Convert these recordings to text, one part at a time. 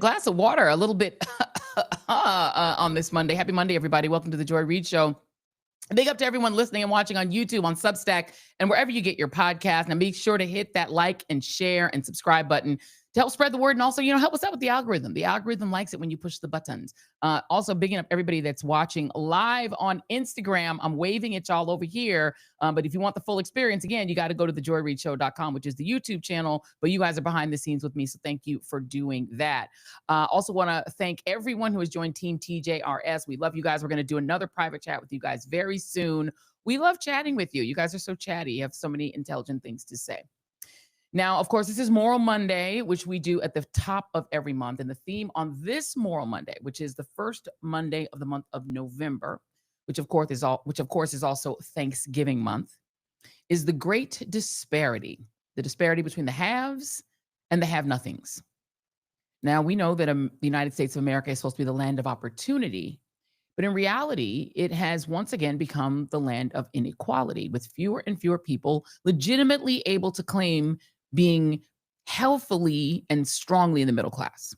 glass of water a little bit on this Monday. Happy Monday, everybody. Welcome to the Joy Reid Show. Big up to everyone listening and watching on YouTube, on Substack, and wherever you get your podcast. And be sure to hit that like and share and subscribe button to help spread the word. And also, help us out with the algorithm. The algorithm likes it when you push the buttons. Also, bigging up everybody that's watching live on Instagram. I'm waving at y'all over here. But if you want the full experience, again, you got to go to thejoyreidshow.com, which is the YouTube channel. But you guys are behind the scenes with me. So thank you for doing that. Also want to thank everyone who has joined Team TJRS. We love you guys. We're going to do another private chat with you guys very soon. We love chatting with you. You guys are so chatty. You have so many intelligent things to say. Now, of course, this is Moral Monday, which we do at the top of every month. And the theme on this Moral Monday, which is the first Monday of the month of November, which of course is also Thanksgiving month, is the Great Disparity, the disparity between the haves and the have-nothings. Now, we know that the United States of America is supposed to be the land of opportunity, but in reality, it has once again become the land of inequality, with fewer and fewer people legitimately able to claim being healthily and strongly in the middle class.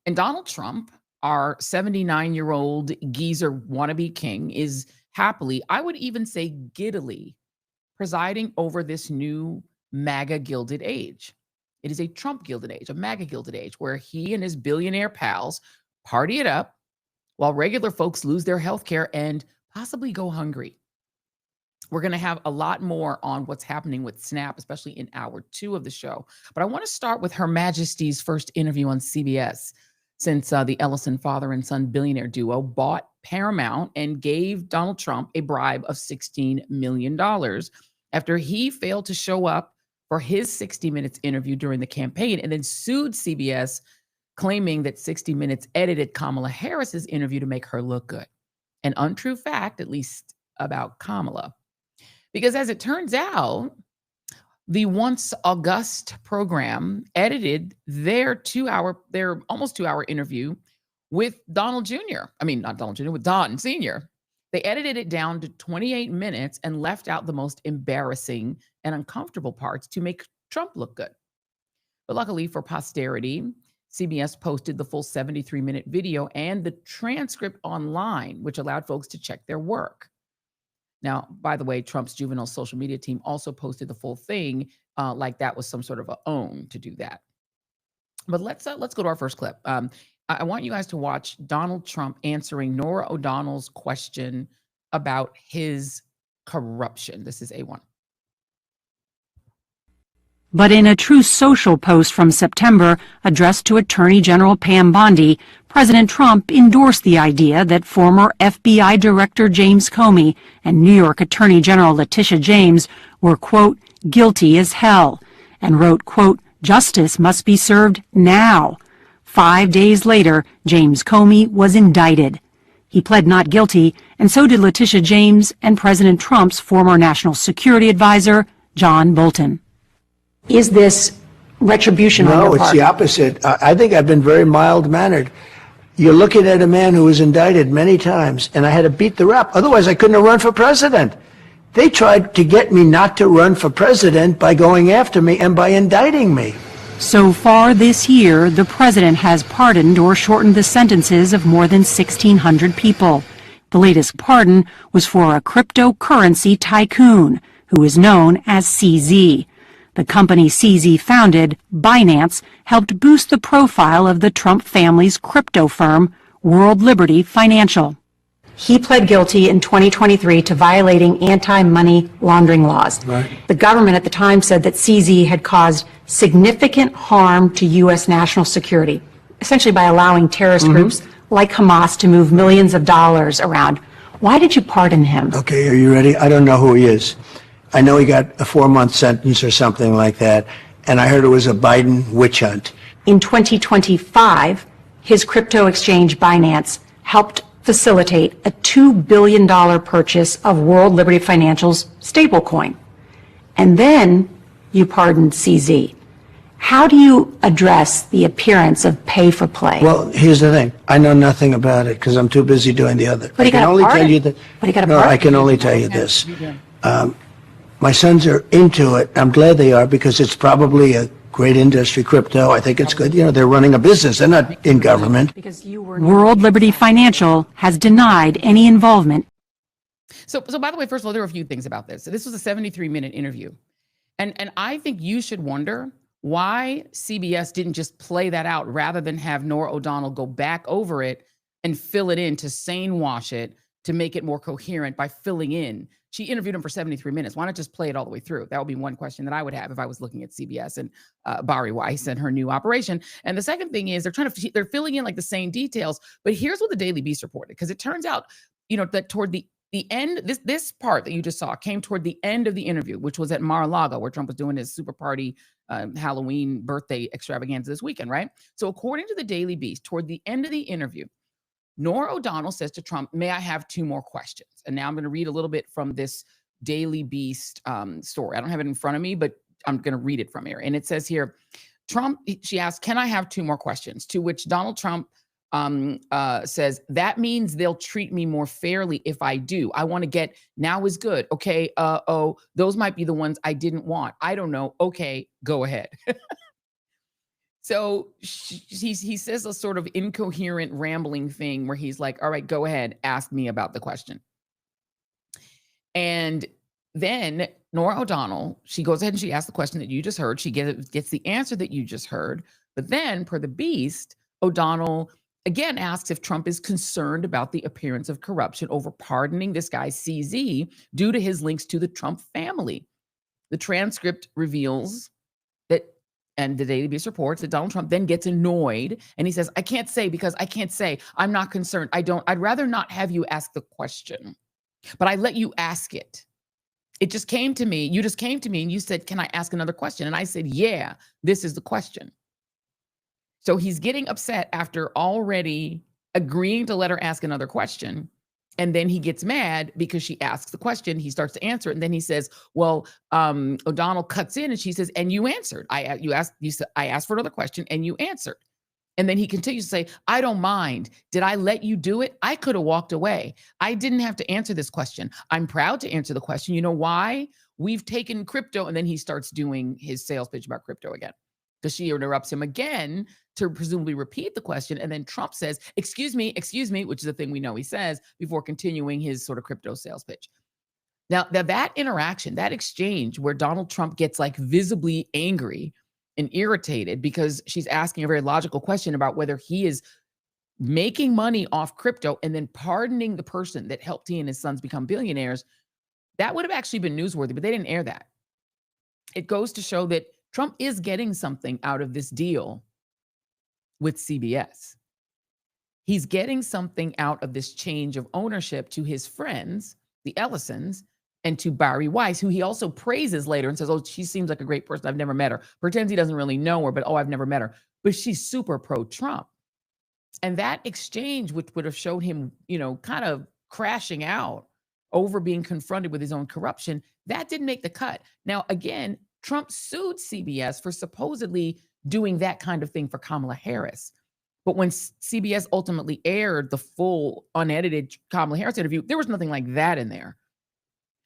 And Donald Trump, our 79-year-old geezer wannabe king, is happily, I would even say giddily, presiding over this new MAGA gilded age. It is a Trump gilded age, a MAGA gilded age, where he and his billionaire pals party it up while regular folks lose their health care and possibly go hungry. We're going to have a lot more on what's happening with SNAP, especially in hour 2 of the show. But I want to start with Her Majesty's first interview on CBS, since the Ellison father and son billionaire duo bought Paramount and gave Donald Trump a bribe of $16 million after he failed to show up for his 60 Minutes interview during the campaign and then sued CBS, claiming that 60 Minutes edited Kamala Harris's interview to make her look good. An untrue fact, at least about Kamala. Because as it turns out, the once august program edited their almost 2-hour interview with Donald Jr. I mean, not Donald Jr., with Don Sr. They edited it down to 28 minutes and left out the most embarrassing and uncomfortable parts to make Trump look good. But luckily for posterity, CBS posted the full 73-minute video and the transcript online, which allowed folks to check their work. Now, by the way, Trump's juvenile social media team also posted the full thing, like that was some sort of a own to do that. But let's go to our first clip. I want you guys to watch Donald Trump answering Norah O'Donnell's question about his corruption. This is A1. But in a Truth Social post from September addressed to Attorney General Pam Bondi, President Trump endorsed the idea that former FBI Director James Comey and New York Attorney General Letitia James were, quote, guilty as hell, and wrote, quote, justice must be served now. 5 days later, James Comey was indicted. He pled not guilty, and so did Letitia James and President Trump's former national security advisor, John Bolton. Is this retribution on your part? No, it's the opposite. I think I've been very mild-mannered. You're looking at a man who was indicted many times, and I had to beat the rap. Otherwise, I couldn't have run for president. They tried to get me not to run for president by going after me and by indicting me. So far this year, the president has pardoned or shortened the sentences of more than 1,600 people. The latest pardon was for a cryptocurrency tycoon who is known as CZ. The company CZ founded, Binance, helped boost the profile of the Trump family's crypto firm, World Liberty Financial. He pled guilty in 2023 to violating anti-money laundering laws. Right. The government at the time said that CZ had caused significant harm to U.S. national security, essentially by allowing terrorist groups like Hamas to move millions of dollars around. Why did you pardon him? Okay, are you ready? I don't know who he is. I know he got a 4-month sentence or something like that, and I heard it was a Biden witch hunt. In 2025, his crypto exchange Binance helped facilitate a $2 billion purchase of World Liberty Financial's stablecoin. And then you pardoned CZ. How do you address the appearance of pay for play? Well, here's the thing. I know nothing about it because I'm too busy doing the other. But he got a pardon. No, I can only tell you this. My sons are into it. I'm glad they are because it's probably a great industry, crypto. I think it's good. You know, they're running a business. They're not in government. World Liberty Financial has denied any involvement. So by the way, first of all, there were a few things about this. So this was a 73-minute interview. And I think you should wonder why CBS didn't just play that out rather than have Norah O'Donnell go back over it and fill it in to sane wash it to make it more coherent by filling in. She interviewed him for 73 minutes. Why not just play it all the way through? That would be one question that I would have if I was looking at CBS and Bari Weiss and her new operation. And the second thing is they're filling in like the same details. But here's what the Daily Beast reported, because it turns out, you know, that toward the end, this part that you just saw came toward the end of the interview, which was at Mar-a-Lago, where Trump was doing his super party Halloween birthday extravaganza this weekend, right? So according to the Daily Beast, toward the end of the interview, Norah O'Donnell says to Trump, "May I have 2 more questions?" And now I'm going to read a little bit from this Daily Beast story. I don't have it in front of me, but I'm going to read it from here. And it says here, she asked, "Can I have 2 more questions?" To which Donald Trump says, "That means they'll treat me more fairly if I do. I want to get, now is good. Okay. Oh, those might be the ones I didn't want. I don't know. Okay, go ahead." So he says a sort of incoherent, rambling thing where he's like, "All right, go ahead, ask me about the question." And then Norah O'Donnell, she goes ahead and she asks the question that you just heard. She gets the answer that you just heard. But then, per the Beast, O'Donnell again asks if Trump is concerned about the appearance of corruption over pardoning this guy CZ due to his links to the Trump family. The transcript reveals that, and the Daily Beast reports that Donald Trump then gets annoyed and he says, "I can't say because I can't say. I'm not concerned. I'd rather not have you ask the question, but I let you ask it. It just came to me. You just came to me and you said, 'Can I ask another question?' And I said, 'Yeah, this is the question.'" So he's getting upset after already agreeing to let her ask another question. And then he gets mad because she asks the question. He starts to answer it. And then he says, well, O'Donnell cuts in and she says, "And you answered. I asked for another question and you answered." And then he continues to say, "I don't mind. Did I let you do it? I could have walked away. I didn't have to answer this question. I'm proud to answer the question. You know why? We've taken crypto." And then he starts doing his sales pitch about crypto again, because she interrupts him again to presumably repeat the question. And then Trump says, excuse me, which is the thing we know he says before continuing his sort of crypto sales pitch. Now that interaction, that exchange where Donald Trump gets like visibly angry and irritated because she's asking a very logical question about whether he is making money off crypto and then pardoning the person that helped he and his sons become billionaires, that would have actually been newsworthy, but they didn't air that. It goes to show that Trump is getting something out of this deal with CBS. He's getting something out of this change of ownership to his friends, the Ellisons, and to Bari Weiss, who he also praises later and says, "Oh, she seems like a great person. I've never met her." Pretends he doesn't really know her, but "Oh, I've never met her. But she's super pro-Trump." And that exchange, which would have showed him, you know, kind of crashing out over being confronted with his own corruption, that didn't make the cut. Now, again, Trump sued CBS for supposedly doing that kind of thing for Kamala Harris. But when CBS ultimately aired the full unedited Kamala Harris interview, there was nothing like that in there.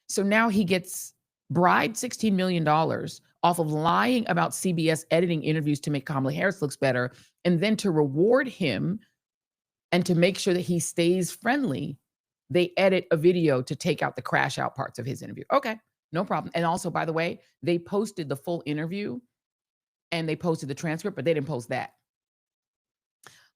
So now he gets bribed $16 million off of lying about CBS editing interviews to make Kamala Harris look better. And then to reward him and to make sure that he stays friendly, they edit a video to take out the crash out parts of his interview. Okay, no problem. And also, by the way, they posted the full interview and they posted the transcript, but they didn't post that.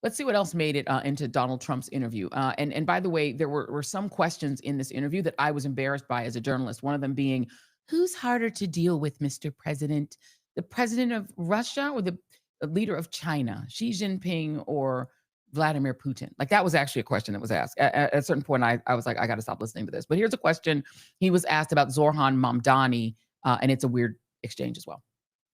Let's see what else made it into Donald Trump's interview. And by the way, there were some questions in this interview that I was embarrassed by as a journalist. One of them being, who's harder to deal with, Mr. President? The president of Russia or the leader of China, Xi Jinping or Vladimir Putin? Like, that was actually a question that was asked. At a certain point, I was like, I got to stop listening to this. But here's a question. He was asked about Zoran Mamdani, and it's a weird exchange as well.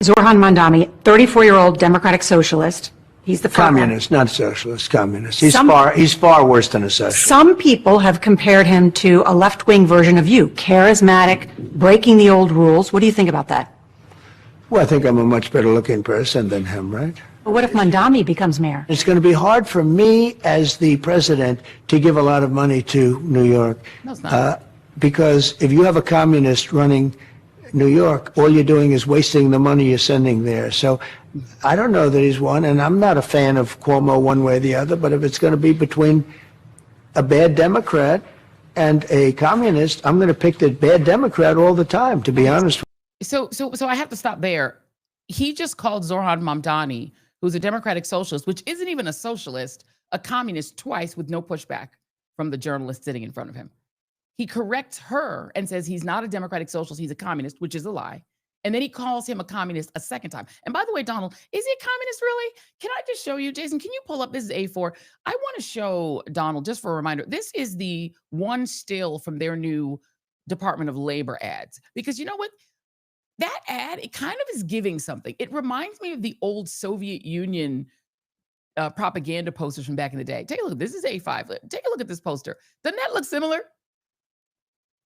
Zoran Mamdani, 34-year-old Democratic socialist. He's the communist, not socialist, communist. He's far worse than a socialist. Some people have compared him to a left-wing version of you, charismatic, breaking the old rules. What do you think about that? Well, I think I'm a much better looking person than him, right? But what if Mamdani becomes mayor? It's going to be hard for me as the president to give a lot of money to New York. No, it's not. Because if you have a communist running New York, all you're doing is wasting the money you're sending there. So I don't know that he's won, and I'm not a fan of Cuomo one way or the other, but if it's going to be between a bad Democrat and a communist, I'm going to pick the bad Democrat all the time, to be honest. So I have to stop there. He just called Zohran Mamdani, who's a democratic socialist, which isn't even a socialist, a communist twice with no pushback from the journalist sitting in front of him. He corrects her and says he's not a democratic socialist, he's a communist, which is a lie. And then he calls him a communist a second time. And by the way, Donald, is he a communist really? Can I just show you, Jason, can you pull up, this is A4. I want to show Donald, just for a reminder, this is the one still from their new Department of Labor ads. Because you know what? That ad, it kind of is giving something. It reminds me of the old Soviet Union propaganda posters from back in the day. Take a look. This is A5. Take a look at this poster. Doesn't that look similar?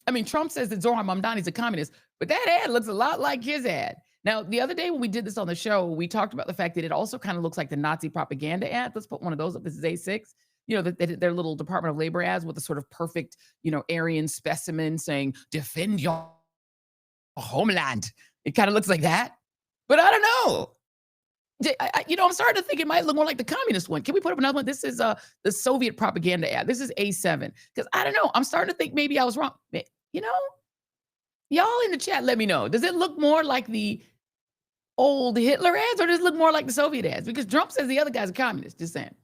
I mean, Trump says that Zohran Mamdani is a communist, but that ad looks a lot like his ad. Now, the other day when we did this on the show, we talked about the fact that it also kind of looks like the Nazi propaganda ad. Let's put one of those up. This is A6. You know, their little Department of Labor ads with a sort of perfect, you know, Aryan specimen saying, defend your homeland. It kind of looks like that. But I don't know. I'm starting to think it might look more like the communist one. Can we put up another one? This is the Soviet propaganda ad. This is A7. Because I don't know. I'm starting to think maybe I was wrong. You know, y'all in the chat, let me know. Does it look more like the old Hitler ads or does it look more like the Soviet ads? Because Trump says the other guy's a communist, just saying.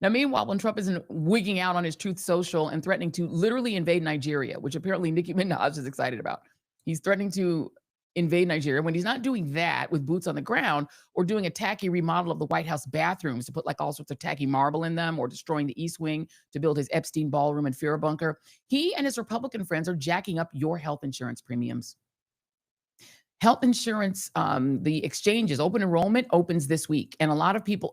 Now, meanwhile, when Trump isn't wigging out on his Truth Social and threatening to literally invade Nigeria, which apparently Nicki Minaj is excited about. He's threatening to invade Nigeria when he's not doing that with boots on the ground or doing a tacky remodel of the White House bathrooms to put like all sorts of tacky marble in them or destroying the East Wing to build his Epstein ballroom and Fear bunker. He and his Republican friends are jacking up your health insurance premiums. Health insurance, the exchanges, open enrollment opens this week. And a lot of people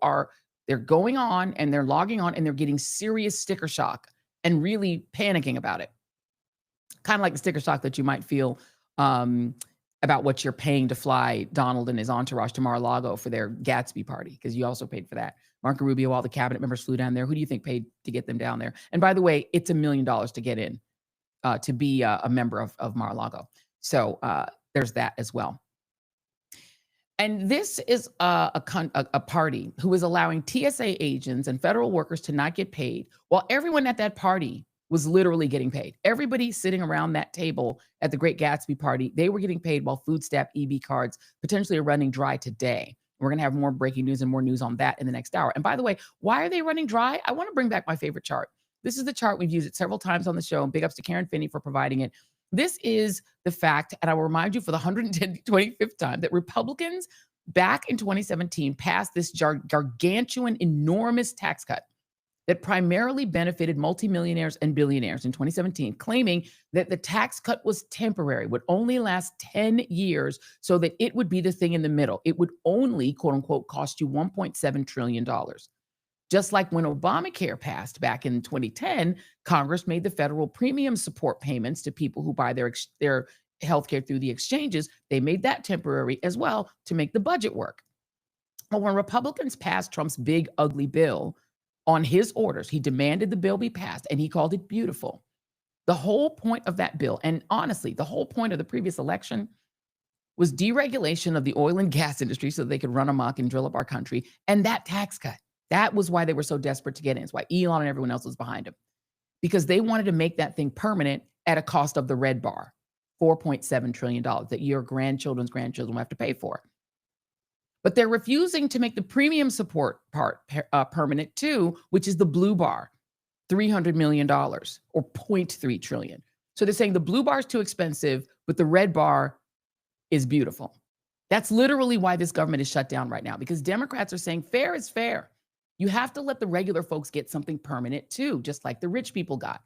they're going on and they're logging on and they're getting serious sticker shock and really panicking about it. Kind of like the sticker shock that you might feel about what you're paying to fly Donald and his entourage to Mar-a-Lago for their Gatsby party, because you also paid for that. Marco Rubio, all the cabinet members flew down there. Who do you think paid to get them down there? And by the way, it's $1 million to get in, to be a member of Mar-a-Lago. So there's that as well. And this is a party who is allowing TSA agents and federal workers to not get paid, while everyone at that party was literally getting paid. Everybody sitting around that table at the Great Gatsby party, they were getting paid while food stamp EB cards potentially are running dry today. We're going to have more breaking news and more news on that in the next hour. And by the way, why are they running dry? I want to bring back my favorite chart. This is the chart. We've used it several times on the show. Big ups to Karen Finney for providing it. This is the fact, and I will remind you for the 125th time, that Republicans back in 2017 passed this gargantuan, enormous tax cut that primarily benefited multimillionaires and billionaires in 2017, claiming that the tax cut was temporary, would only last 10 years so that it would be the thing in the middle. It would only, quote unquote, cost you $1.7 trillion. Just like when Obamacare passed back in 2010, Congress made the federal premium support payments to people who buy their healthcare through the exchanges. They made that temporary as well to make the budget work. But when Republicans passed Trump's big, ugly bill, on his orders, he demanded the bill be passed, and he called it beautiful. The whole point of that bill, and honestly, the whole point of the previous election, was deregulation of the oil and gas industry so they could run amok and drill up our country, and that tax cut. That was why they were so desperate to get in. It's why Elon and everyone else was behind him, because they wanted to make that thing permanent at a cost of the red bar, $4.7 trillion that your grandchildren's grandchildren will have to pay for. But they're refusing to make the premium support part permanent too, which is the blue bar, $300 million or 0.3 trillion. So they're saying the blue bar is too expensive, but the red bar is beautiful. That's literally why this government is shut down right now, because Democrats are saying fair is fair. You have to let the regular folks get something permanent too, just like the rich people got.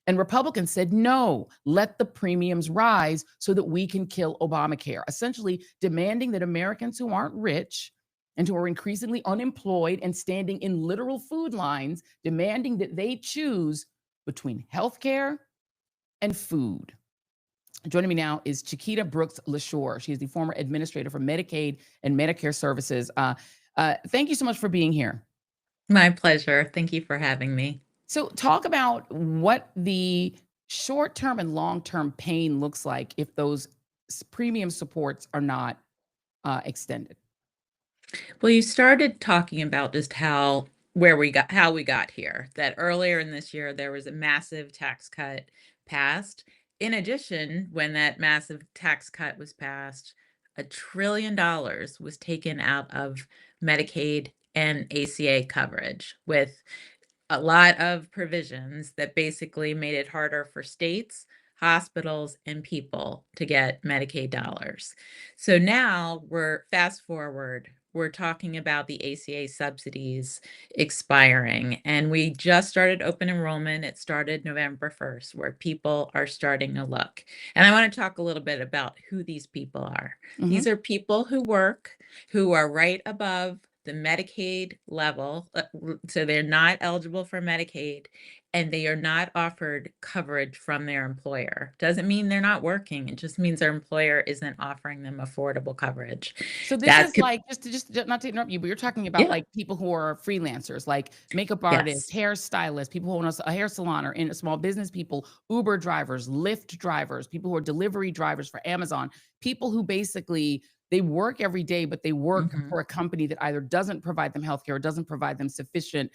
And Republicans said, no, let the premiums rise so that we can kill Obamacare, essentially demanding that Americans who aren't rich and who are increasingly unemployed and standing in literal food lines, demanding that they choose between healthcare and food. Joining me now is Chiquita Brooks-LaSure. She is the former administrator for Medicaid and Medicare Services. Thank you so much for being here. My pleasure. Thank you for having me. So talk about what the short-term and long-term pain looks like if those premium supports are not extended? Well, you started talking about just how we got here. That earlier in this year there was a massive tax cut passed. In addition, when that massive tax cut was passed, $1 trillion was taken out of Medicaid and ACA coverage with a lot of provisions that basically made it harder for states, hospitals, and people to get Medicaid dollars. So now we're fast forward, we're talking about the ACA subsidies expiring, and we just started open enrollment. It started November 1st, where people are starting to look. And I want to talk a little bit about who these people are. These are people who work, who are right above the Medicaid level, so they're not eligible for Medicaid, and they are not offered coverage from their employer. Doesn't mean they're not working. It just means their employer isn't offering them affordable coverage. So this That is could, like, just not to interrupt you, but you're talking about yeah, like people who are freelancers, like makeup artists, yes. hairstylists, people who own a hair salon or in a small business people, Uber drivers, Lyft drivers, people who are delivery drivers for Amazon, people who basically they work every day, but they work Mhm. for a company that either doesn't provide them healthcare or doesn't provide them sufficient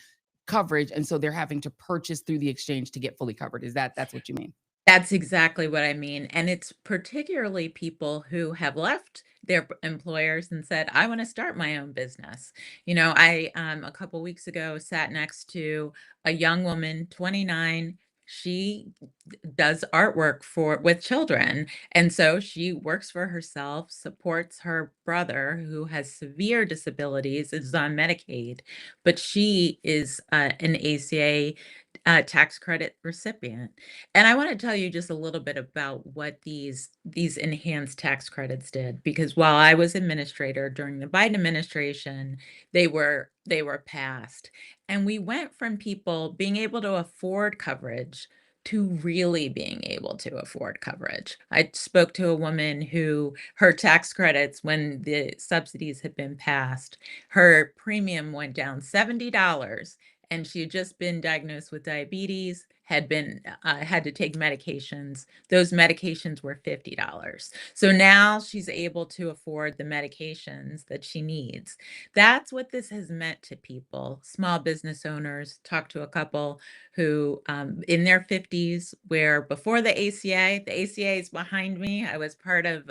coverage, and so they're having to purchase through the exchange to get fully covered. That's what you mean? That's exactly what I mean, and it's particularly people who have left their employers and said, "I wanna start my own business." A couple weeks ago, sat next to a young woman, 29. She does artwork with children, and so she works for herself, supports her brother who has severe disabilities, is on Medicaid, but she is, an ACA, tax credit recipient. And I want to tell you just a little bit about what these enhanced tax credits did, because while I was administrator during the Biden administration, they were passed. And we went from people being able to afford coverage to really being able to afford coverage. I spoke to a woman who her tax credits, when the subsidies had been passed, her premium went down $70, and she had just been diagnosed with diabetes, had to take medications. Those medications were $50. So now she's able to afford the medications that she needs. That's what this has meant to people, small business owners. Talked to a couple who, in their 50s, where before the ACA is behind me. I was part of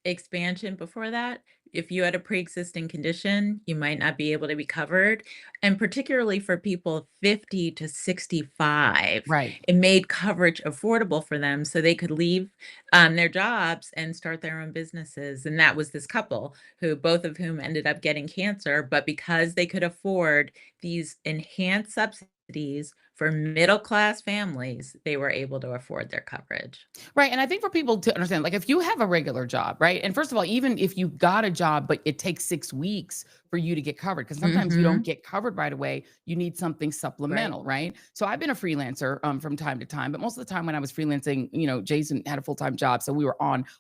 expansion before that. If you had a pre-existing condition, you might not be able to be covered. And particularly for people 50 to 65, Right. it made coverage affordable for them so they could leave their jobs and start their own businesses. And that was this couple who both of whom ended up getting cancer, but because they could afford these enhanced subsidies for middle class families, they were able to afford their coverage. Right. And I think for people to understand, like if you have a regular job, right? And first of all, even if you got a job, but it takes 6 weeks for you to get covered, because sometimes you don't Hmm. get covered right away, you need something Right. supplemental, right? So I've been a freelancer from time to time, but most of the time when I was freelancing, Jason had a full-time job. So we would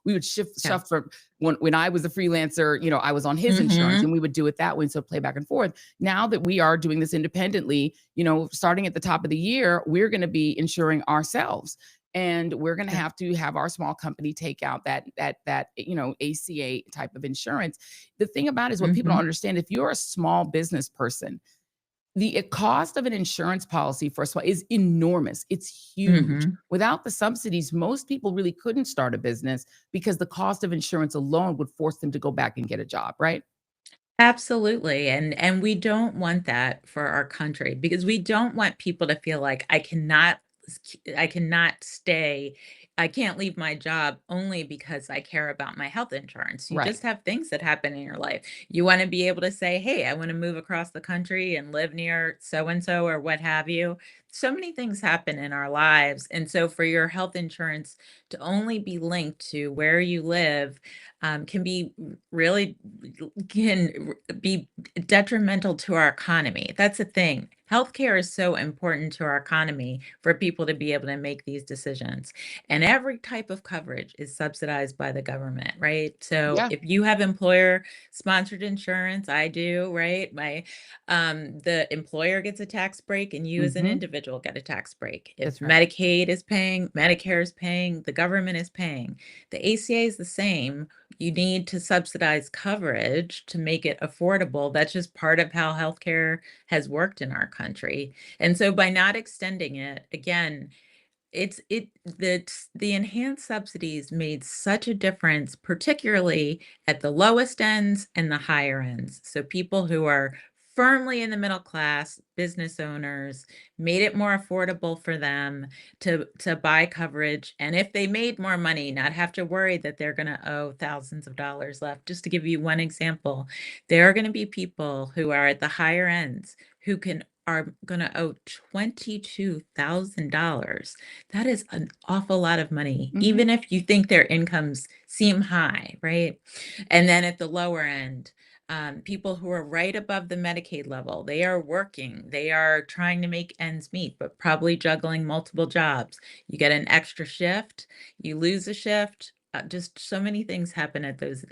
Yeah. shift from when I was a freelancer, I was on his insurance Hmm. and we would do it that way. So play back and forth. Now that we are doing this independently, starting at the top of the year, we're going to be insuring ourselves, and we're going to Yeah. have to have our small company take out that ACA type of insurance. The thing about it is what people don't Hmm. understand, if you're a small business person, the cost of an insurance policy for a small is enormous. It's huge. Hmm. Without the subsidies, most people really couldn't start a business because the cost of insurance alone would force them to go back and get a job, right? Absolutely. And we don't want that for our country, because we don't want people to feel like I cannot stay, I can't leave my job only because I care about my health insurance. You Right. just have things that happen in your life. You want to be able to say, "Hey, I want to move across the country and live near so and so," or what have you. So many things happen in our lives. And so for your health insurance to only be linked to where you live, can be really can be detrimental to our economy. That's the thing. Healthcare is so important to our economy for people to be able to make these decisions. And every type of coverage is subsidized by the government, right? So Yeah, if you have employer sponsored insurance, I do, right? The employer gets a tax break and you as an individual get a tax break. If that's right. Medicaid is paying, Medicare is paying, the government is paying. The ACA is the same. You need to subsidize coverage to make it affordable. That's just part of how healthcare has worked in our country. And so by not extending it, again, the enhanced subsidies made such a difference, particularly at the lowest ends and the higher ends. So people who are firmly in the middle class, business owners, made it more affordable for them to buy coverage. And if they made more money, not have to worry that they're going to owe thousands of dollars left. Just to give you one example, there are going to be people who are at the higher ends who are going to owe $22,000. That is an awful lot of money, even if you think their incomes seem high, right? And then at the lower end, people who are right above the Medicaid level, they are working, they are trying to make ends meet, but probably juggling multiple jobs. You get an extra shift, you lose a shift. Just so many things happen at those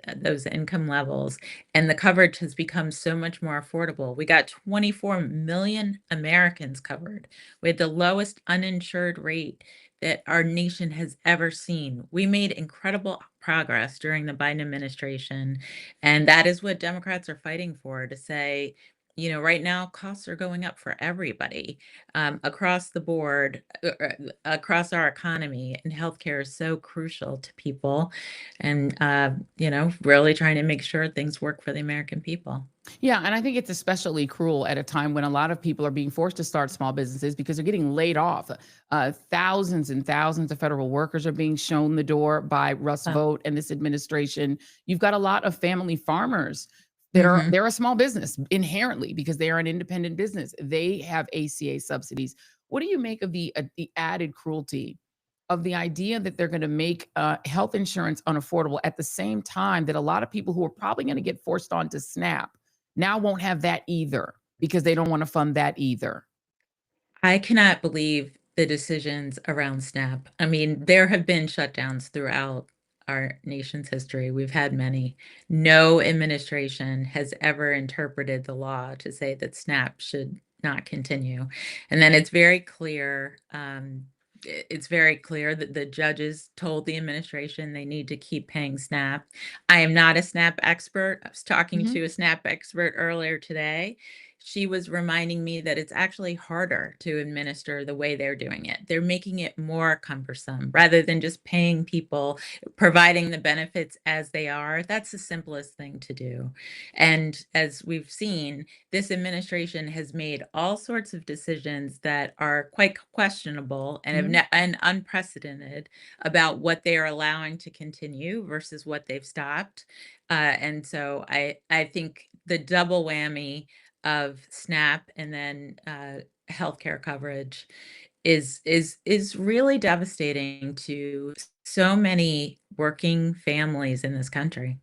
income levels, and the coverage has become so much more affordable. We got 24 million Americans covered. We had the lowest uninsured rate that our nation has ever seen. We made incredible progress during the Biden administration, and that is what Democrats are fighting for, to say, right now costs are going up for everybody across the board, across our economy, and healthcare is so crucial to people, and really trying to make sure things work for the American people. Yeah, and I think it's especially cruel at a time when a lot of people are being forced to start small businesses because they're getting laid off. Thousands and thousands of federal workers are being shown the door by Russ Oh. Vought and this administration. You've got a lot of family farmers that are they're a small business inherently because they are an independent business. They have ACA subsidies. What do you make of the added cruelty of the idea that they're going to make health insurance unaffordable at the same time that a lot of people who are probably going to get forced onto SNAP now won't have that either because they don't want to fund that either? I cannot believe the decisions around SNAP. I mean, there have been shutdowns throughout our nation's history. We've had many. No administration has ever interpreted the law to say that SNAP should not continue. And then it's very clear that the judges told the administration they need to keep paying SNAP. I am not a SNAP expert. I was talking to a SNAP expert earlier today. She was reminding me that it's actually harder to administer the way they're doing it. They're making it more cumbersome rather than just paying people, providing the benefits as they are. That's the simplest thing to do. And as we've seen, this administration has made all sorts of decisions that are quite questionable and and unprecedented about what they are allowing to continue versus what they've stopped. And so I think the double whammy of SNAP and then healthcare coverage is really devastating to so many working families in this country.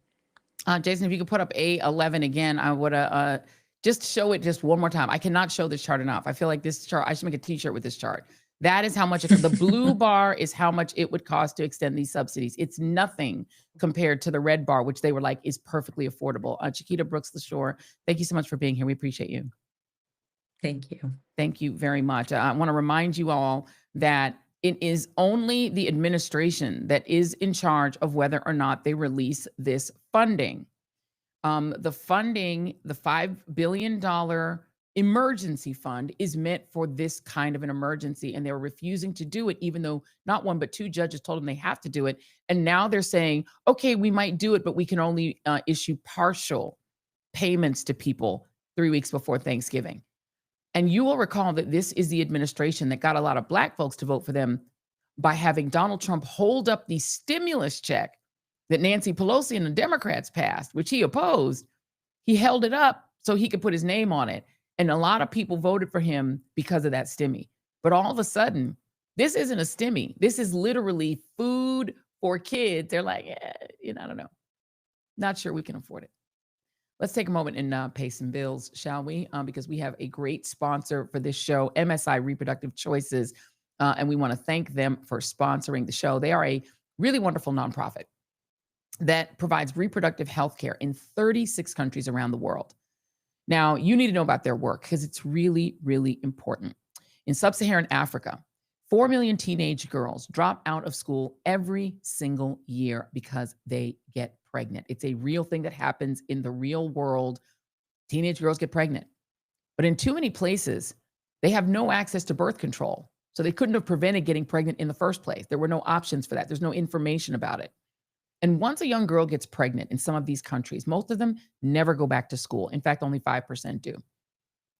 Jason, if you could put up A11 again, I would just show it just one more time. I cannot show this chart enough. I feel like this chart, I should make a t-shirt with this chart. That is how much the blue bar is how much it would cost to extend these subsidies. It's nothing compared to the red bar, which they were like is perfectly affordable. Chiquita Brooks-LaSure, thank you so much for being here. We appreciate you. Thank you. Thank you very much. I want to remind you all that it is only the administration that is in charge of whether or not they release this funding. The funding, the $5 billion emergency fund, is meant for this kind of an emergency, and they're refusing to do it, even though not one but two judges told them they have to do it. And now they're saying, okay, we might do it, but we can only issue partial payments to people 3 weeks before Thanksgiving. And you will recall that this is the administration that got a lot of Black folks to vote for them by having Donald Trump hold up the stimulus check that Nancy Pelosi and the Democrats passed, which he opposed. He held it up so he could put his name on it. And a lot of people voted for him because of that stimmy. But all of a sudden, this isn't a stimmy. This is literally food for kids. They're like, I don't know. Not sure we can afford it. Let's take a moment and pay some bills, shall we? Because we have a great sponsor for this show, MSI Reproductive Choices, and we want to thank them for sponsoring the show. They are a really wonderful nonprofit that provides reproductive health care in 36 countries around the world. Now, you need to know about their work because it's really, really important. In sub-Saharan Africa, 4 million teenage girls drop out of school every single year because they get pregnant. It's a real thing that happens in the real world. Teenage girls get pregnant. But in too many places, they have no access to birth control. So they couldn't have prevented getting pregnant in the first place. There were no options for that. There's no information about it. And once a young girl gets pregnant in some of these countries, most of them never go back to school. In fact, only 5% do.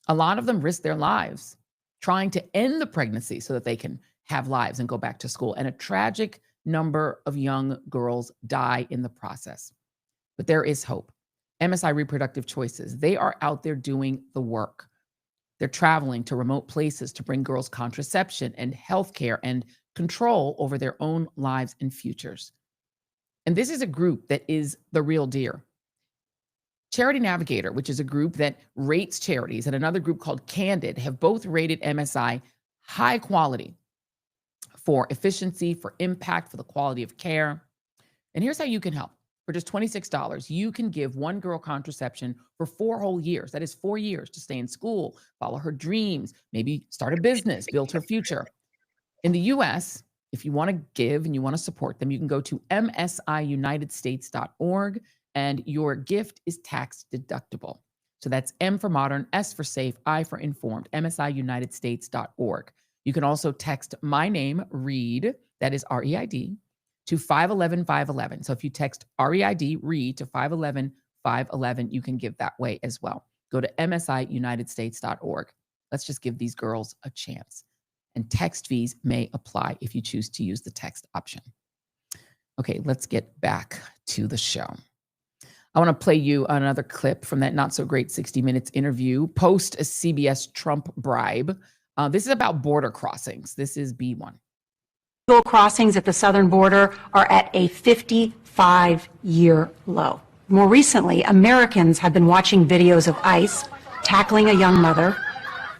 A lot of them risk their lives trying to end the pregnancy so that they can have lives and go back to school. And a tragic number of young girls die in the process. But there is hope. MSI Reproductive Choices, they are out there doing the work. They're traveling to remote places to bring girls contraception and healthcare and control over their own lives and futures. And this is a group that is the real deal. Charity Navigator, which is a group that rates charities, and another group called Candid have both rated MSI high quality for efficiency, for impact, for the quality of care. And here's how you can help. For just $26, you can give one girl contraception for 4 whole years. That is 4 years to stay in school, follow her dreams, maybe start a business, build her future. In the US, if you want to give and you want to support them, you can go to msiunitedstates.org and your gift is tax deductible. So that's M for modern, S for safe, I for informed, msiunitedstates.org. You can also text my name, Reid, that is R-E-I-D, to 511-511. So if you text REID, Reid, to 511-511, you can give that way as well. Go to msiunitedstates.org. Let's just give these girls a chance. And text fees may apply if you choose to use the text option. Okay, let's get back to the show. I want to play you another clip from that not so great 60 Minutes interview post a CBS Trump bribe. This is about border crossings. This is B1. Illegal crossings at the southern border are at a 55-year low. More recently, Americans have been watching videos of ICE tackling a young mother,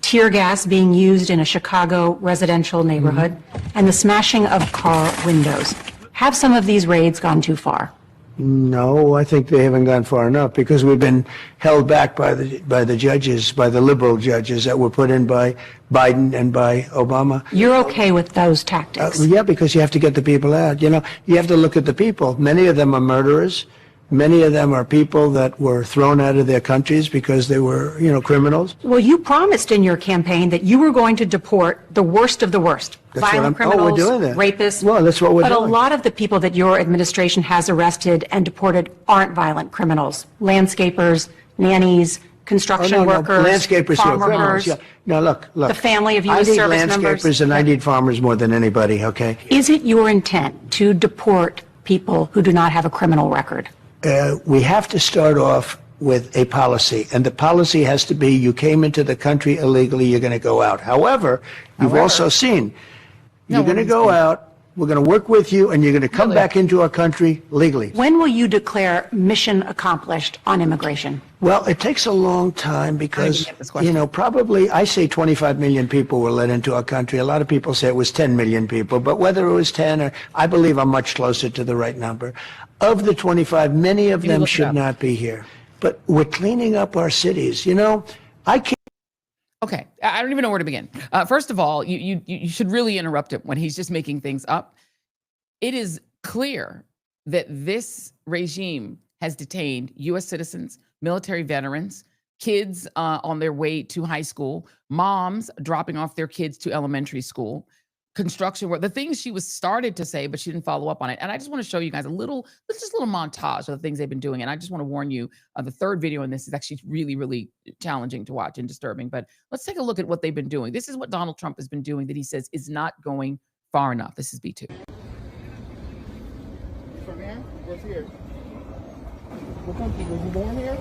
tear gas being used in a Chicago residential neighborhood, and the smashing of car windows. Have some of these raids gone too far? No, I think they haven't gone far enough because we've been held back by the judges, by the liberal judges that were put in by Biden and by Obama. You're okay with those tactics? Yeah, because you have to get the people out. You know, you have to look at the people. Many of them are murderers. Many of them are people that were thrown out of their countries because they were, criminals. Well, you promised in your campaign that you were going to deport the worst of the worst. That's violent criminals, we're doing that. Rapists. Well, that's what we're doing. But a lot of the people that your administration has arrested and deported aren't violent criminals. Landscapers, nannies, construction workers, landscapers who are criminals. Yeah. No, look. The family of U.S. service members. I need landscapers and I need farmers more than anybody, okay? Is it your intent to deport people who do not have a criminal record? We have to start off with a policy, and the policy has to be you came into the country illegally, you're going to go out. However, you've also seen you're going to go out, we're going to work with you, and you're going to come back into our country legally. When will you declare mission accomplished on immigration? Well, it takes a long time because, probably I say 25 million people were let into our country. A lot of people say it was 10 million people, but whether it was 10 or I believe I'm much closer to the right number. Of the 25, many of them should not be here. But we're cleaning up our cities. I can't. Okay, I don't even know where to begin. First of all, you should really interrupt him when he's just making things up. It is clear that this regime has detained U.S. citizens, military veterans, kids on their way to high school, moms dropping off their kids to elementary school, construction work, the things she was started to say, but she didn't follow up on it. And I just want to show you guys a little montage of the things they've been doing. And I just want to warn you, the third video in this is actually really, really challenging to watch and disturbing. But let's take a look at what they've been doing. This is what Donald Trump has been doing that he says is not going far enough. This is B2. From here? What's here? What country? Was you born here?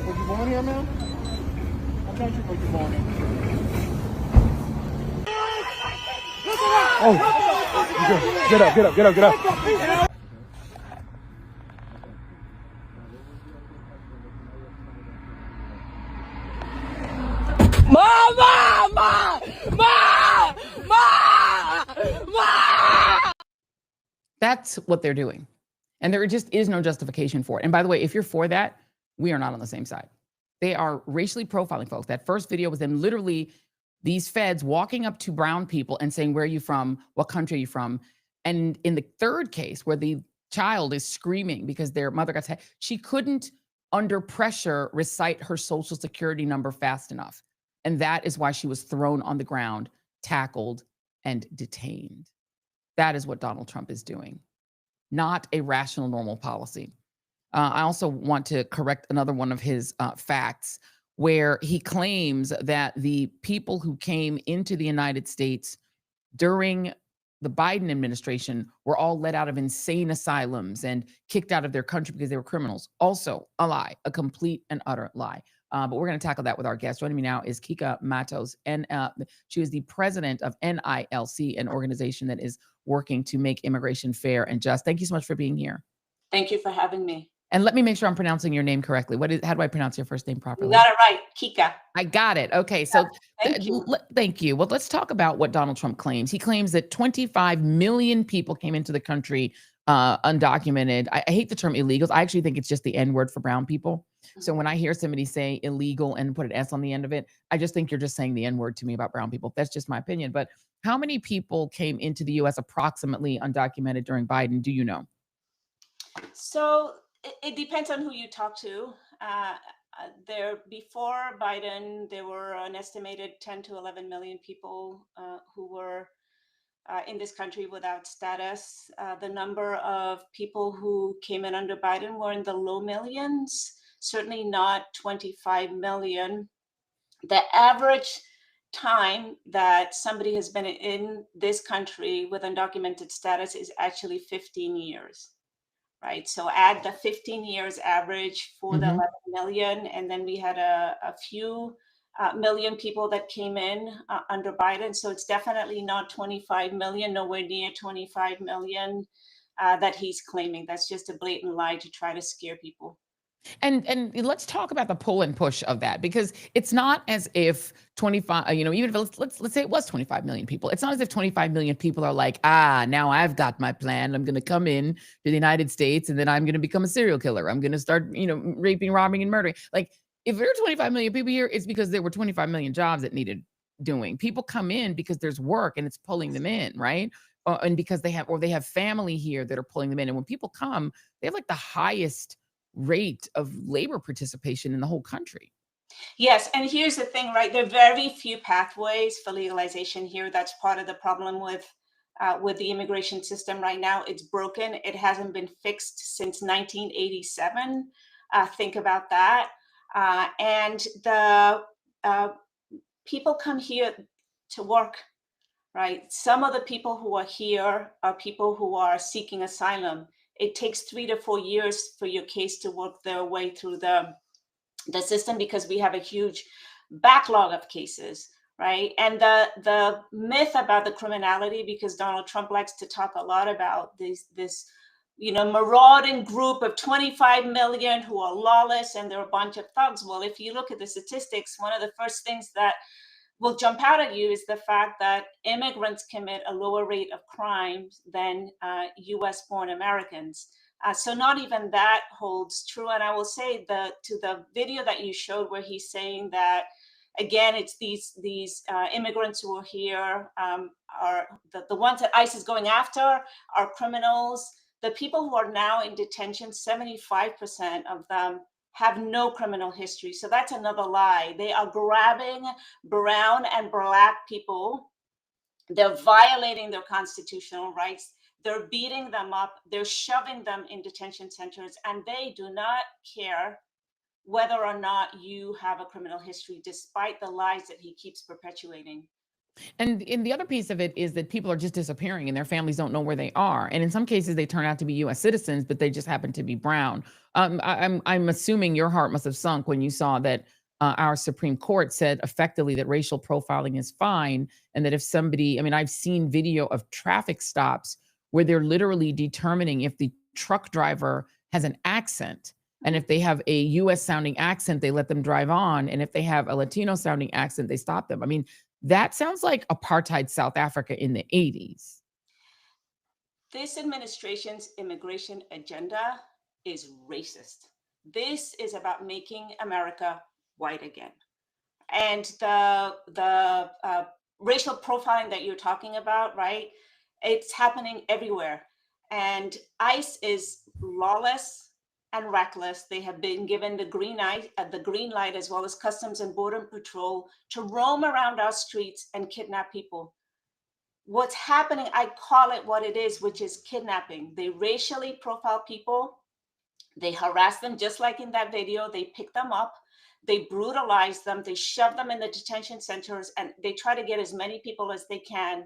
Was you born here, ma'am? What country was you born in? Oh, get up. That's what they're doing. And there just is no justification for it. And by the way, if you're for that, we are not on the same side. They are racially profiling folks. That first video was them literally these feds walking up to brown people and saying, where are you from? What country are you from? And in the third case where the child is screaming because their mother got attacked, she couldn't under pressure recite her social security number fast enough. And that is why she was thrown on the ground, tackled, and detained. That is what Donald Trump is doing. Not a rational, normal policy. I also want to correct another one of his facts where he claims that the people who came into the United States during the Biden administration were all let out of insane asylums and kicked out of their country because they were criminals. Also a lie, a complete and utter lie. But we're going to tackle that with our guest. Joining me now is Kica Matos, and she is the president of NILC, an organization that is working to make immigration fair and just. Thank you so much for being here. Thank you for having me. And let me make sure I'm pronouncing your name correctly. How do I pronounce your first name properly? You got it right, Kica. I got it. Okay, so Thank you. Thank you. Well, let's talk about what Donald Trump claims. He claims that 25 million people came into the country undocumented. I hate the term illegals. I actually think it's just the N word for brown people. So when I hear somebody say illegal and put an S on the end of it, I just think you're just saying the N word to me about brown people. That's just my opinion. But how many people came into the U.S. approximately undocumented during Biden? Do you know? So it depends on who you talk to. Before Biden, there were an estimated 10 to 11 million people who were in this country without status. The number of people who came in under Biden were in the low millions, certainly not 25 million. The average time that somebody has been in this country with undocumented status is actually 15 years. Right. So add the 15 years average for the 11 million. And then we had a few million people that came in under Biden. So it's definitely not 25 million, nowhere near 25 million that he's claiming. That's just a blatant lie to try to scare people. And let's talk about the pull and push of that, because it's not as if 25, even if let's say it was 25 million people, it's not as if 25 million people are like, now I've got my plan. I'm going to come in to the United States and then I'm going to become a serial killer. I'm going to start, raping, robbing, and murdering. Like, if there are 25 million people here, it's because there were 25 million jobs that needed doing. People come in because there's work and it's pulling them in, right? And because they have family here that are pulling them in. And when people come, they have like the highest rate of labor participation in the whole country. Yes, and here's the thing, right? There are very few pathways for legalization here. That's part of the problem with the immigration system right now. It's broken. It hasn't been fixed since 1987. Think about that. And the people come here to work, right? Some of the people who are here are people who are seeking asylum. It takes 3 to 4 years for your case to work their way through the system because we have a huge backlog of cases, right? And the myth about the criminality, because Donald Trump likes to talk a lot about this marauding group of 25 million who are lawless and they're a bunch of thugs. Well, if you look at the statistics, one of the first things that will jump out at you is the fact that immigrants commit a lower rate of crimes than US born Americans. So not even that holds true. And I will say to the video that you showed where he's saying that, again, it's these immigrants who are here are the ones that ICE is going after are criminals. The people who are now in detention, 75% of them have no criminal history. So that's another lie. They are grabbing brown and black people. They're violating their constitutional rights. They're beating them up. They're shoving them in detention centers. And they do not care whether or not you have a criminal history, despite the lies that he keeps perpetuating. And the other piece of it is that people are just disappearing and their families don't know where they are. And in some cases, they turn out to be U.S. citizens, but they just happen to be brown. I'm assuming your heart must have sunk when you saw that our Supreme Court said effectively that racial profiling is fine. And that if somebody, I've seen video of traffic stops where they're literally determining if the truck driver has an accent. And if they have a U.S. sounding accent, they let them drive on. And if they have a Latino sounding accent, they stop them. That sounds like apartheid South Africa in the 80s. this administration's immigration agenda is racist. This is about making America white again. And the racial profiling that you're talking about, right? It's happening everywhere. And ICE is lawless and reckless. They have been given the green light, as well as Customs and Border Patrol, to roam around our streets and kidnap people. What's happening, I call it what it is, which is kidnapping. They racially profile people. They harass them, just like in that video. They pick them up. They brutalize them. They shove them in the detention centers, and they try to get as many people as they can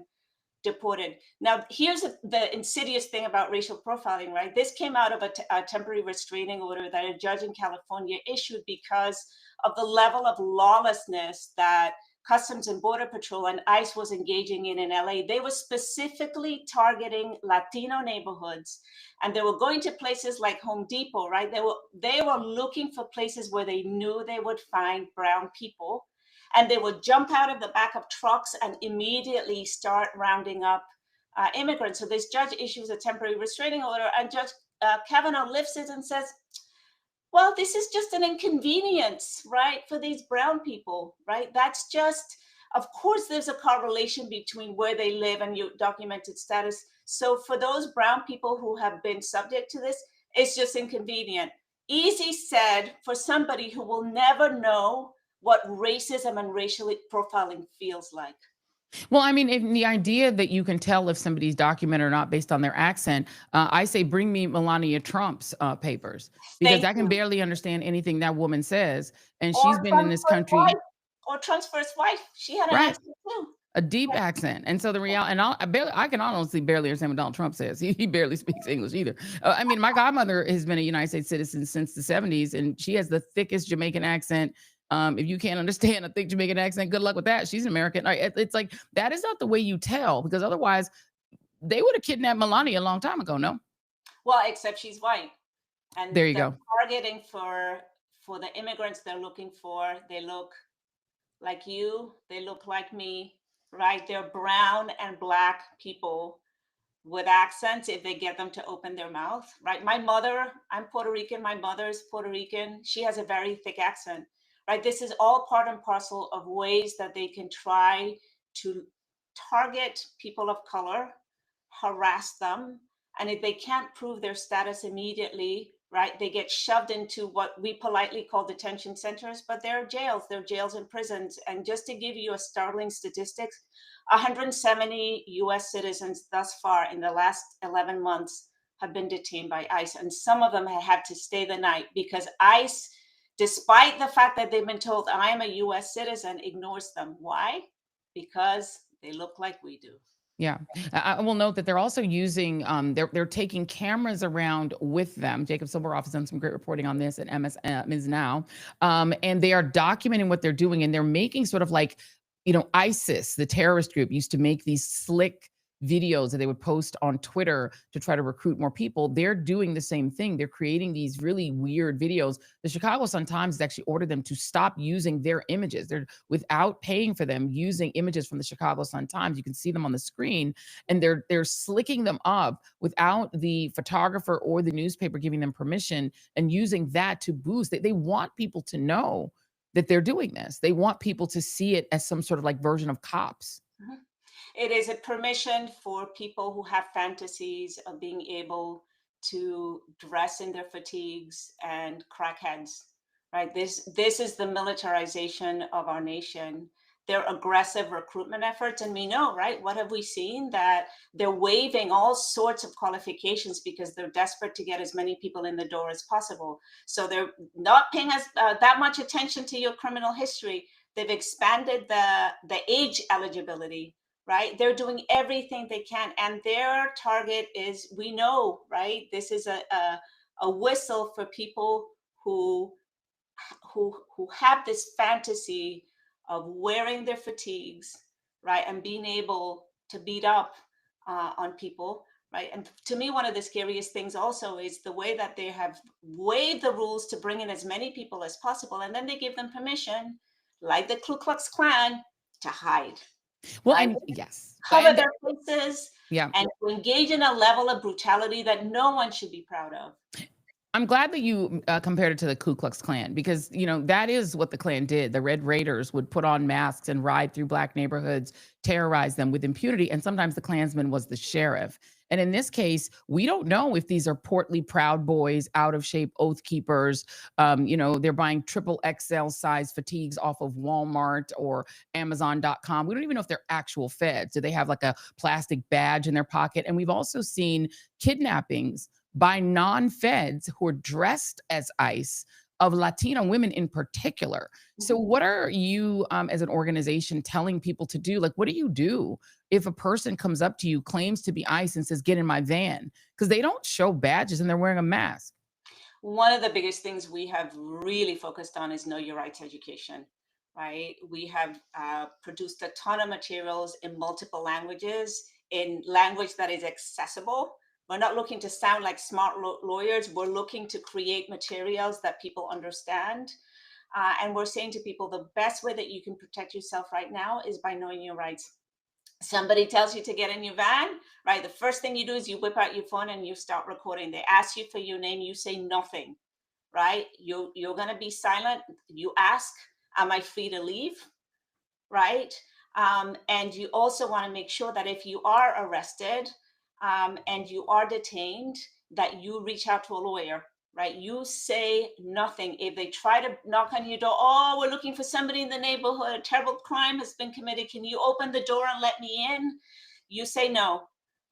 deported. Now, here's the insidious thing about racial profiling, right? This came out of a temporary restraining order that a judge in California issued because of the level of lawlessness that Customs and Border Patrol and ICE was engaging in LA. They were specifically targeting Latino neighborhoods, and they were going to places like Home Depot, right? They were looking for places where they knew they would find brown people, and they would jump out of the back of trucks and immediately start rounding up immigrants. So this judge issues a temporary restraining order, and Judge Kavanaugh lifts it and says, well, this is just an inconvenience, right, for these brown people, right? That's just, of course, there's a correlation between where they live and your documented status. So for those brown people who have been subject to this, it's just inconvenient. Easy said for somebody who will never know what racism and racial profiling feels like. Well, I mean, if the idea that you can tell if somebody's documented or not based on their accent, I say bring me Melania Trump's papers, because I can barely understand anything that woman says. And she's been in this country. Or Trump's first wife. She had an accent too. A deep accent. And so the reality, and I can honestly barely understand what Donald Trump says. He barely speaks English either. I mean, my godmother has been a United States citizen since the 70s, and she has the thickest Jamaican accent. If you can't understand a thick Jamaican accent, good luck with that. She's an American. It's like, that is not the way you tell, because otherwise they would have kidnapped Melania a long time ago, no? Well, except she's white. And there you go. Targeting for the immigrants they're looking for, they look like you, they look like me, right? They're brown and black people with accents if they get them to open their mouth, right? My mother, I'm Puerto Rican, my mother's Puerto Rican. She has a very thick accent. Right, this is all part and parcel of ways that they can try to target people of color, harass them, and if they can't prove their status immediately, right, they get shoved into what we politely call detention centers, but they're jails and prisons. And just to give you a startling statistics, 170 US citizens thus far in the last 11 months have been detained by ICE, and some of them have had to stay the night because ICE, despite the fact that they've been told I am a US citizen, ignores them. Why? Because they look like we do. Yeah. I will note that they're also using, they're taking cameras around with them. Jacob Silveroff has done some great reporting on this at Ms. Now. And they are documenting what they're doing, and they're making sort of like, ISIS, the terrorist group, used to make these slick videos that they would post on Twitter to try to recruit more people. They're doing the same thing. They're creating these really weird videos. The Chicago Sun-Times has actually ordered them to stop using their images. They're, without paying for them, using images from the Chicago Sun-Times. You can see them on the screen, and they're slicking them up without the photographer or the newspaper giving them permission, and using that to boost. They want people to know that they're doing this. They want people to see it as some sort of like version of Cops. Mm-hmm. It is a permission for people who have fantasies of being able to dress in their fatigues and crackheads, right? This is the militarization of our nation. Their aggressive recruitment efforts. And we know, right? What have we seen? That they're waiving all sorts of qualifications because they're desperate to get as many people in the door as possible. So they're not paying us that much attention to your criminal history. They've expanded the age eligibility. Right? They're doing everything they can. And their target is, we know, right? This is a whistle for people who have this fantasy of wearing their fatigues, right? And being able to beat up on people, right? And to me, one of the scariest things also is the way that they have waived the rules to bring in as many people as possible. And then they give them permission, like the Ku Klux Klan, to hide. Well, right? and yes, Cover and their faces yeah. and to engage in a level of brutality that no one should be proud of. I'm glad that you compared it to the Ku Klux Klan because, you know, that is what the Klan did. The Red Raiders would put on masks and ride through black neighborhoods, terrorize them with impunity. And sometimes the Klansman was the sheriff. And in this case, we don't know if these are portly Proud Boys, out of shape oath keepers. You know, they're buying triple XL size fatigues off of Walmart or Amazon.com. We don't even know if they're actual feds. Do they have like a plastic badge in their pocket? And we've also seen kidnappings by non-feds who are dressed as ICE of Latino women in particular. So what are you as an organization telling people to do? Like, what do you do if a person comes up to you, claims to be ICE and says, get in my van? Because they don't show badges and they're wearing a mask. One of the biggest things we have really focused on is know your rights education, right? We have produced a ton of materials in multiple languages, in language that is accessible. We're not looking to sound like smart lawyers. We're looking to create materials that people understand. And we're saying to people, the best way that you can protect yourself right now is by knowing your rights. Somebody tells you to get in your van, right? The first thing you do is you whip out your phone and you start recording. They ask you for your name, you say nothing, right? You're going to be silent. You ask, am I free to leave, right? And you also want to make sure that if you are arrested and you are detained, that you reach out to a lawyer, right? You say nothing. If they try to knock on your door, oh, we're looking for somebody in the neighborhood, a terrible crime has been committed, can you open the door and let me in? You say no,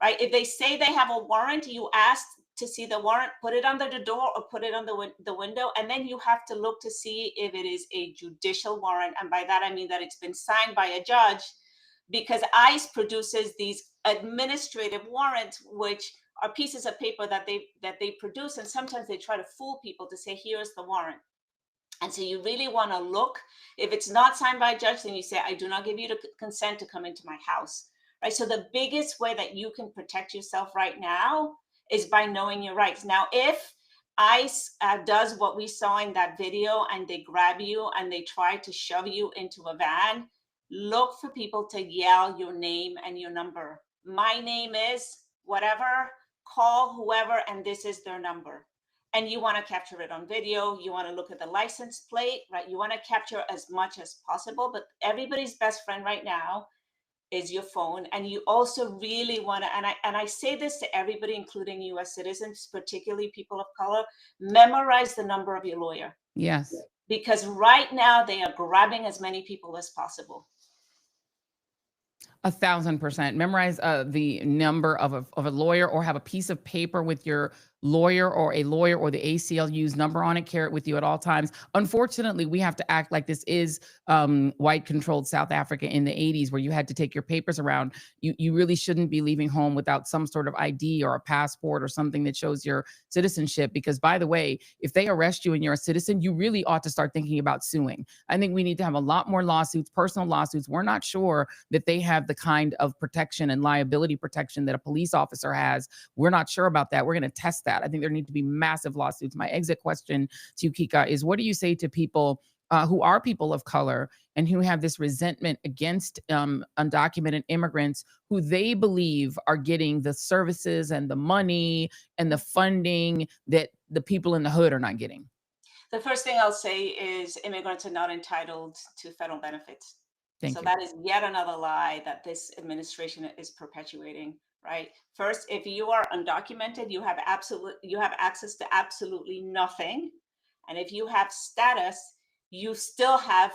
right? If they say they have a warrant, you ask to see the warrant, put it under the door or put it on the window, and then you have to look to see if it is a judicial warrant. And by that, I mean that it's been signed by a judge, because ICE produces these administrative warrants, which are pieces of paper that they produce, and sometimes they try to fool people to say, here's the warrant. And so you really want to look. If it's not signed by a judge, then you say, I do not give you the consent to come into my house, right? So the biggest way that you can protect yourself right now is by knowing your rights. Now, if ICE does what we saw in that video and they grab you and they try to shove you into a van, look for people to yell your name and your number. My name is whatever, call whoever, and this is their number. And you want to capture it on video. You want to look at the license plate, right? You want to capture as much as possible, but everybody's best friend right now is your phone. And you also really want to, and I say this to everybody, including US citizens, particularly people of color, memorize the number of your lawyer. Yes. Because right now they are grabbing as many people as possible. 1,000%. Memorize the number of a lawyer, or have a piece of paper with your lawyer or the ACLU's number on it. Carry it with you at all times. Unfortunately, we have to act like this is white controlled South Africa in the 80s, where you had to take your papers around. You really shouldn't be leaving home without some sort of ID or a passport or something that shows your citizenship. Because, by the way, if they arrest you and you're a citizen, you really ought to start thinking about suing. I think we need to have a lot more lawsuits, personal lawsuits. We're not sure that they have the kind of protection and liability protection that a police officer has. We're not sure about that. We're going to test that. I think there need to be massive lawsuits. My exit question to you, Kica, is what do you say to people who are people of color and who have this resentment against undocumented immigrants who they believe are getting the services and the money and the funding that the people in the hood are not getting? The first thing I'll say is immigrants are not entitled to federal benefits. Thank so you. that is yet another lie that this administration is perpetuating, right? First, if you are undocumented, you have access to absolutely nothing. And if you have status, you still have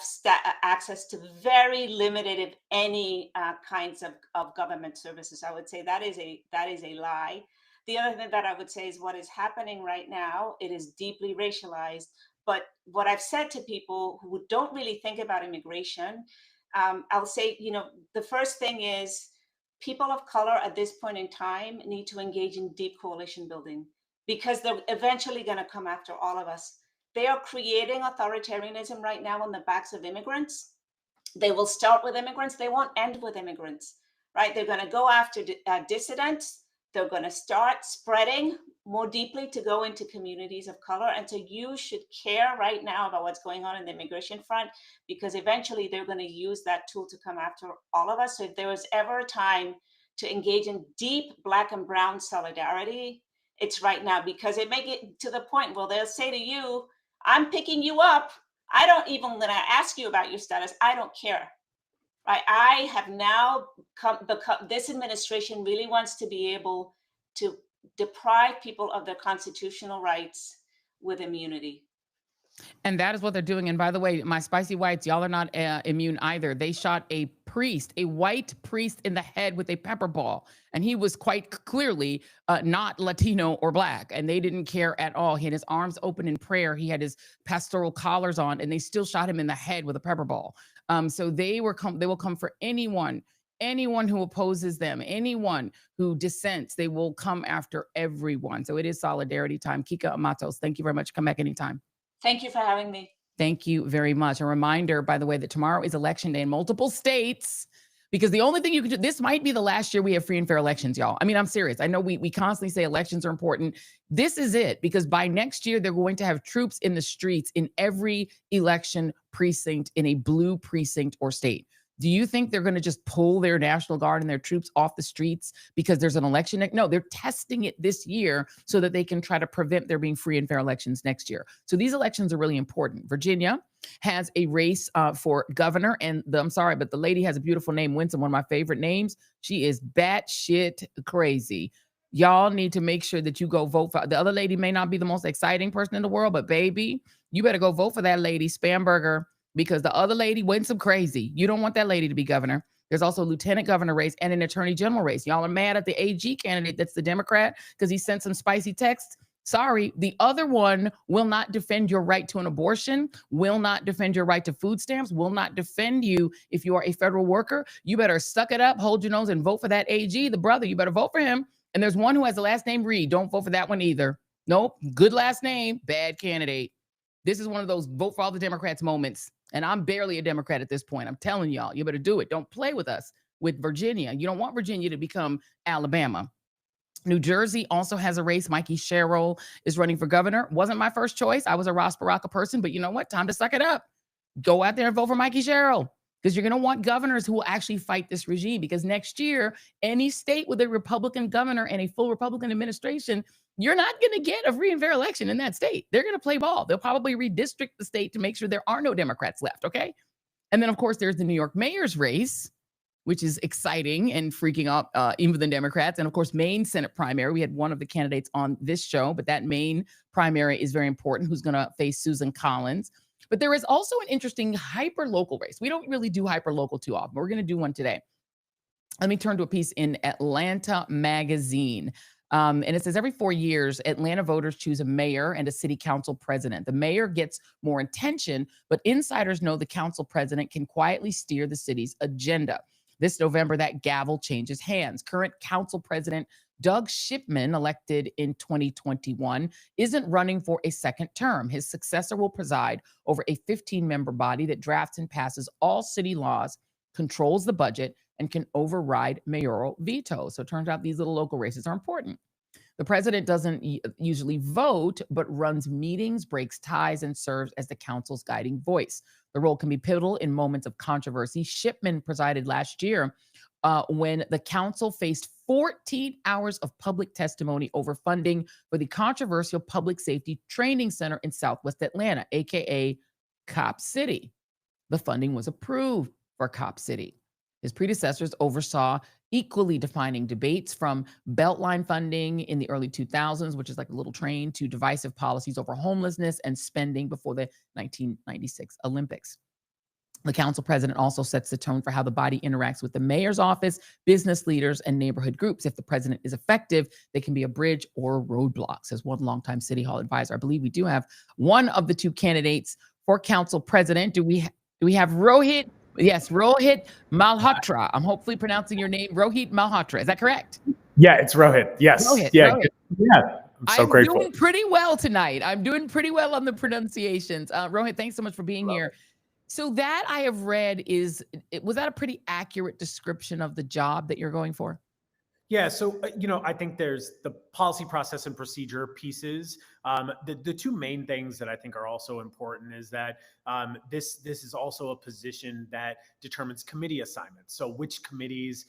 access to very limited, if any, kinds of government services. I would say that is a lie. The other thing that I would say is what is happening right now, it is deeply racialized. But what I've said to people who don't really think about immigration, I'll say, the first thing is people of color at this point in time need to engage in deep coalition building, because they're eventually going to come after all of us. They are creating authoritarianism right now on the backs of immigrants. They will start with immigrants. They won't end with immigrants, right? They're going to go after dissidents. They're going to start spreading more deeply to go into communities of color. And so you should care right now about what's going on in the immigration front, because eventually they're going to use that tool to come after all of us. So if there was ever a time to engage in deep Black and brown solidarity, it's right now, because it may get to the point where they'll say to you, I'm picking you up. I don't even when I ask you about your status, I don't care. Right? I have now become, this administration really wants to be able to deprive people of their constitutional rights with immunity. And that is what they're doing. And by the way, my spicy whites, y'all are not immune either. They shot a priest, a white priest, in the head with a pepper ball. And he was quite clearly not Latino or Black. And they didn't care at all. He had his arms open in prayer. He had his pastoral collars on, and they still shot him in the head with a pepper ball. So they will come for anyone who opposes them, anyone who dissents. They will come after everyone. So it is solidarity time. Kica Matos, thank you very much. Come back anytime. Thank you for having me. Thank you very much. A reminder, by the way, that tomorrow is election day in multiple states, because the only thing you can do, this might be the last year we have free and fair elections, y'all. I mean, I'm serious. I know we constantly say elections are important. This is it, because by next year, they're going to have troops in the streets in every election precinct in a blue precinct or state. Do you think they're going to just pull their National Guard and their troops off the streets because there's an election? No, they're testing it this year so that they can try to prevent there being free and fair elections next year. So these elections are really important. Virginia has a race for governor, and I'm sorry, but the lady has a beautiful name, Winston, one of my favorite names. She is batshit crazy. Y'all need to make sure that you go vote for. The other lady may not be the most exciting person in the world, but baby, you better go vote for that lady, Spamberger, because the other lady went some crazy. You don't want that lady to be governor. There's also a lieutenant governor race and an attorney general race. Y'all are mad at the AG candidate that's the Democrat because he sent some spicy texts. Sorry, the other one will not defend your right to an abortion, will not defend your right to food stamps, will not defend you if you are a federal worker. You better suck it up, hold your nose, and vote for that AG, the brother. You better vote for him. And there's one who has the last name Reid. Don't vote for that one either. Nope, good last name, bad candidate. This is one of those vote for all the Democrats moments. And I'm barely a Democrat at this point. I'm telling y'all, you better do it. Don't play with us with Virginia. You don't want Virginia to become Alabama. New Jersey also has a race. Mikey Sherrill is running for governor. Wasn't my first choice. I was a Ross Baraka person, but you know what? Time to suck it up. Go out there and vote for Mikey Sherrill, because you're going to want governors who will actually fight this regime. Because next year, any state with a Republican governor and a full Republican administration, you're not going to get a free and fair election in that state. They're going to play ball. They'll probably redistrict the state to make sure there are no Democrats left, okay? And then, of course, there's the New York mayor's race, which is exciting and freaking out even the Democrats. And, of course, Maine Senate primary. We had one of the candidates on this show, but that Maine primary is very important, who's going to face Susan Collins. But there is also an interesting hyper-local race. We don't really do hyper-local too often. We're going to do one today. Let me turn to a piece in Atlanta Magazine. And it says every 4 years, Atlanta voters choose a mayor and a city council president. The mayor gets more attention, but insiders know the council president can quietly steer the city's agenda. This November, that gavel changes hands. Current council president Doug Shipman, elected in 2021, isn't running for a second term. His successor will preside over a 15-member body that drafts and passes all city laws, controls the budget, and can override mayoral vetoes. So it turns out these little local races are important. The president doesn't usually vote, but runs meetings, breaks ties, and serves as the council's guiding voice. The role can be pivotal in moments of controversy. Shipman presided last year when the council faced 14 hours of public testimony over funding for the controversial public safety training center in Southwest Atlanta, aka Cop City. The funding was approved for Cop City. His predecessors oversaw equally defining debates, from Beltline funding in the early 2000s, which is like a little train, to divisive policies over homelessness and spending before the 1996 Olympics. The council president also sets the tone for how the body interacts with the mayor's office, business leaders, and neighborhood groups. If the president is effective, they can be a bridge or a roadblock, says one longtime City Hall advisor. I believe we do have one of the two candidates for council president. Do we have Rohit? Yes, Rohit Malhotra. I'm hopefully pronouncing your name Rohit Malhotra. Is that correct? Yeah, it's Rohit. Yes. Rohit, yeah. Rohit. Yeah. I'm grateful. Doing pretty well tonight. I'm doing pretty well on the pronunciations. Rohit, thanks so much for being here. So that I have read was that a pretty accurate description of the job that you're going for? Yeah, so I think there's the policy process and procedure pieces. The two main things that I think are also important is that this is also a position that determines committee assignments. So which committees,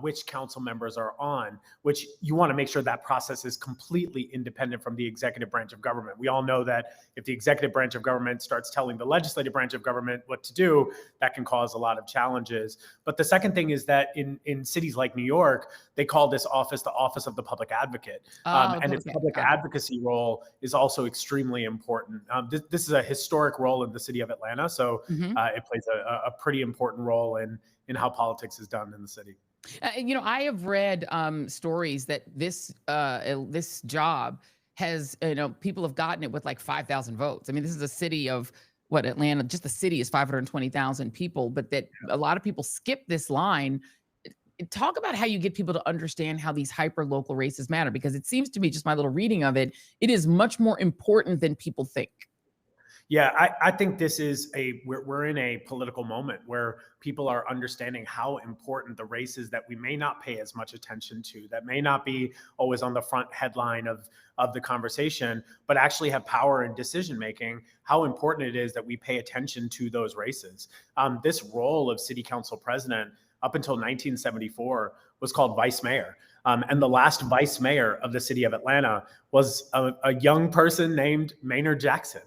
which council members are on, which you want to make sure that process is completely independent from the executive branch of government. We all know that if the executive branch of government starts telling the legislative branch of government what to do, that can cause a lot of challenges. But the second thing is that in cities like New York, they call this office the Office of the Public Advocate. And its public advocacy role is also extremely important. This is a historic role in the city of Atlanta, so it plays a pretty important role in how politics is done in the city. I have read stories that this job has, people have gotten it with like 5,000 votes. I mean, this is a city of Atlanta, just the city is 520,000 people, but that a lot of people skip this line. Talk about how you get people to understand how these hyper local races matter, because it seems to me, just my little reading of it, it is much more important than people think. Yeah, I think this is we're in a political moment where people are understanding how important the races that we may not pay as much attention to, that may not be always on the front headline of the conversation, but actually have power in decision making, how important it is that we pay attention to those races. This role of city council president up until 1974 was called vice mayor. And the last vice mayor of the city of Atlanta was a young person named Maynard Jackson.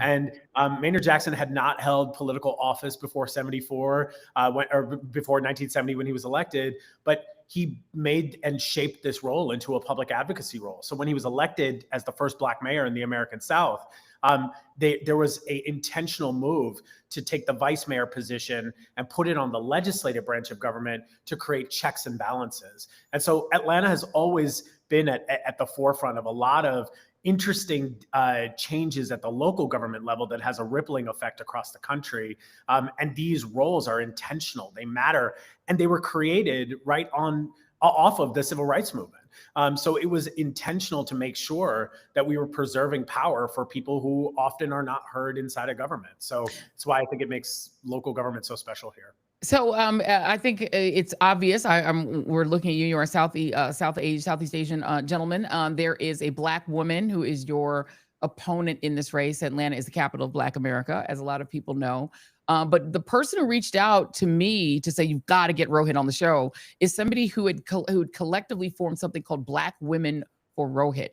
And Maynard Jackson had not held political office before 74, or before 1970 when he was elected, but he made and shaped this role into a public advocacy role. So when he was elected as the first Black mayor in the American South, there was an intentional move to take the vice mayor position and put it on the legislative branch of government to create checks and balances. And so Atlanta has always been at the forefront of a lot of interesting changes at the local government level that has a rippling effect across the country. And these roles are intentional, they matter, and they were created right off of the civil rights movement. So it was intentional to make sure that we were preserving power for people who often are not heard inside of government. So that's why I think it makes local government so special here. So I think it's obvious. We're looking at you. You're a Southeast Asian gentleman. There is a Black woman who is your opponent in this race. Atlanta is the capital of Black America, as a lot of people know. But the person who reached out to me to say you've got to get Rohit on the show is somebody who had collectively formed something called Black Women for Rohit.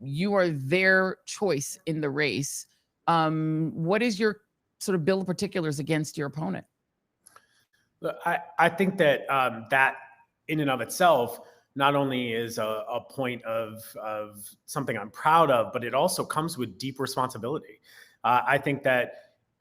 You are their choice in the race. What is your sort of bill of particulars against your opponent? I think that that in and of itself not only is a point of something I'm proud of, but it also comes with deep responsibility. I think that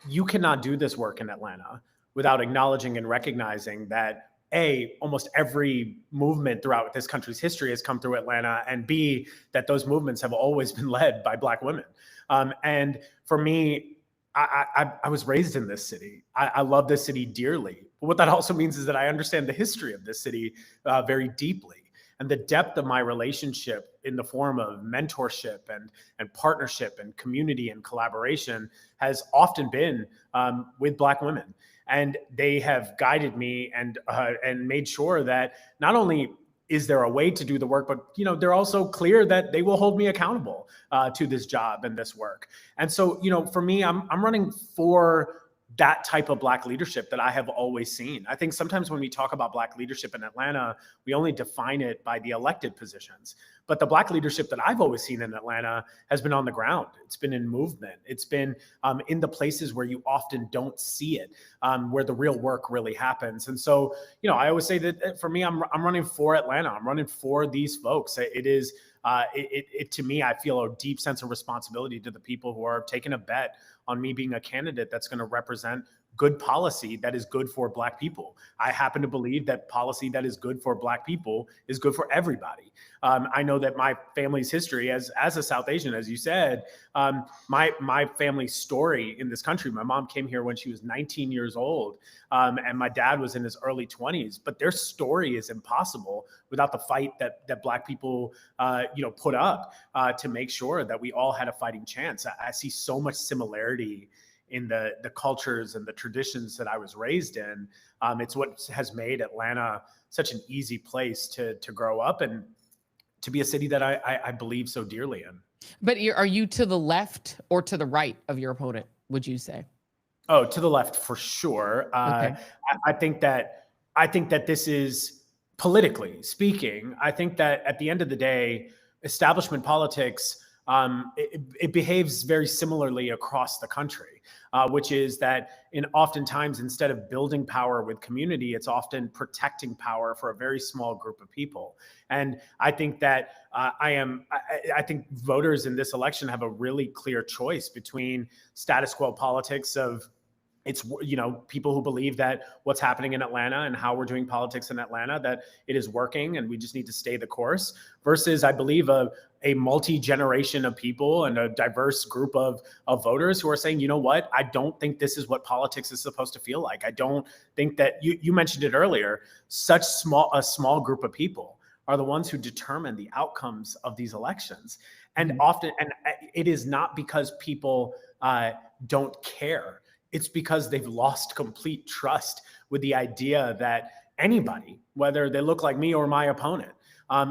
you cannot do this work in Atlanta without acknowledging and recognizing that A, almost every movement throughout this country's history has come through Atlanta, and B, that those movements have always been led by Black women. And for me, I was raised in this city. I love this city dearly. But what that also means is that I understand the history of this city very deeply. And the depth of my relationship in the form of mentorship and partnership and community and collaboration has often been with Black women. And they have guided me and made sure that not only is there a way to do the work, but they're also clear that they will hold me accountable to this job and this work. And so, for me, I'm running for that type of Black leadership that I have always seen. I think sometimes when we talk about Black leadership in Atlanta, we only define it by the elected positions. But the Black leadership that I've always seen in Atlanta has been on the ground. It's been in movement. It's been in the places where you often don't see it, where the real work really happens. And so, I always say that for me, I'm running for Atlanta. I'm running for these folks. It is, to me, I feel a deep sense of responsibility to the people who are taking a bet on me being a candidate that's going to represent good policy that is good for Black people. I happen to believe that policy that is good for Black people is good for everybody. I know that my family's history as a South Asian, as you said, my family's story in this country, my mom came here when she was 19 years old, and my dad was in his early 20s, but their story is impossible without the fight that Black people, put up to make sure that we all had a fighting chance. I see so much similarity in the cultures and the traditions that I was raised in. It's what has made Atlanta such an easy place to grow up and to be a city that I believe so dearly in. But are you to the left or to the right of your opponent, would you say? Oh, to the left for sure. Okay. I think that this is, politically speaking, I think that at the end of the day, establishment politics, it behaves very similarly across the country, which is that oftentimes instead of building power with community, it's often protecting power for a very small group of people. And I think that I think voters in this election have a really clear choice between status quo politics of, it's, people who believe that what's happening in Atlanta and how we're doing politics in Atlanta, that it is working and we just need to stay the course, versus I believe a multi-generation of people and a diverse group of voters who are saying, you know what, I don't think this is what politics is supposed to feel like. I don't think that, you mentioned it earlier, a small group of people are the ones who determine the outcomes of these elections. And often, and it is not because people don't care. It's because they've lost complete trust with the idea that anybody, whether they look like me or my opponent,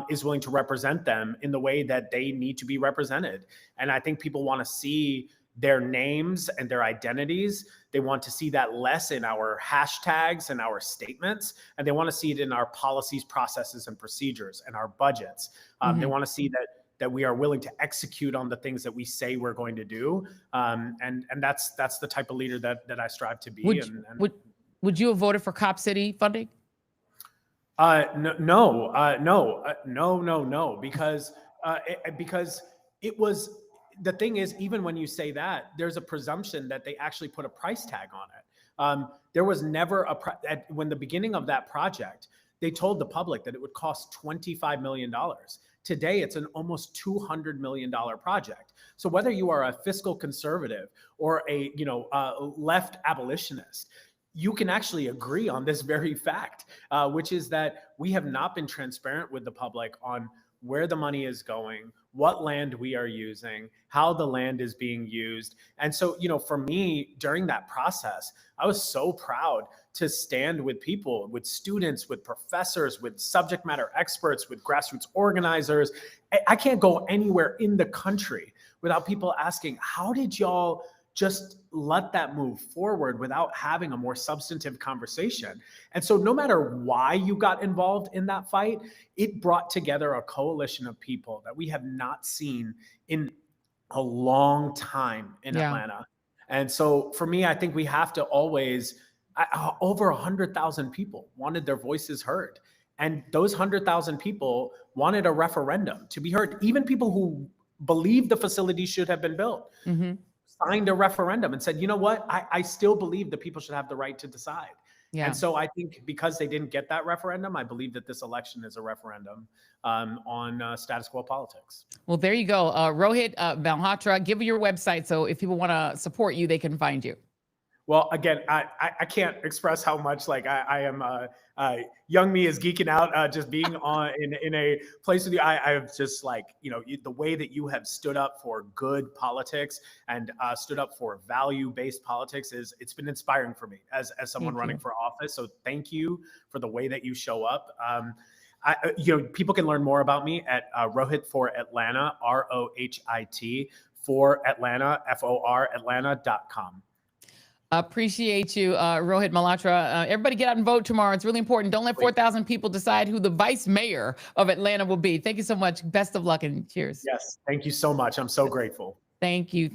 is willing to represent them in the way that they need to be represented. And I think people want to see their names and their identities. They want to see that less in our hashtags and our statements, and they want to see it in our policies, processes, and procedures and our budgets. They want to see that we are willing to execute on the things that we say we're going to do. And that's the type of leader that I strive to be. Would you have voted for Cop City funding? No, because it was, the thing is, even when you say that, there's a presumption that they actually put a price tag on it. There was never when the beginning of that project, they told the public that it would cost $25 million. Today, it's an almost $200 million project. So whether you are a fiscal conservative or a left abolitionist, you can actually agree on this very fact, which is that we have not been transparent with the public on where the money is going, what land we are using, how the land is being used. And so, for me, during that process, I was so proud to stand with people, with students, with professors, with subject matter experts, with grassroots organizers. I can't go anywhere in the country without people asking, how did y'all just let that move forward without having a more substantive conversation? And so no matter why you got involved in that fight, it brought together a coalition of people that we have not seen in a long time in Atlanta. And so for me, I think we have to always, over 100,000 people wanted their voices heard. And those 100,000 people wanted a referendum to be heard. Even people who believe the facility should have been built. Signed a referendum and said, you know what, I still believe that people should have the right to decide. And so I think because they didn't get that referendum, I believe that this election is a referendum on status quo politics. Well, there you go. Rohit Malhotra, give your website so if people want to support you, they can find you. Well, again, I can't express how much I am, young me is geeking out just being in a place with you. I have just the way that you have stood up for good politics and stood up for value-based politics it's been inspiring for me as someone running for office. So thank you for the way that you show up. People can learn more about me at Rohit for Atlanta, ROHIT for Atlanta, FOR Atlanta.com. Appreciate you, Rohit Malhotra. Everybody get out and vote tomorrow. It's really important. Don't let 4,000 people decide who the vice mayor of Atlanta will be. Thank you so much. Best of luck and cheers. Yes, thank you so much. I'm so grateful. Thank you.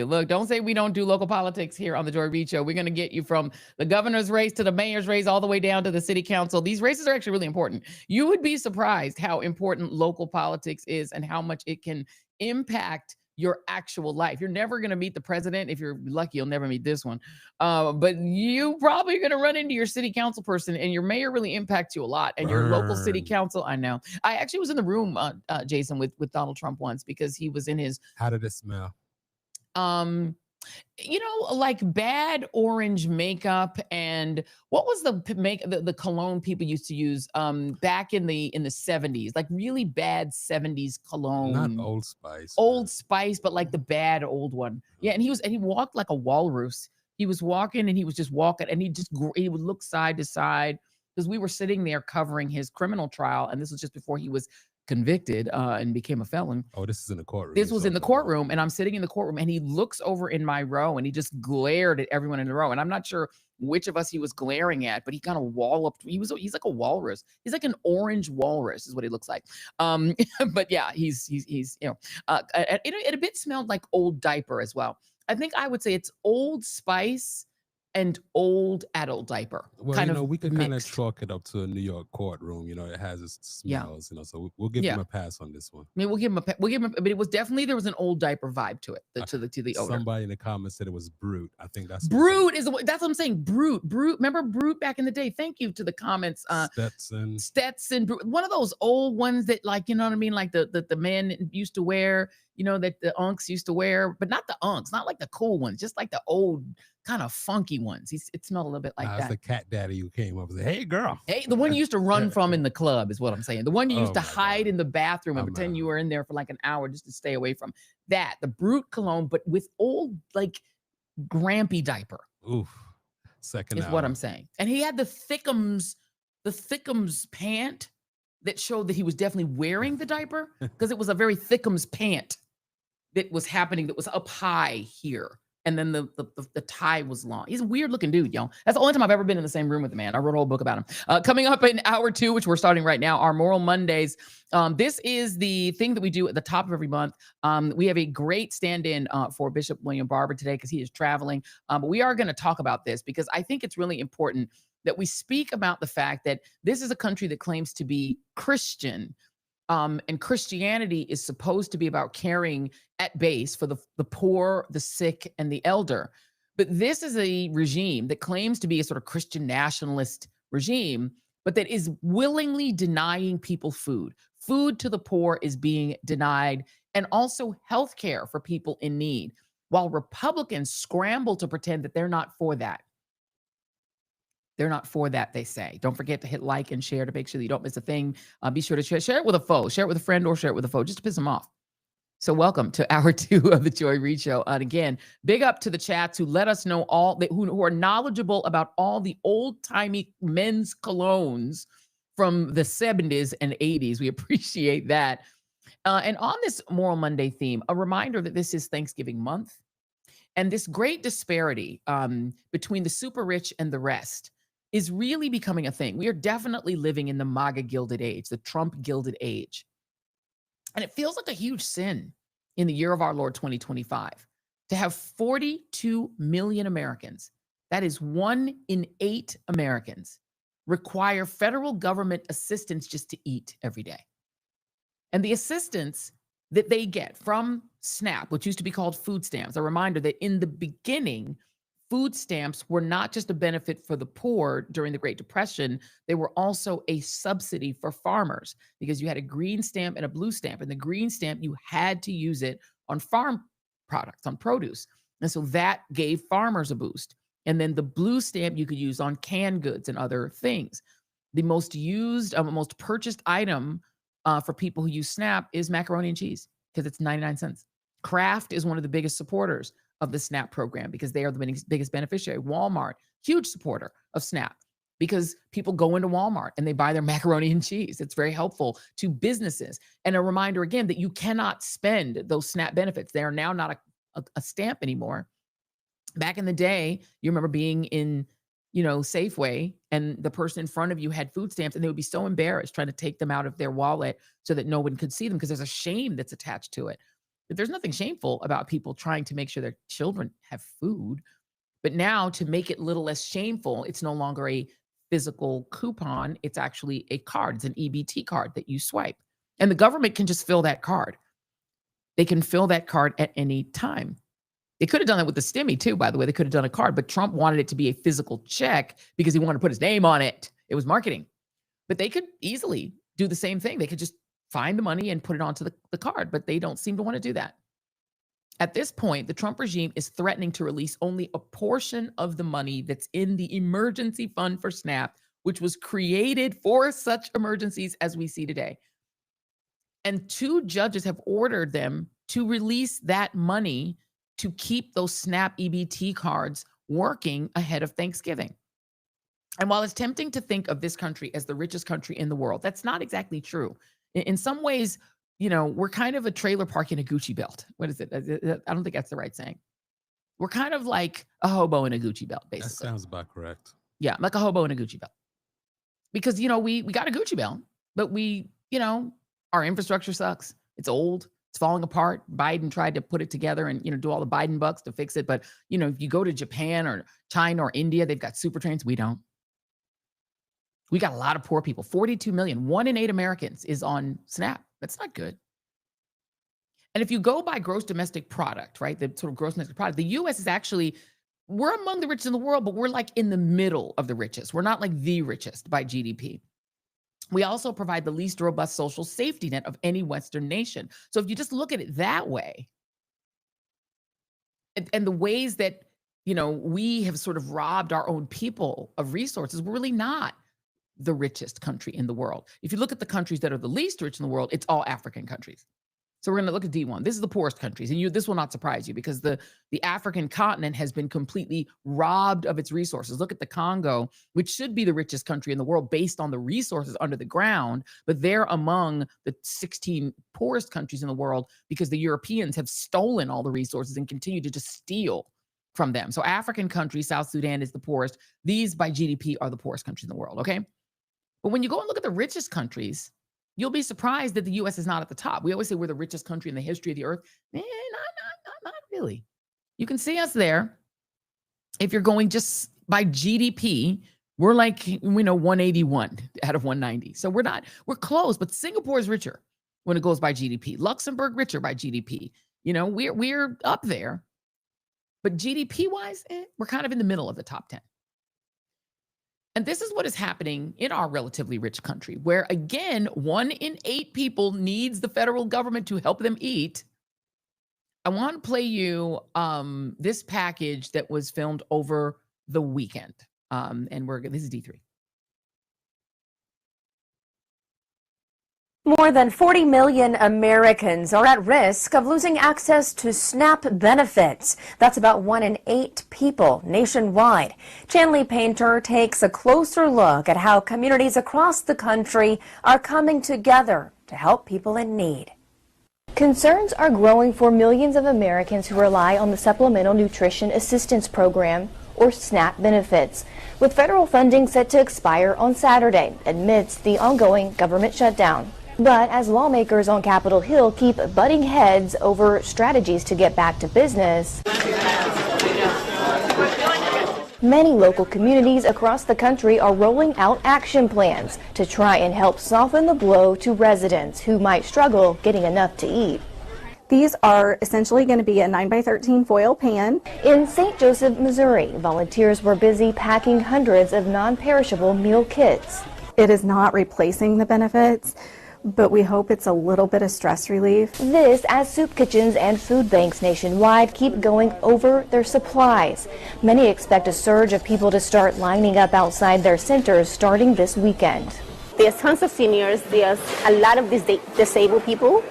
Look, don't say we don't do local politics here on the Joy Reid Show. We're going to get you from the governor's race to the mayor's race, all the way down to the city council. These races are actually really important. You would be surprised how important local politics is and how much it can impact your actual life. You're never going to meet the president. If you're lucky, you'll never meet this one. But you probably are going to run into your city council person, and your mayor really impacts you a lot. And your local city council, I know. I actually was in the room, Jason, with Donald Trump once because he was in his. How did it smell? Like bad orange makeup, and what was the cologne people used to use back in the 70s, like really bad 70s cologne. Not Old Spice. Old Spice, but like the bad old one. Yeah, and he walked like a walrus. He was walking and he was just walking, and he would look side to side, because we were sitting there covering his criminal trial, and this was just before he was convicted and became a felon. Oh, this is in the courtroom. This was in the courtroom, and I'm sitting in the courtroom, and he looks over in my row, and he just glared at everyone in the row. And I'm not sure which of us he was glaring at, but he kind of walloped. He's like a walrus. He's like an orange walrus, is what he looks like. But yeah, he's it a bit smelled like old diaper as well. I think I would say it's Old Spice and old adult diaper. Well, we can kind of chalk it up to a New York courtroom. It has its smells. So we'll give him a pass on this one. I mean, we'll give him but it was definitely, there was an old diaper vibe to it, to the odor. Somebody in the comments said it was Brute. I think that's Brute that's what I'm saying. Brute. Remember Brute back in the day? Thank you to the comments. Stetson, Brute. One of those old ones that, like, you know what I mean, like the men used to wear, that the unks used to wear, but not the unks, not like the cool ones, just like the old kind of funky ones. It smelled a little bit like that. That's the cat daddy who came up and said, "Hey, girl." Hey, the one you used to run from in the club is what I'm saying. The one you used to hide in the bathroom and pretend you were in there for like an hour just to stay away from. That, the Brute cologne, but with old, like, grampy diaper. Oof. Second is what I'm saying. And he had the Thickums pant that showed that he was definitely wearing the diaper, because it was a very Thickums pant that was happening, that was up high here. And then the tie was long. He's a weird looking dude, y'all. That's the only time I've ever been in the same room with the man. I wrote a whole book about him. Coming up in hour 2, which we're starting right now, our Moral Mondays. This is the thing that we do at the top of every month. We have a great stand-in for Bishop William Barber today, because he is traveling. But we are going to talk about this, because I think it's really important that we speak about the fact that this is a country that claims to be Christian. And Christianity is supposed to be about caring at base for the poor, the sick, and the elder. But this is a regime that claims to be a sort of Christian nationalist regime, but that is willingly denying people food. Food to the poor is being denied, and also health care for people in need, while Republicans scramble to pretend that they're not for that. They're not for that, they say. Don't forget to hit like and share to make sure that you don't miss a thing. Be sure to share it with a foe. Share it with a friend, or share it with a foe, just to piss them off. So welcome to hour 2 of the Joy Reid Show. And again, big up to the chats who let us know who are knowledgeable about all the old-timey men's colognes from the 70s and 80s. We appreciate that. And on this Moral Monday theme, a reminder that this is Thanksgiving month. And this great disparity between the super rich and the rest is really becoming a thing. We are definitely living in the MAGA Gilded Age, the Trump Gilded Age. And it feels like a huge sin in the year of our Lord 2025 to have 42 million Americans, that is 1 in 8 Americans, require federal government assistance just to eat every day. And the assistance that they get from SNAP, which used to be called food stamps, a reminder that in the beginning, food stamps were not just a benefit for the poor during the Great Depression, they were also a subsidy for farmers, because you had a green stamp and a blue stamp. And the green stamp, you had to use it on farm products, on produce. And so that gave farmers a boost. And then the blue stamp you could use on canned goods and other things. The most used, most purchased item for people who use SNAP is macaroni and cheese, because it's 99 cents. Kraft is one of the biggest supporters of the SNAP program, because they are the biggest beneficiary. Walmart, huge supporter of SNAP, because people go into Walmart and they buy their macaroni and cheese. It's very helpful to businesses. And a reminder again that you cannot spend those SNAP benefits. They are now not a stamp anymore. Back in the day, you remember being in, Safeway, and the person in front of you had food stamps, and they would be so embarrassed trying to take them out of their wallet so that no one could see them, because there's a shame that's attached to it. But there's nothing shameful about people trying to make sure their children have food. But now, to make it a little less shameful, it's no longer a physical coupon. It's actually a card. It's an EBT card that you swipe. And the government can just fill that card. They can fill that card at any time. They could have done that with the STEMI too, by the way. They could have done a card, but Trump wanted it to be a physical check because he wanted to put his name on it. It was marketing. But they could easily do the same thing. They could just find the money and put it onto the card, but they don't seem to want to do that. At this point, the Trump regime is threatening to release only a portion of the money that's in the emergency fund for SNAP, which was created for such emergencies as we see today. And 2 judges have ordered them to release that money to keep those SNAP EBT cards working ahead of Thanksgiving. And while it's tempting to think of this country as the richest country in the world, that's not exactly true. In some ways, we're kind of a trailer park in a Gucci belt. What is it? I don't think that's the right saying. We're kind of like a hobo in a Gucci belt, basically. That sounds about correct. Yeah, like a hobo in a Gucci belt. Because, we got a Gucci belt, but our infrastructure sucks. It's old. It's falling apart. Biden tried to put it together and, do all the Biden bucks to fix it. But, if you go to Japan or China or India, they've got super trains. We don't. We got a lot of poor people, 42 million. 1 in 8 Americans is on SNAP. That's not good. And if you go by gross domestic product, right, the sort of gross domestic product, the U.S. is actually, we're among the richest in the world, but we're like in the middle of the richest. We're not like the richest by GDP. We also provide the least robust social safety net of any Western nation. So if you just look at it that way, and the ways that, we have sort of robbed our own people of resources, we're really not the richest country in the world. If you look at the countries that are the least rich in the world, it's all African countries. So we're going to look at D1. This is the poorest countries. And this will not surprise you because the African continent has been completely robbed of its resources. Look at the Congo, which should be the richest country in the world based on the resources under the ground, but they're among the 16 poorest countries in the world because the Europeans have stolen all the resources and continue to just steal from them. So African countries, South Sudan is the poorest. These by GDP are the poorest countries in the world, okay? But when you go and look at the richest countries, you'll be surprised that the U.S. is not at the top. We always say we're the richest country in the history of the earth. Not really. You can see us there. If you're going just by GDP, we're like, 181 out of 190. So we're close, but Singapore is richer when it goes by GDP. Luxembourg, richer by GDP. We're up there. But GDP-wise, we're kind of in the middle of the top 10. And this is what is happening in our relatively rich country, where, again, 1 in 8 people needs the federal government to help them eat. I want to play you this package that was filmed over the weekend. This is D3. More than 40 million Americans are at risk of losing access to SNAP benefits. That's about 1 in 8 people nationwide. Chanley Painter takes a closer look at how communities across the country are coming together to help people in need. Concerns are growing for millions of Americans who rely on the Supplemental Nutrition Assistance Program, or SNAP benefits, with federal funding set to expire on Saturday amidst the ongoing government shutdown. But as lawmakers on Capitol Hill keep butting heads over strategies to get back to business, many local communities across the country are rolling out action plans to try and help soften the blow to residents who might struggle getting enough to eat. These are essentially going to be a 9x13 foil pan. In St. Joseph, Missouri, volunteers were busy packing hundreds of non-perishable meal kits. It is not replacing the benefits, but we hope it's a little bit of stress relief. This as soup kitchens and food banks nationwide keep going over their supplies. Many expect a surge of people to start lining up outside their centers starting this weekend. There's tons of seniors, there's a lot of disabled people,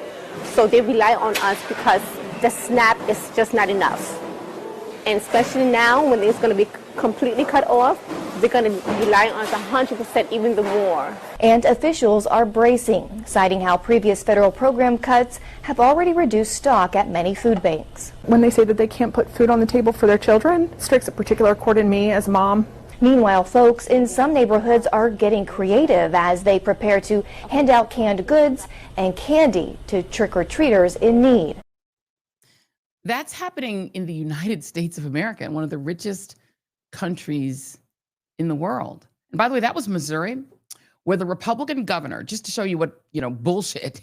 so they rely on us because the SNAP is just not enough. And especially now when it's going to be completely cut off, they're going to rely on us 100%, even the more. And officials are bracing, citing how previous federal program cuts have already reduced stock at many food banks. When they say that they can't put food on the table for their children, strikes a particular chord in me as a mom. Meanwhile, folks in some neighborhoods are getting creative as they prepare to hand out canned goods and candy to trick-or-treaters in need. That's happening in the United States of America, one of the richest countries in the world. And by the way, that was Missouri, where the Republican governor, just to show you what, bullshit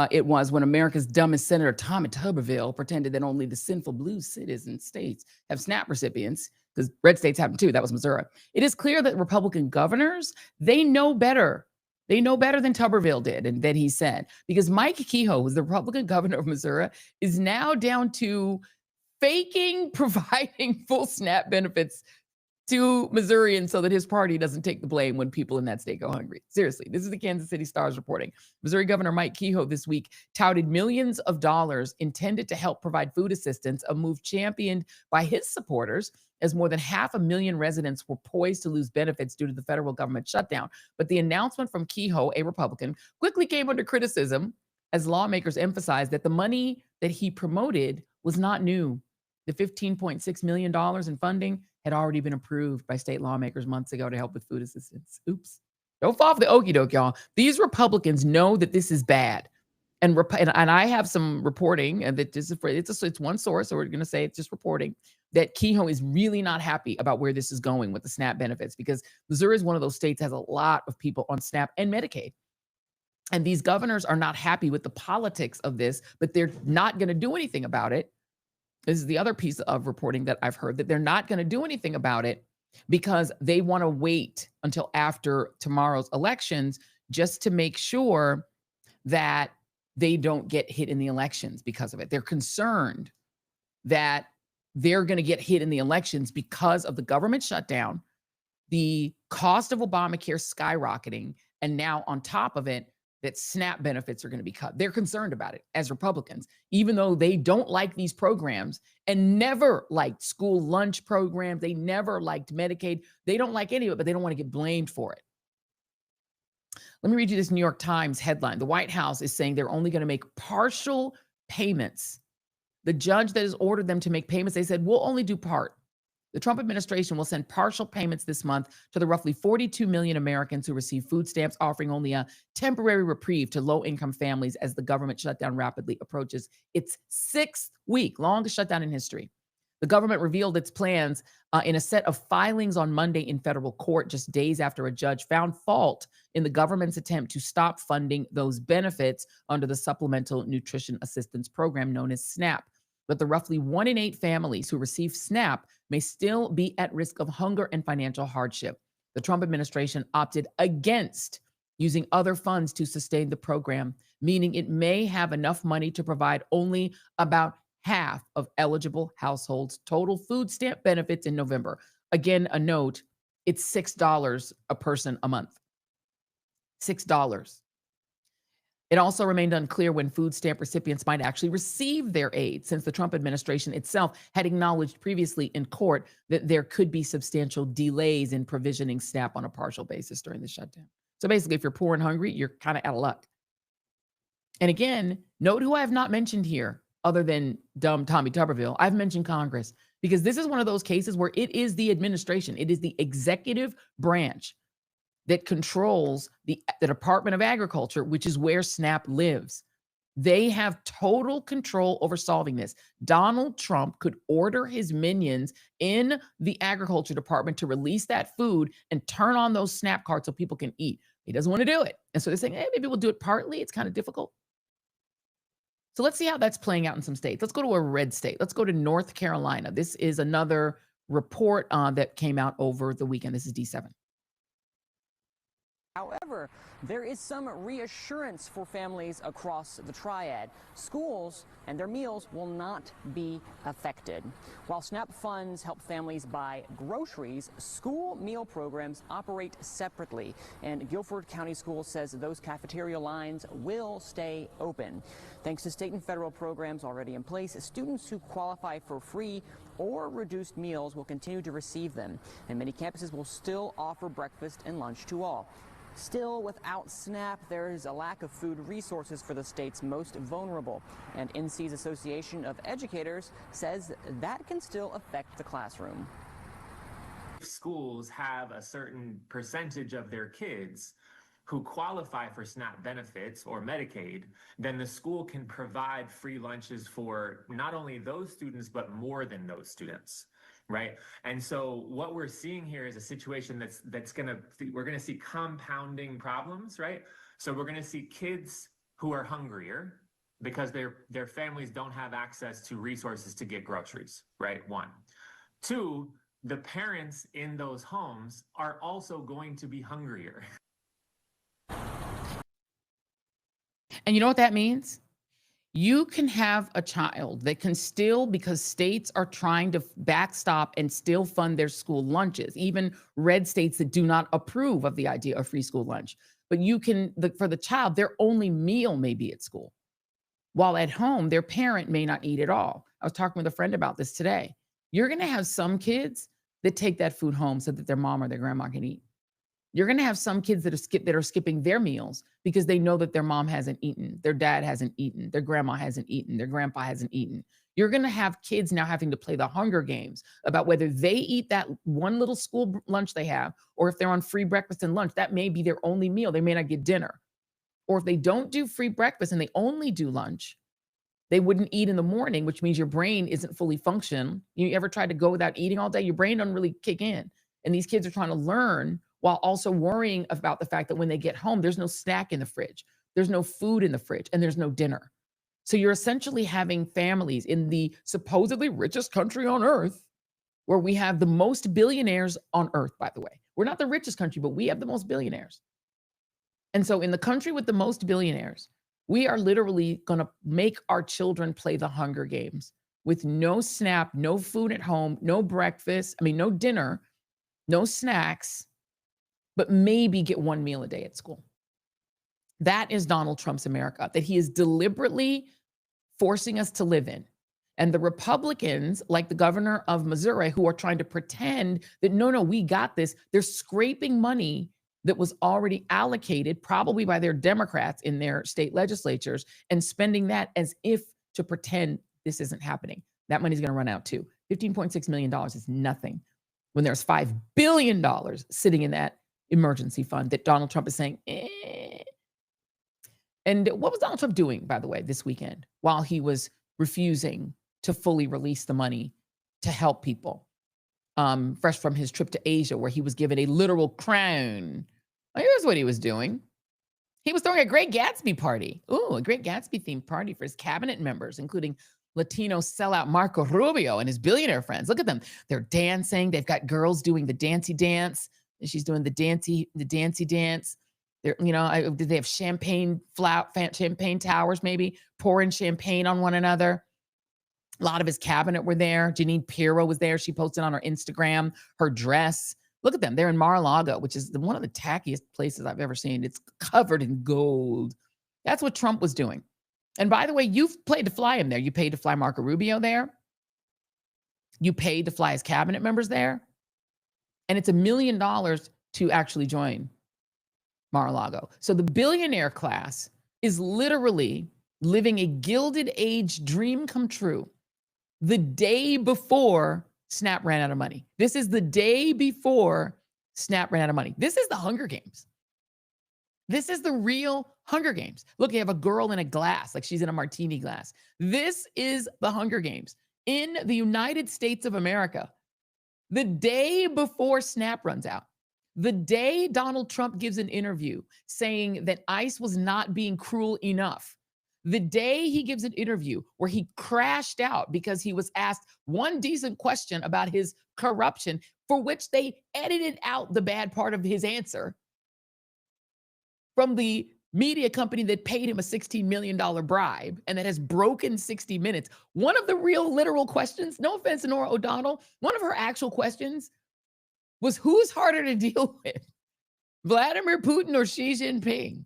it was when America's dumbest Senator Tommy Tuberville pretended that only the sinful blue citizen states have SNAP recipients, because red states have them too. That was Missouri. It is clear that Republican governors, they know better They know better than Tuberville did, and that he said, because Mike Kehoe, who's the Republican governor of Missouri, is now down to faking providing full SNAP benefits to Missourians so that his party doesn't take the blame when people in that state go hungry. Seriously, this is the Kansas City Star's reporting. Missouri Governor Mike Kehoe this week touted millions of dollars intended to help provide food assistance, a move championed by his supporters, as more than 500,000 residents were poised to lose benefits due to the federal government shutdown. But the announcement from Kehoe, a Republican, quickly came under criticism as lawmakers emphasized that the money that he promoted was not new. The $15.6 million in funding had already been approved by state lawmakers months ago to help with food assistance. Oops. Don't fall for the okie doke, y'all. These Republicans know that this is bad. And I have some reporting, and that this is it's one source, so we're going to say it's just reporting, that Kehoe is really not happy about where this is going with the SNAP benefits, because Missouri is one of those states that has a lot of people on SNAP and Medicaid. And these governors are not happy with the politics of this, but they're not going to do anything about it. This is the other piece of reporting that I've heard, that they're not going to do anything about it because they want to wait until after tomorrow's elections just to make sure that they don't get hit in the elections because of it. They're concerned that they're going to get hit in the elections because of the government shutdown, the cost of Obamacare skyrocketing, and now on top of it, that SNAP benefits are going to be cut. They're concerned about it as Republicans, even though they don't like these programs and never liked school lunch programs. They never liked Medicaid. They don't like any of it, but they don't want to get blamed for it. Let me read you this New York Times headline. The White House is saying they're only going to make partial payments. The judge that has ordered them to make payments, they said, we'll only do part. The Trump administration will send partial payments this month to the roughly 42 million Americans who receive food stamps, offering only a temporary reprieve to low-income families as the government shutdown rapidly approaches its 6th week, longest shutdown in history. The government revealed its plans in a set of filings on Monday in federal court, just days after a judge found fault in the government's attempt to stop funding those benefits under the Supplemental Nutrition Assistance Program known as SNAP. But the roughly 1 in 8 families who receive SNAP may still be at risk of hunger and financial hardship. The Trump administration opted against using other funds to sustain the program, meaning it may have enough money to provide only about half of eligible households' total food stamp benefits in November. Again, a note, it's $6 a person a month. $6. It also remained unclear when food stamp recipients might actually receive their aid, since the Trump administration itself had acknowledged previously in court that there could be substantial delays in provisioning SNAP on a partial basis during the shutdown. So basically, if you're poor and hungry, you're kind of out of luck. And again, note who I have not mentioned here other than dumb Tommy Tuberville. I've mentioned Congress, because this is one of those cases where it is the administration, it is the executive branch that controls the Department of Agriculture, which is where SNAP lives. They have total control over solving this. Donald Trump could order his minions in the Agriculture Department to release that food and turn on those SNAP cards so people can eat. He doesn't want to do it. And so they're saying, hey, maybe we'll do it partly. It's kind of difficult. So let's see how that's playing out in some states. Let's go to a red state. Let's go to North Carolina. This is another report that came out over the weekend. This is D7. However, there is some reassurance for families across the triad. Schools and their meals will not be affected. While SNAP funds help families buy groceries, school meal programs operate separately. And Guilford County Schools says those cafeteria lines will stay open. Thanks to state and federal programs already in place, students who qualify for free or reduced meals will continue to receive them. And many campuses will still offer breakfast and lunch to all. Still, without SNAP, there is a lack of food resources for the state's most vulnerable. And NC's Association of Educators says that can still affect the classroom. If schools have a certain percentage of their kids who qualify for SNAP benefits or Medicaid, then the school can provide free lunches for not only those students, but more than those students. Right. And so what we're seeing here is a situation we're going to see compounding problems. Right. So we're going to see kids who are hungrier because their families don't have access to resources to get groceries. Right. 1. 2, the parents in those homes are also going to be hungrier. And you know what that means? You can have a child that can still, because states are trying to backstop and still fund their school lunches, even red states that do not approve of the idea of free school lunch. But you can, for the child, their only meal may be at school. While at home, their parent may not eat at all. I was talking with a friend about this today. You're going to have some kids that take that food home so that their mom or their grandma can eat. You're going to have some kids that are skipping their meals because they know that their mom hasn't eaten, their dad hasn't eaten, their grandma hasn't eaten, their grandpa hasn't eaten. You're going to have kids now having to play the Hunger Games about whether they eat that one little school lunch they have, or if they're on free breakfast and lunch, that may be their only meal. They may not get dinner. Or if they don't do free breakfast and they only do lunch, they wouldn't eat in the morning, which means your brain isn't fully functioning. You ever tried to go without eating all day? Your brain doesn't really kick in. And these kids are trying to learn while also worrying about the fact that when they get home, there's no snack in the fridge, there's no food in the fridge, and there's no dinner. So you're essentially having families in the supposedly richest country on earth, where we have the most billionaires on earth, by the way. We're not the richest country, but we have the most billionaires. And so in the country with the most billionaires, we are literally going to make our children play the Hunger Games with no SNAP, no food at home, no breakfast, no dinner, no snacks, but maybe get one meal a day at school. That is Donald Trump's America that he is deliberately forcing us to live in. And the Republicans, like the governor of Missouri, who are trying to pretend that, no, we got this, they're scraping money that was already allocated, probably by their Democrats in their state legislatures, and spending that as if to pretend this isn't happening. That money's going to run out too. $15.6 million is nothing when there's $5 billion sitting in that emergency fund that Donald Trump is saying, eh. And what was Donald Trump doing, by the way, this weekend while he was refusing to fully release the money to help people? Fresh from his trip to Asia, where he was given a literal crown. Well, here's what he was doing. He was throwing a Great Gatsby party. Ooh, a Great Gatsby themed party for his cabinet members, including Latino sellout Marco Rubio and his billionaire friends. Look at them. They're dancing. They've got girls doing the dancey dance. And she's doing the dancey dance. They're, did they have champagne towers, maybe pouring champagne on one another? A lot of his cabinet were there. Janine Pirro was there. She posted on her Instagram her dress. Look at them. They're in Mar-a-Lago, which is one of the tackiest places I've ever seen. It's covered in gold. That's what Trump was doing. And by the way, you've paid to fly him there. You paid to fly Marco Rubio there. You paid to fly his cabinet members there. And it's $1 million to actually join Mar-a-Lago. So the billionaire class is literally living a Gilded Age dream come true the day before SNAP ran out of money. This is the day before SNAP ran out of money. This is the Hunger Games. This is the real Hunger Games. Look, you have a girl in a glass, like she's in a martini glass. This is the Hunger Games in the United States of America. The day before SNAP runs out, the day Donald Trump gives an interview saying that ICE was not being cruel enough, the day he gives an interview where he crashed out because he was asked one decent question about his corruption, for which they edited out the bad part of his answer from the media company that paid him a $16 million bribe and that has broken 60 Minutes. One of the real literal questions, no offense to Norah O'Donnell, one of her actual questions was, who's harder to deal with, Vladimir Putin or Xi Jinping?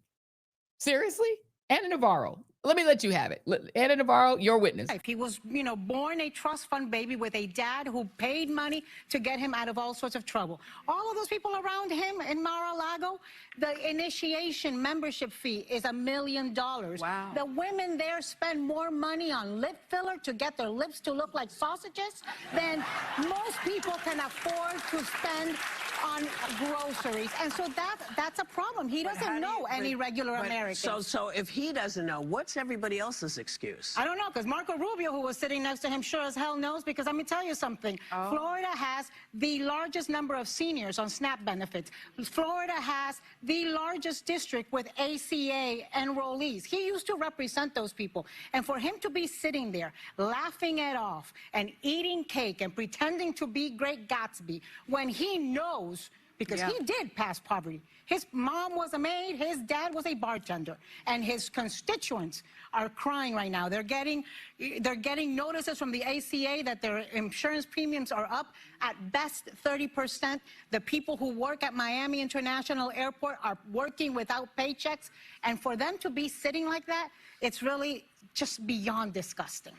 Seriously? Anna Navarro, let me let you have it. Anna Navarro, your witness. He was, born a trust fund baby with a dad who paid money to get him out of all sorts of trouble. All of those people around him in Mar-a-Lago, the initiation membership fee is $1 million. Wow. The women there spend more money on lip filler to get their lips to look like sausages than most people can afford to spend on groceries. And so that's a problem. He doesn't know any regular Americans. So if he doesn't know, what's everybody else's excuse? I don't know, because Marco Rubio, who was sitting next to him, sure as hell knows, because let me tell you something. Oh. Florida has the largest number of seniors on SNAP benefits. Florida has the largest district with ACA enrollees. He used to represent those people. And for him to be sitting there laughing it off and eating cake and pretending to be Great Gatsby when he knows because he did pass poverty. His mom was a maid, his dad was a bartender, and his constituents are crying right now. They're getting notices from the ACA that their insurance premiums are up at best 30%. The people who work at Miami International Airport are working without paychecks, and for them to be sitting like that, it's really just beyond disgusting.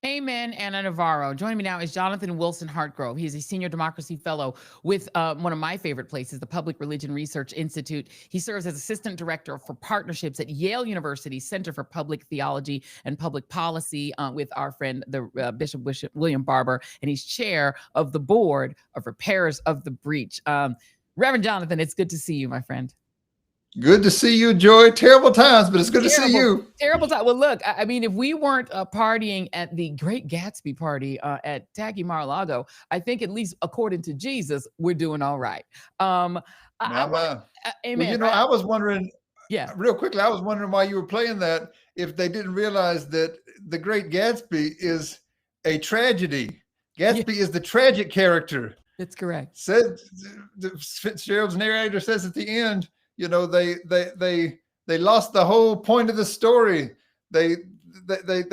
Amen, Anna Navarro. Joining me now is Jonathan Wilson Hartgrove. He's a senior democracy fellow with one of my favorite places, the Public Religion Research Institute. He serves as assistant director for partnerships at Yale University Center for Public Theology and Public Policy with our friend, the Bishop William Barber, and he's chair of the board of Repairers of the Breach. Reverend Jonathan, it's good to see you, my friend. Good to see you, Joy. Terrible times, but it's good to see you. Terrible time. Well, look, I mean, if we weren't partying at the Great Gatsby party at Tacky Mar-a-Lago, I think at least according to Jesus, we're doing all right. Amen. Well, I was wondering, real quickly, I was wondering why you were playing that if they didn't realize that the Great Gatsby is a tragedy. Gatsby is the tragic character. That's correct. Said Fitzgerald's narrator says at the end, you know, they lost the whole point of the story. They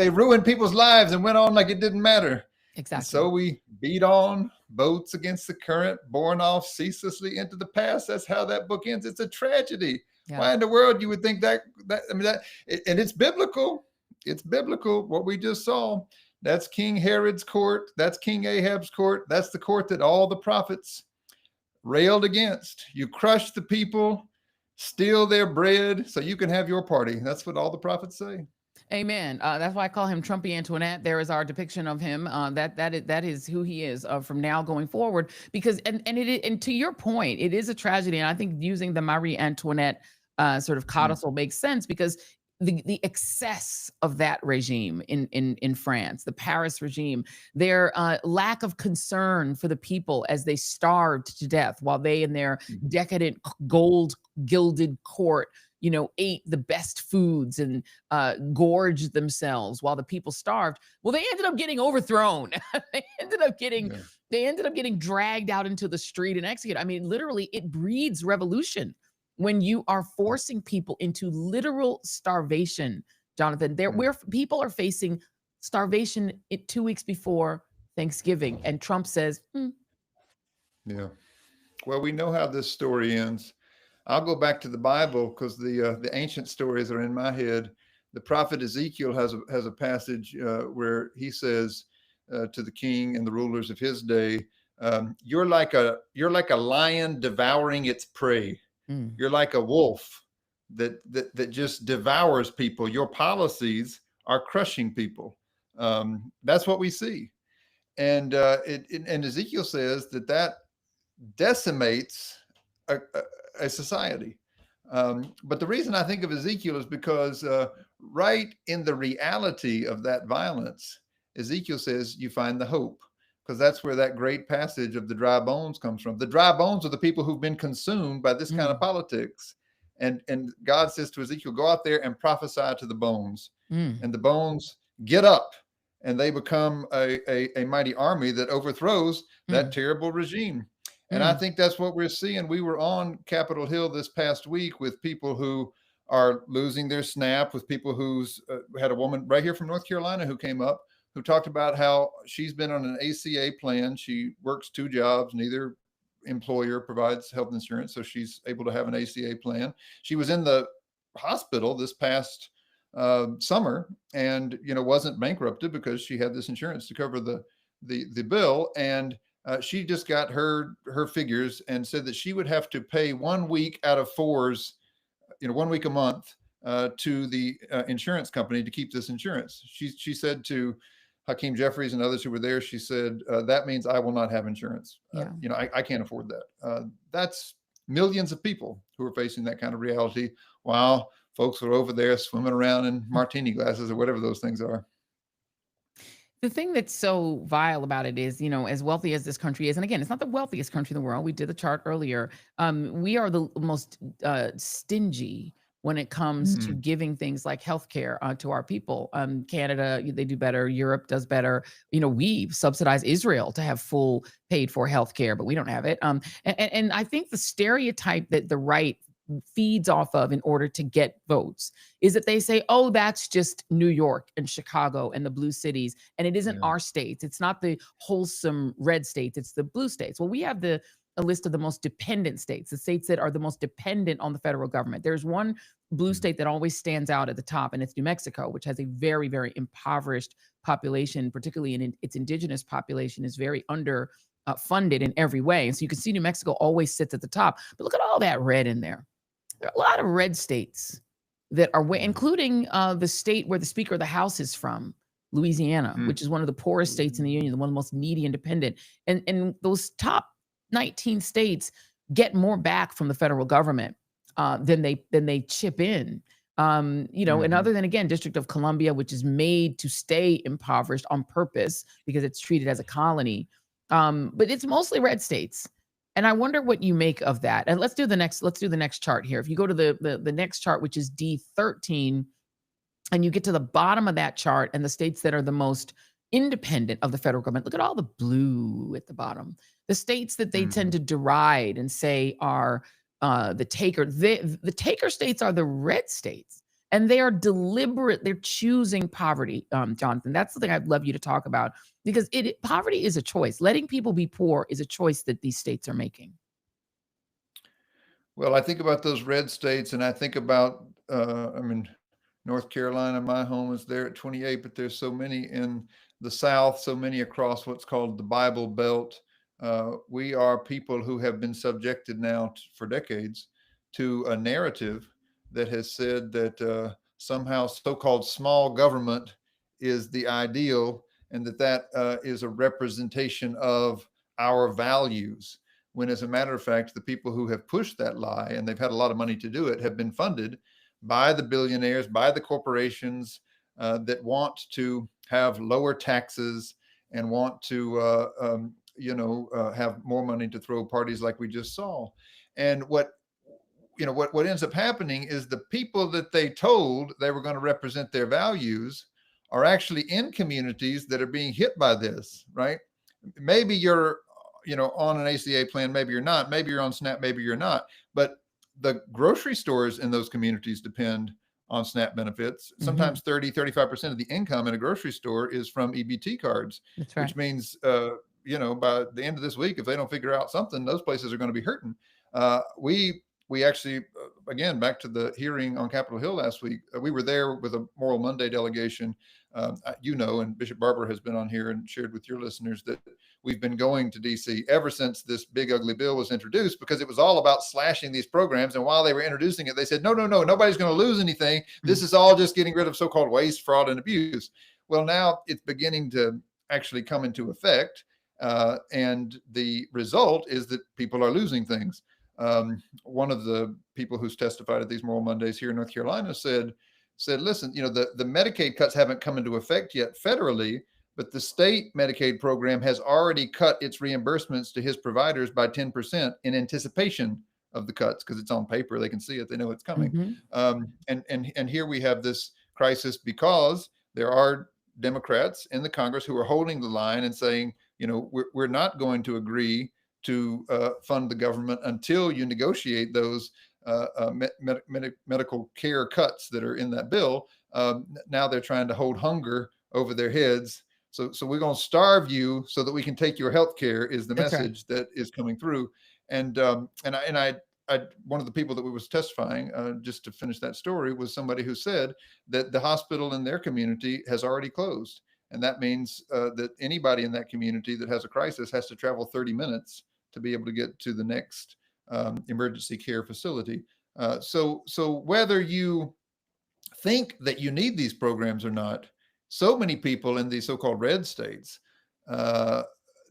ruined people's lives and went on like it didn't matter. Exactly. And so we beat on, boats against the current, borne off ceaselessly into the past. That's how that book ends. It's a tragedy. Yeah. Why in the world you would think and it's biblical. It's biblical. What we just saw. That's King Herod's court. That's King Ahab's court. That's the court that all the prophets railed against. You crush the people, steal their bread so you can have your party. That's what all the prophets say. Amen. That's why I call him Trumpy Antoinette. There is our depiction of him. That is who he is from now going forward. Because and to your point, it is a tragedy. And I think using the Marie Antoinette sort of codicil makes sense because the excess of that regime in France, the Paris regime, their lack of concern for the people as they starved to death while they in their decadent gold gilded court, you know, ate the best foods and gorged themselves while the people starved. Well, they ended up getting overthrown. They ended up getting dragged out into the street and executed. I mean, literally, it breeds revolution. When you are forcing people into literal starvation, Jonathan, where people are facing starvation 2 weeks before Thanksgiving, and Trump says, Yeah. Well, we know how this story ends. I'll go back to the Bible because the ancient stories are in my head. The prophet Ezekiel has a passage where he says to the king and the rulers of his day, "You're like a lion devouring its prey. You're like a wolf that just devours people. Your policies are crushing people." That's what we see, and Ezekiel says that decimates a society. But the reason I think of Ezekiel is because right in the reality of that violence, Ezekiel says you find the hope. Because that's where that great passage of the dry bones comes from. The dry bones are the people who've been consumed by this kind of politics. And God says to Ezekiel, go out there and prophesy to the bones. And the bones get up and they become a mighty army that overthrows that terrible regime. And I think that's what we're seeing. We were on Capitol Hill this past week with people who are losing their SNAP, with people who's had a woman right here from North Carolina who came up, who talked about how she's been on an ACA plan. She works 2 jobs. Neither employer provides health insurance, so she's able to have an ACA plan. She was in the hospital this past summer and, you know, wasn't bankrupted because she had this insurance to cover the bill. And she just got her figures and said that she would have to pay 1 week out of 4s, you know, 1 week a month to the insurance company to keep this insurance. She said to Hakeem Jeffries and others who were there, she said, that means I will not have insurance. You know, I can't afford that. That's millions of people who are facing that kind of reality while folks are over there swimming around in martini glasses or whatever those things are. The thing that's so vile about it is, you know, as wealthy as this country is, and again, it's not the wealthiest country in the world. We did the chart earlier. We are the most stingy when it comes to giving things like healthcare to our people. Canada, they do better. Europe does better. We subsidize Israel to have full paid for healthcare, but we don't have it. And I think the stereotype that the right feeds off of in order to get votes is that they say, oh, that's just New York and Chicago and the blue cities, and it isn't our states. It's not the wholesome red states, it's the blue states. Well, we have a list of the most dependent states, the states that are the most dependent on the federal government. There's one blue state that always stands out at the top, and it's New Mexico, which has a very, very impoverished population, particularly in its indigenous population is very under funded in every way. And so you can see New Mexico always sits at the top. But look at all that red in there. There are a lot of red states that are, including the state where the Speaker of the House is from, Louisiana, which is one of the poorest states in the union, one of the most needy and dependent. And those top 19 states get more back from the federal government than they chip in. And other than, again, District of Columbia, which is made to stay impoverished on purpose because it's treated as a colony. But it's mostly red states. And I wonder what you make of that. And let's do the next chart here. If you go to the next chart, which is D13, and you get to the bottom of that chart and the states that are the most independent of the federal government, look at all the blue at the bottom. The states that they tend to deride and say are the taker. The taker states are the red states. And they are deliberate. They're choosing poverty, Jonathan. That's the thing I'd love you to talk about, because poverty is a choice. Letting people be poor is a choice that these states are making. Well, I think about those red states, and I think about, North Carolina, my home is there at 28, but there's so many in the South, so many across what's called the Bible Belt. We are people who have been subjected now for decades to a narrative that has said that somehow so-called small government is the ideal, and that is a representation of our values. When, as a matter of fact, the people who have pushed that lie, and they've had a lot of money to do it, have been funded by the billionaires, by the corporations that want to have lower taxes and want to, have more money to throw parties like we just saw. And what ends up happening is the people that they told they were going to represent their values are actually in communities that are being hit by this, right? Maybe you're, on an ACA plan, maybe you're not, maybe you're on SNAP, maybe you're not, but the grocery stores in those communities depend on SNAP benefits. Sometimes 30-35% of the income in a grocery store is from EBT cards. That's right. Which means, by the end of this week, if they don't figure out something, those places are going to be hurting. We actually, again, back to the hearing on Capitol Hill last week, we were there with a Moral Monday delegation, and Bishop Barber has been on here and shared with your listeners that we've been going to DC ever since this big ugly bill was introduced, because it was all about slashing these programs. And while they were introducing it, they said, no, nobody's going to lose anything. This is all just getting rid of so-called waste, fraud, and abuse. Well, now it's beginning to actually come into effect. And the result is that people are losing things. One of the people who's testified at these Moral Mondays here in North Carolina said, listen, the Medicaid cuts haven't come into effect yet federally, but the state Medicaid program has already cut its reimbursements to his providers by 10% in anticipation of the cuts, because it's on paper. They can see it. They know it's coming. And here we have this crisis because there are Democrats in the Congress who are holding the line and saying, we're not going to agree to fund the government until you negotiate those medical care cuts that are in that bill. Now they're trying to hold hunger over their heads. So we're going to starve you so that we can take your health care, is the message that is coming through. And I one of the people that was testifying, just to finish that story, was somebody who said that the hospital in their community has already closed. And that means that anybody in that community that has a crisis has to travel 30 minutes to be able to get to the next emergency care facility. So whether you think that you need these programs or not, so many people in these so-called red states,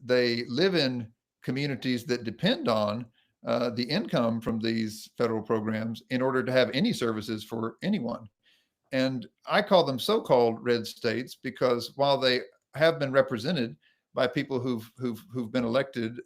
they live in communities that depend on the income from these federal programs in order to have any services for anyone. And I call them so-called red states because while they have been represented by people who've been elected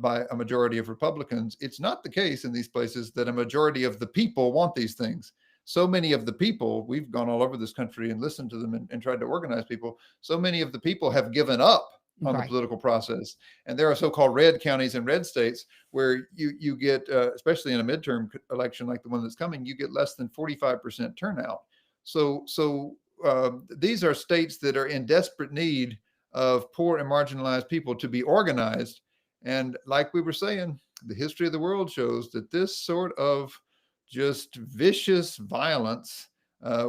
by a majority of Republicans. It's not the case in these places that a majority of the people want these things. So many of the people, we've gone all over this country and listened to them and tried to organize people. So many of the people have given up on the political process. And there are so-called red counties and red states where you get, especially in a midterm election like the one that's coming, you get less than 45% turnout. So these are states that are in desperate need of poor and marginalized people to be organized. And like we were saying, the history of the world shows that this sort of just vicious violence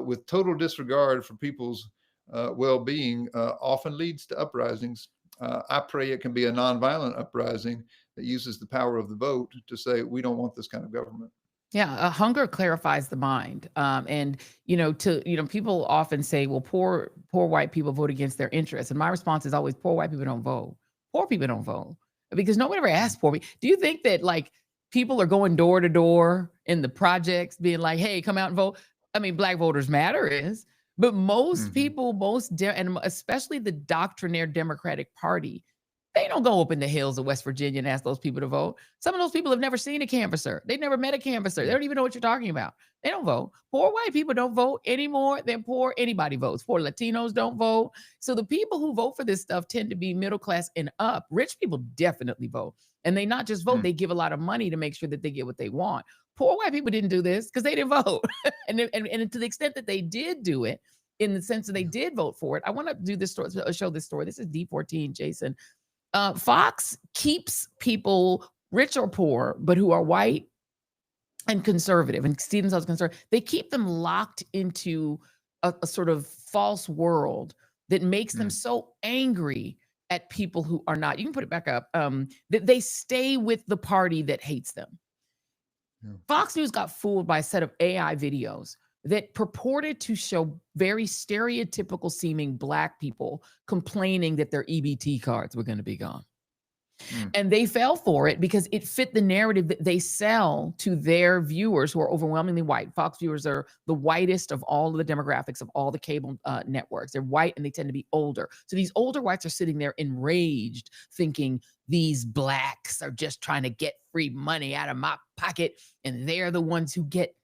with total disregard for people's well-being often leads to uprisings. I pray it can be a nonviolent uprising that uses the power of the vote to say, we don't want this kind of government. Yeah, hunger clarifies the mind. And, people often say, well, poor white people vote against their interests. And my response is always, poor white people don't vote. Poor people don't vote. Because nobody ever asked poor people. Do you think that people are going door to door in the projects being like, hey, come out and vote? I mean, Black Voters Matter is, but most people, and especially the doctrinaire Democratic Party, they don't go up in the hills of West Virginia and ask those people to vote. Some of those people have never seen a canvasser. They've never met a canvasser. They don't even know what you're talking about. They don't vote. Poor white people don't vote any more than poor anybody votes. Poor Latinos don't vote. So the people who vote for this stuff tend to be middle class and up. Rich people definitely vote. And they not just vote, they give a lot of money to make sure that they get what they want. Poor white people didn't do this because they didn't vote. and to the extent that they did do it, in the sense that they did vote for it, I want to do this story, show this story. This is D14, Jason. Fox keeps people, rich or poor, but who are white and conservative and see themselves conservative. They keep them locked into a sort of false world that makes them so angry at people who are not. You can put it back up. That they stay with the party that hates them. Yeah. Fox News got fooled by a set of AI videos that purported to show very stereotypical seeming Black people complaining that their EBT cards were going to be gone. And they fell for it because it fit the narrative that they sell to their viewers who are overwhelmingly white. Fox viewers are the whitest of all of the demographics of all the cable networks. They're white and they tend to be older. So these older whites are sitting there enraged, thinking these Blacks are just trying to get free money out of my pocket. And they're the ones who get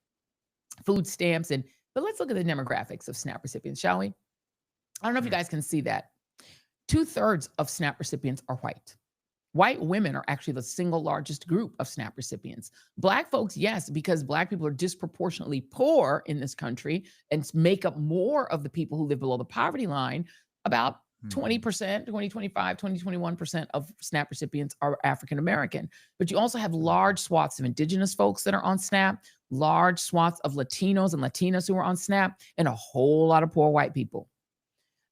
food stamps. But let's look at the demographics of SNAP recipients, shall we? I don't know if you guys can see that. 2/3 of SNAP recipients are white. White women are actually the single largest group of SNAP recipients. Black folks, yes, because Black people are disproportionately poor in this country and make up more of the people who live below the poverty line. About 20%, 25, 21% of SNAP recipients are African-American. But you also have large swaths of indigenous folks that are on SNAP, large swaths of Latinos and Latinas who are on SNAP, and a whole lot of poor white people.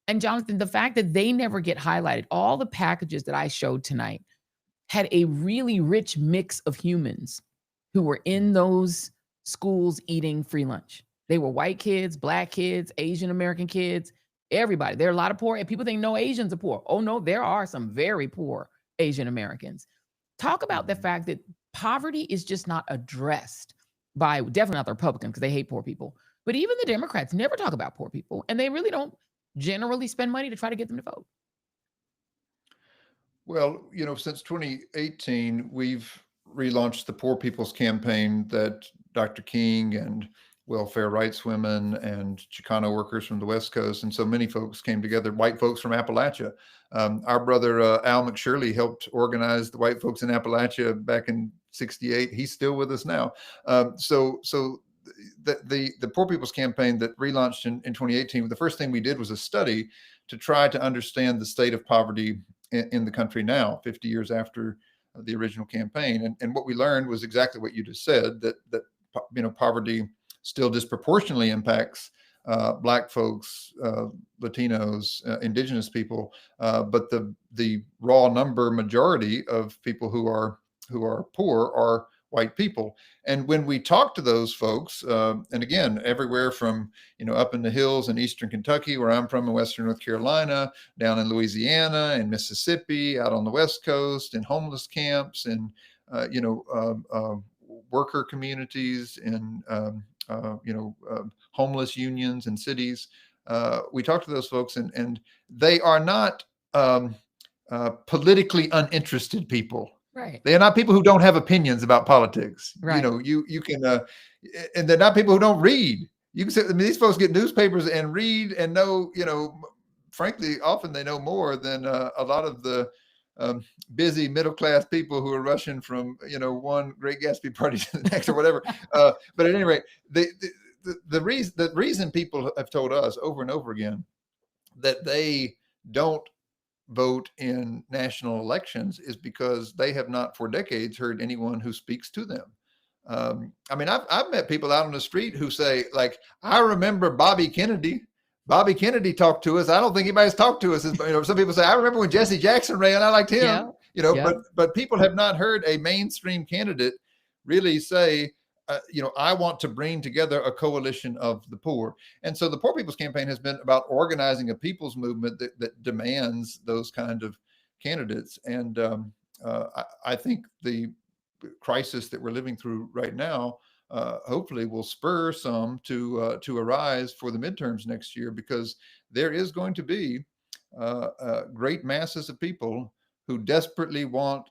And Jonathan, the fact that they never get highlighted, all the packages that I showed tonight had a really rich mix of humans who were in those schools eating free lunch. They were white kids, Black kids, Asian American kids, everybody. There are a lot of poor, and people think no Asians are poor. Oh no, there are some very poor Asian Americans. Talk about the fact that poverty is just not addressed by, definitely not the Republicans because they hate poor people, but even the Democrats never talk about poor people, and they really don't generally spend money to try to get them to vote. Well, since 2018, we've relaunched the Poor People's Campaign that Dr. King and welfare rights women and Chicano workers from the West Coast and so many folks came together, white folks from Appalachia. Our brother Al McShirley helped organize the white folks in Appalachia back in '68. He's still with us now. So the Poor People's Campaign that relaunched in 2018, the first thing we did was a study to try to understand the state of poverty in the country now, 50 years after the original campaign. And what we learned was exactly what you just said, that poverty still disproportionately impacts Black folks, Latinos, indigenous people, but the raw number majority of people who are poor are white people. And when we talk to those folks, and again, everywhere from, up in the hills in Eastern Kentucky, where I'm from, in Western North Carolina, down in Louisiana and Mississippi, out on the West Coast, in homeless camps, and, worker communities, in, homeless unions and cities. We talk to those folks and they are not politically uninterested people. Right. They are not people who don't have opinions about politics. Right. You can, and they're not people who don't read. You can say, I mean, these folks get newspapers and read and know, frankly, often they know more than a lot of the busy middle-class people who are rushing from, one Great Gatsby party to the next or whatever. But at any rate, the reason people have told us over and over again that they don't vote in national elections is because they have not for decades heard anyone who speaks to them. I mean, I've met people out on the street who say, like, I remember Bobby Kennedy. Bobby Kennedy talked to us. I don't think anybody's talked to us. Some people say, I remember when Jesse Jackson ran, I liked him. But people have not heard a mainstream candidate really say, I want to bring together a coalition of the poor. And so the Poor People's Campaign has been about organizing a people's movement that demands those kind of candidates. And I think the crisis that we're living through right now hopefully will spur some to arise for the midterms next year, because there is going to be great masses of people who desperately want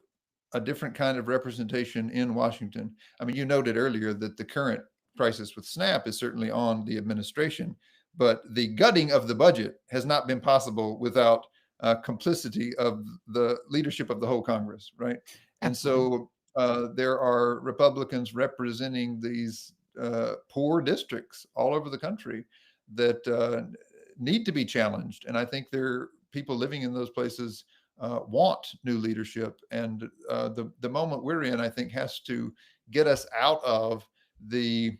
a different kind of representation in Washington. I mean, you noted earlier that the current crisis with SNAP is certainly on the administration, but the gutting of the budget has not been possible without complicity of the leadership of the whole Congress, right? And so there are Republicans representing these poor districts all over the country that need to be challenged. And I think there are people living in those places want new leadership. And the moment we're in, I think, has to get us out of the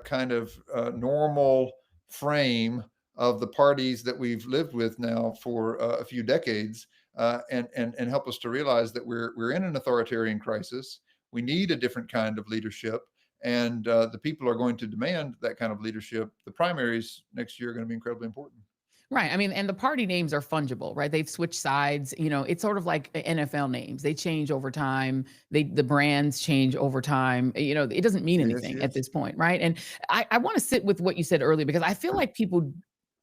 kind of normal frame of the parties that we've lived with now for a few decades, and help us to realize that we're in an authoritarian crisis. We need a different kind of leadership, and the people are going to demand that kind of leadership. The primaries next year are going to be incredibly important. Right. I mean, and the party names are fungible, right? They've switched sides. It's sort of like NFL names. They change over time. The brands change over time. It doesn't mean anything at this point, right? And I want to sit with what you said earlier, because I feel like people,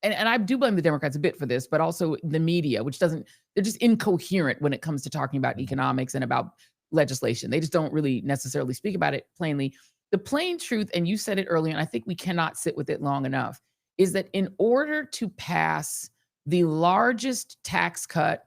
and I do blame the Democrats a bit for this, but also the media, they're just incoherent when it comes to talking about economics and about legislation. They just don't really necessarily speak about it plainly. The plain truth, and you said it earlier, and I think we cannot sit with it long enough, is that in order to pass the largest tax cut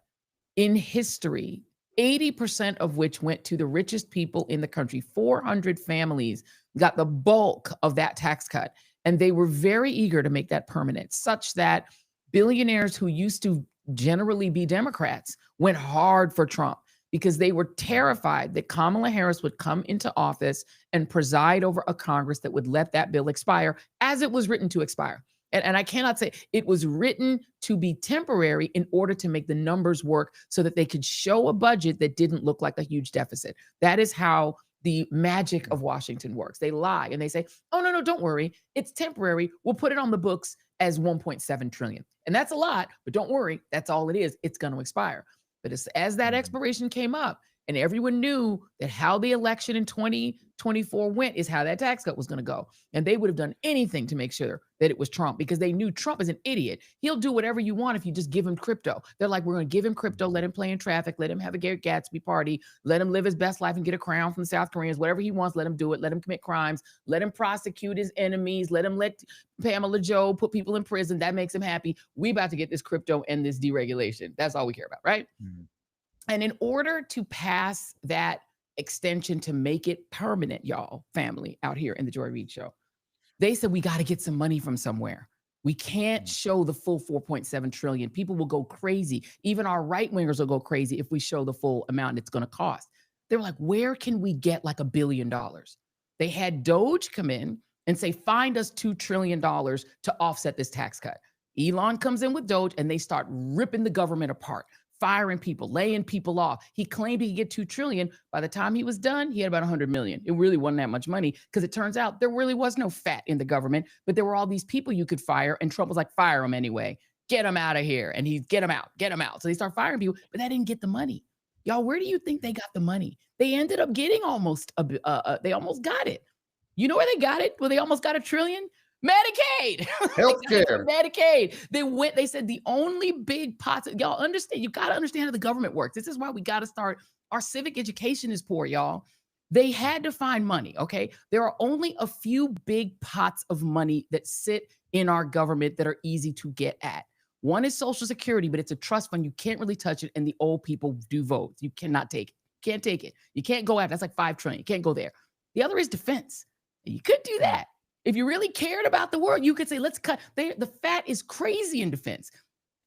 in history, 80% of which went to the richest people in the country, 400 families got the bulk of that tax cut. And they were very eager to make that permanent, such that billionaires who used to generally be Democrats went hard for Trump, because they were terrified that Kamala Harris would come into office and preside over a Congress that would let that bill expire as it was written to expire. And I cannot say it was written to be temporary in order to make the numbers work so that they could show a budget that didn't look like a huge deficit. That is how the magic of Washington works. They lie and they say, oh, no, don't worry. It's temporary. We'll put it on the books as 1.7 trillion. And that's a lot, but don't worry. That's all it is. It's going to expire. But as that expiration came up, and everyone knew that how the election in 2024 went is how that tax cut was going to go. And they would have done anything to make sure that it was Trump, because they knew Trump is an idiot. He'll do whatever you want if you just give him crypto. They're like, we're going to give him crypto, let him play in traffic, let him have a Great Gatsby party, let him live his best life and get a crown from the South Koreans, whatever he wants, let him do it, let him commit crimes, let him prosecute his enemies, let Pamela Joe put people in prison. That makes him happy. We about to get this crypto and this deregulation. That's all we care about, right? Mm-hmm. And in order to pass that extension to make it permanent, y'all, family out here in the Joy Reid Show, they said we got to get some money from somewhere. We can't show the full 4.7 trillion. People will go crazy. Even our right wingers will go crazy if we show the full amount it's going to cost. They were like, where can we get like $1 billion? They had Doge come in and say, find us $2 trillion to offset this tax cut. Elon comes in with Doge and they start ripping the government apart, firing people, laying people off. He claimed he could get $2 trillion. By the time he was done, he had about 100 million. It really wasn't that much money, because it turns out there really was no fat in the government, but there were all these people you could fire, and Trump was like, fire them anyway. Get them out of here. And he's get them out. So they start firing people, but that didn't get the money. Y'all, where do you think they got the money? They ended up getting they almost got it. You know where they got it? Well, they almost got $1 trillion Medicaid. Healthcare. Medicaid. They said the only big pots, y'all understand, you got to understand how the government works. This is why we got to start. Our civic education is poor, y'all. They had to find money, okay? There are only a few big pots of money that sit in our government that are easy to get at. One is Social Security, but it's a trust fund. You can't really touch it, and the old people do vote. You cannot take it. Can't take it. You can't go after. That's like $5 trillion. You can't go there. The other is defense. You could do that. If you really cared about the world, you could say, let's cut. The fat is crazy in defense.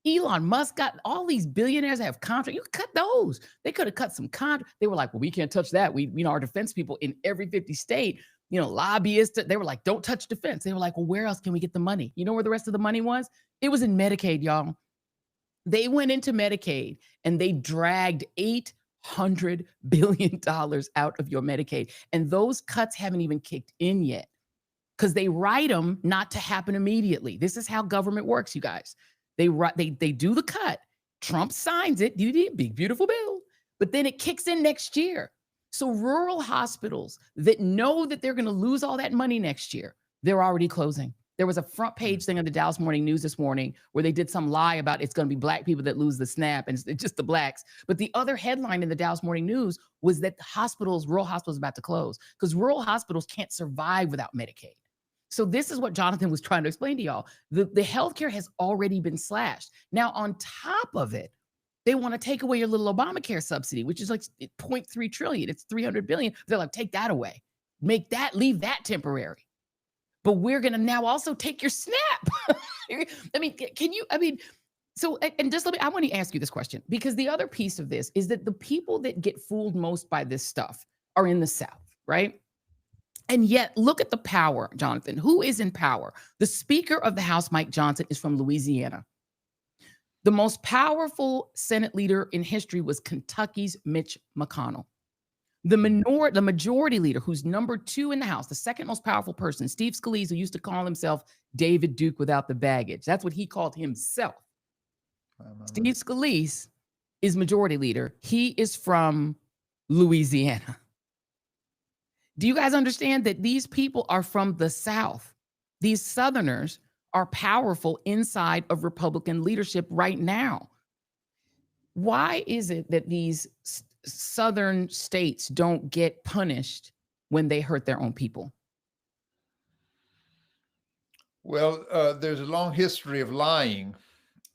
Elon Musk got all these billionaires that have contracts. You could cut those. They could have cut some contracts. They were like, well, we can't touch that. Our defense people in every 50 state, lobbyists, they were like, don't touch defense. They were like, well, where else can we get the money? You know where the rest of the money was? It was in Medicaid, y'all. They went into Medicaid and they dragged $800 billion out of your Medicaid. And those cuts haven't even kicked in yet because they write them not to happen immediately. This is how government works, you guys. They do the cut. Trump signs it. You did big, beautiful bill. But then it kicks in next year. So rural hospitals that know that they're going to lose all that money next year, they're already closing. There was a front page thing on the Dallas Morning News this morning where they did some lie about it's going to be Black people that lose the SNAP, and it's just the Blacks. But the other headline in the Dallas Morning News was that rural hospitals are about to close because rural hospitals can't survive without Medicaid. So this is what Jonathan was trying to explain to y'all. The healthcare has already been slashed. Now, on top of it, they want to take away your little Obamacare subsidy, which is like 0.3 trillion. It's 300 billion. They're like, take that away. Leave that temporary. But we're going to now also take your SNAP. I want to ask you this question, because the other piece of this is that the people that get fooled most by this stuff are in the South, right? And yet, look at the power, Jonathan. Who is in power? The Speaker of the House, Mike Johnson, is from Louisiana. The most powerful Senate leader in history was Kentucky's Mitch McConnell. The majority leader, who's number 2 in the House, the second most powerful person, Steve Scalise, who used to call himself David Duke without the baggage. That's what he called himself. Steve Scalise is majority leader. He is from Louisiana. Do you guys understand that these people are from the South? These Southerners are powerful inside of Republican leadership right now. Why is it that these Southern states don't get punished when they hurt their own people? Well, there's a long history of lying.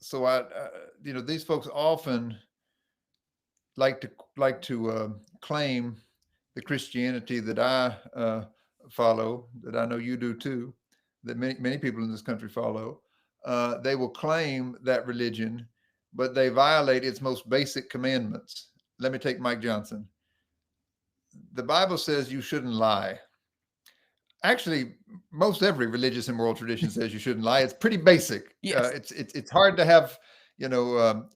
So these folks often like to claim the Christianity that I follow, that I know you do too, that many people in this country follow. They will claim that religion, but they violate its most basic commandments. Let me take Mike Johnson. The Bible says you shouldn't lie. Actually, most every religious and moral tradition says you shouldn't lie. It's pretty basic. Yes. It's hard to have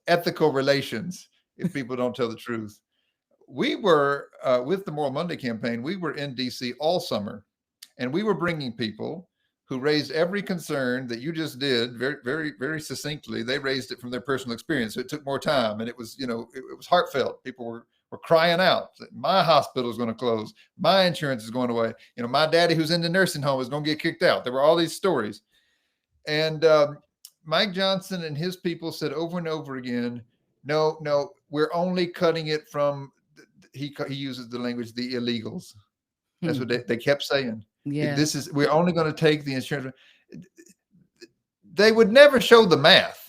ethical relations if people don't tell the truth. We were, with the Moral Monday campaign, we were in DC all summer, and we were bringing people who raised every concern that you just did very, very, very succinctly. They raised it from their personal experience. So it took more time, and it was, it was heartfelt. People were crying out, my hospital is going to close. My insurance is going away. My daddy who's in the nursing home is going to get kicked out. There were all these stories. And Mike Johnson and his people said over and over again, no, we're only cutting it from, he uses the language, the illegals. That's what they kept saying. Yeah. We're only going to take the insurance. They would never show the math.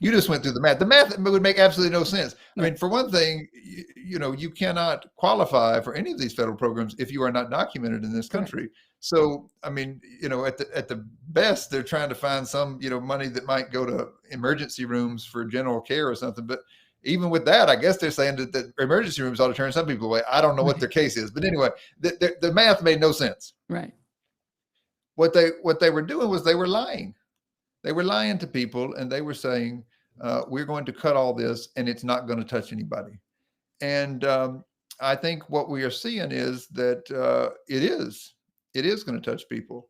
You just went through the math. The math would make absolutely no sense. I mean, for one thing, you cannot qualify for any of these federal programs if you are not documented in this country. Right. So, I mean, at the best, they're trying to find some, money that might go to emergency rooms for general care or something. But even with that, I guess they're saying that the emergency rooms ought to turn some people away. I don't know what their case is, but anyway, the math made no sense. Right. What they were doing was they were lying. They were lying to people, and they were saying, we're going to cut all this and it's not going to touch anybody. And I think what we are seeing is that it is going to touch people.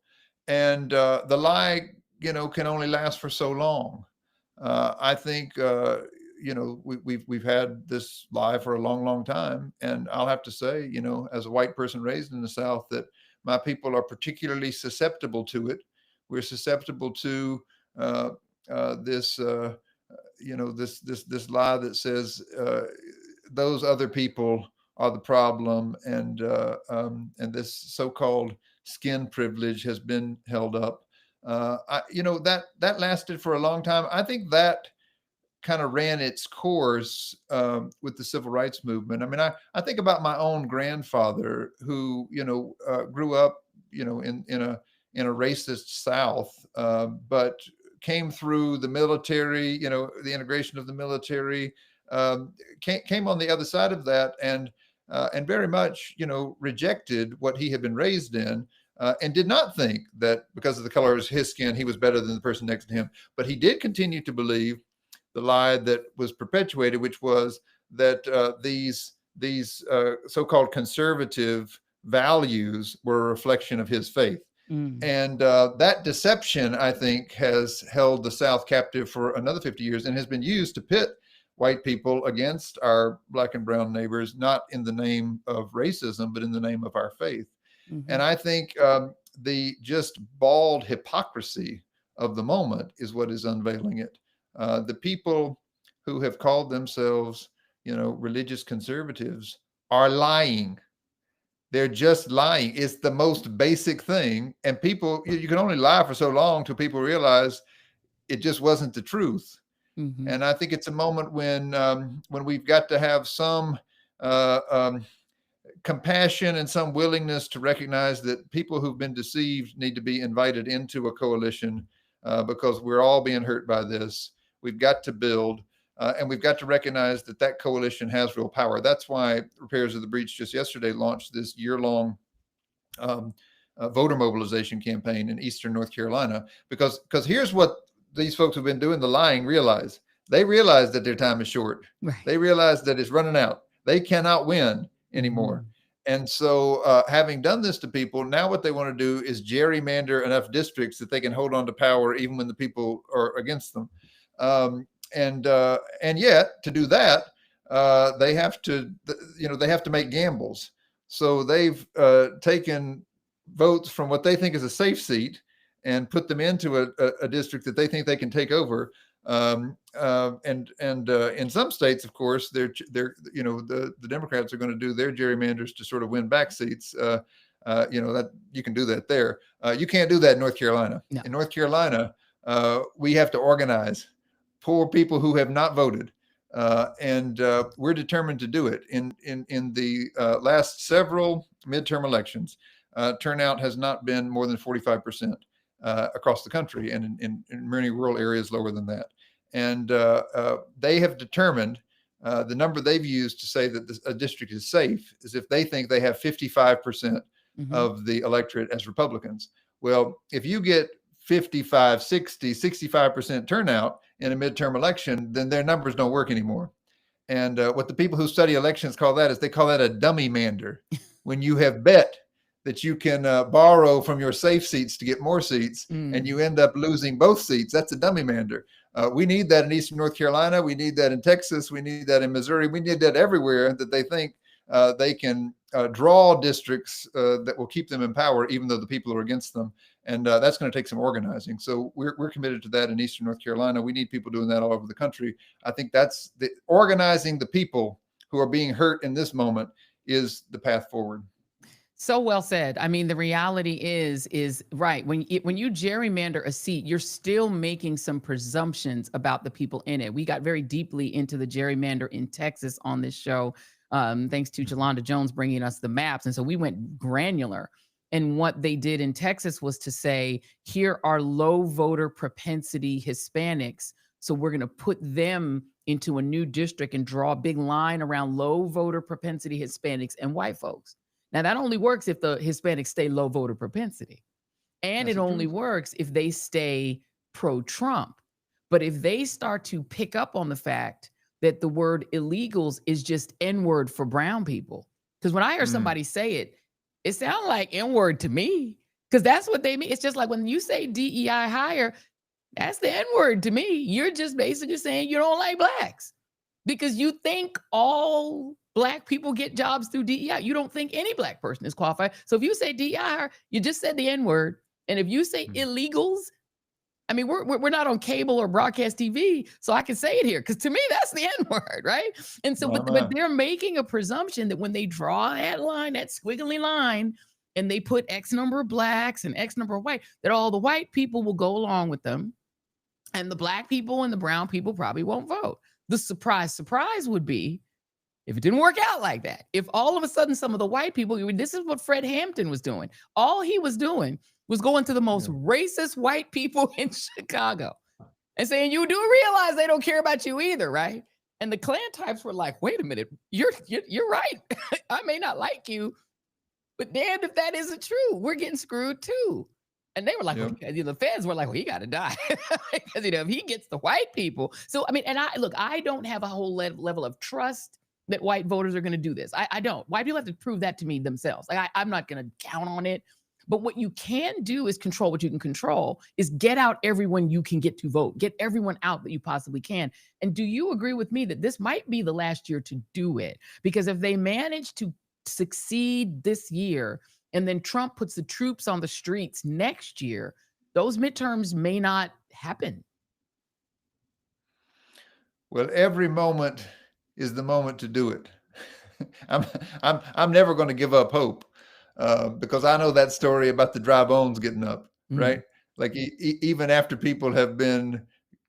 And the lie, can only last for so long. I think, we've had this lie for a long, long time. And I'll have to say, as a white person raised in the South, that my people are particularly susceptible to it. We're susceptible to this lie that says those other people are the problem, and this so-called skin privilege has been held up. That lasted for a long time. I think that kind of ran its course with the civil rights movement. I mean, I think about my own grandfather, who grew up in a racist South, but came through the military, the integration of the military, came on the other side of that, and very much rejected what he had been raised in. And did not think that because of the color of his skin, he was better than the person next to him. But he did continue to believe the lie that was perpetuated, which was that these so-called conservative values were a reflection of his faith. And that deception, I think, has held the South captive for another 50 years and has been used to pit white people against our Black and brown neighbors, not in the name of racism, but in the name of our faith. And I think the just bald hypocrisy of the moment is what is unveiling it. The people who have called themselves, religious conservatives are lying. They're just lying. It's the most basic thing. And people, you can only lie for so long till people realize it just wasn't the truth. And I think it's a moment when we've got to have some compassion and some willingness to recognize that people who've been deceived need to be invited into a coalition, because we're all being hurt by this. We've got to build, and we've got to recognize that coalition has real power. That's why Repairers of the Breach just yesterday launched this year-long voter mobilization campaign in Eastern North Carolina, because here's what these folks who've been doing the lying realize. They realize that their time is short. Right. They realize that it's running out. They cannot win anymore. And so having done this to people, now what they want to do is gerrymander enough districts that they can hold on to power even when the people are against them. And yet to do that, they have to make gambles. So they've taken votes from what they think is a safe seat and put them into a district that they think they can take over. And in some states, of course, the Democrats are going to do their gerrymanders to sort of win back seats. That you can do that there. You can't do that in North Carolina. No. In North Carolina, we have to organize poor people who have not voted, and we're determined to do it. In the last several midterm elections, turnout has not been more than 45%. Across the country, and in many rural areas lower than that. And they have determined the number they've used to say that a district is safe is if they think they have 55% of the electorate as Republicans. Well, if you get 55, 60, 65% turnout in a midterm election, then their numbers don't work anymore. And what the people who study elections call that is they call that a dummy mander. When you have bet that you can borrow from your safe seats to get more seats, and you end up losing both seats. That's a dummy mander. We need that in Eastern North Carolina. We need that in Texas. We need that in Missouri. We need that everywhere that they think they can draw districts that will keep them in power, even though the people are against them. And that's going to take some organizing. So we're committed to that in Eastern North Carolina. We need people doing that all over the country. I think that's organizing the people who are being hurt in this moment is the path forward. So well said. I mean, the reality is right. When you gerrymander a seat, you're still making some presumptions about the people in it. We got very deeply into the gerrymander in Texas on this show, thanks to Jolanda Jones bringing us the maps. And so we went granular. And what they did in Texas was to say, here are low voter propensity Hispanics. So we're going to put them into a new district and draw a big line around low voter propensity Hispanics and white folks. Now, that only works if the Hispanics stay low voter propensity. And it only works if they stay pro-Trump. But if they start to pick up on the fact that the word illegals is just N-word for brown people, because when I hear somebody say it, it sounds like N-word to me, because that's what they mean. It's just like when you say DEI hire, that's the N-word to me. You're just basically saying you don't like blacks because you think all Black people get jobs through DEI. You don't think any Black person is qualified. So if you say DEI hire, you just said the N-word. And if you say illegals, I mean, we're not on cable or broadcast TV, so I can say it here, because to me, that's the N-word, right? And so, but they're making a presumption that when they draw that line, that squiggly line, and they put X number of blacks and X number of white, that all the white people will go along with them, and the black people and the brown people probably won't vote. The surprise would be if it didn't work out like that. If all of a sudden some of the white people, this is what Fred Hampton was doing. All he was doing was going to the most racist white people in Chicago and saying, you do realize they don't care about you either, right? And the Klan types were like, wait a minute, you're right. I may not like you, but damned if that isn't true. We're getting screwed too. And they were like, well, the feds were like, well, he got to die. Because, if he gets the white people. So, I mean, and I don't have a whole level of trust that white voters are going to do this. I don't. White people have to prove that to me themselves. Like, I'm not going to count on it. But what you can do is control what you can control, is get out everyone you can get to vote. Get everyone out that you possibly can. And do you agree with me that this might be the last year to do it? Because if they manage to succeed this year, and then Trump puts the troops on the streets next year, those midterms may not happen. Well, every moment is the moment to do it. I'm never going to give up hope, because I know that story about the dry bones getting up, right? Like even after people have been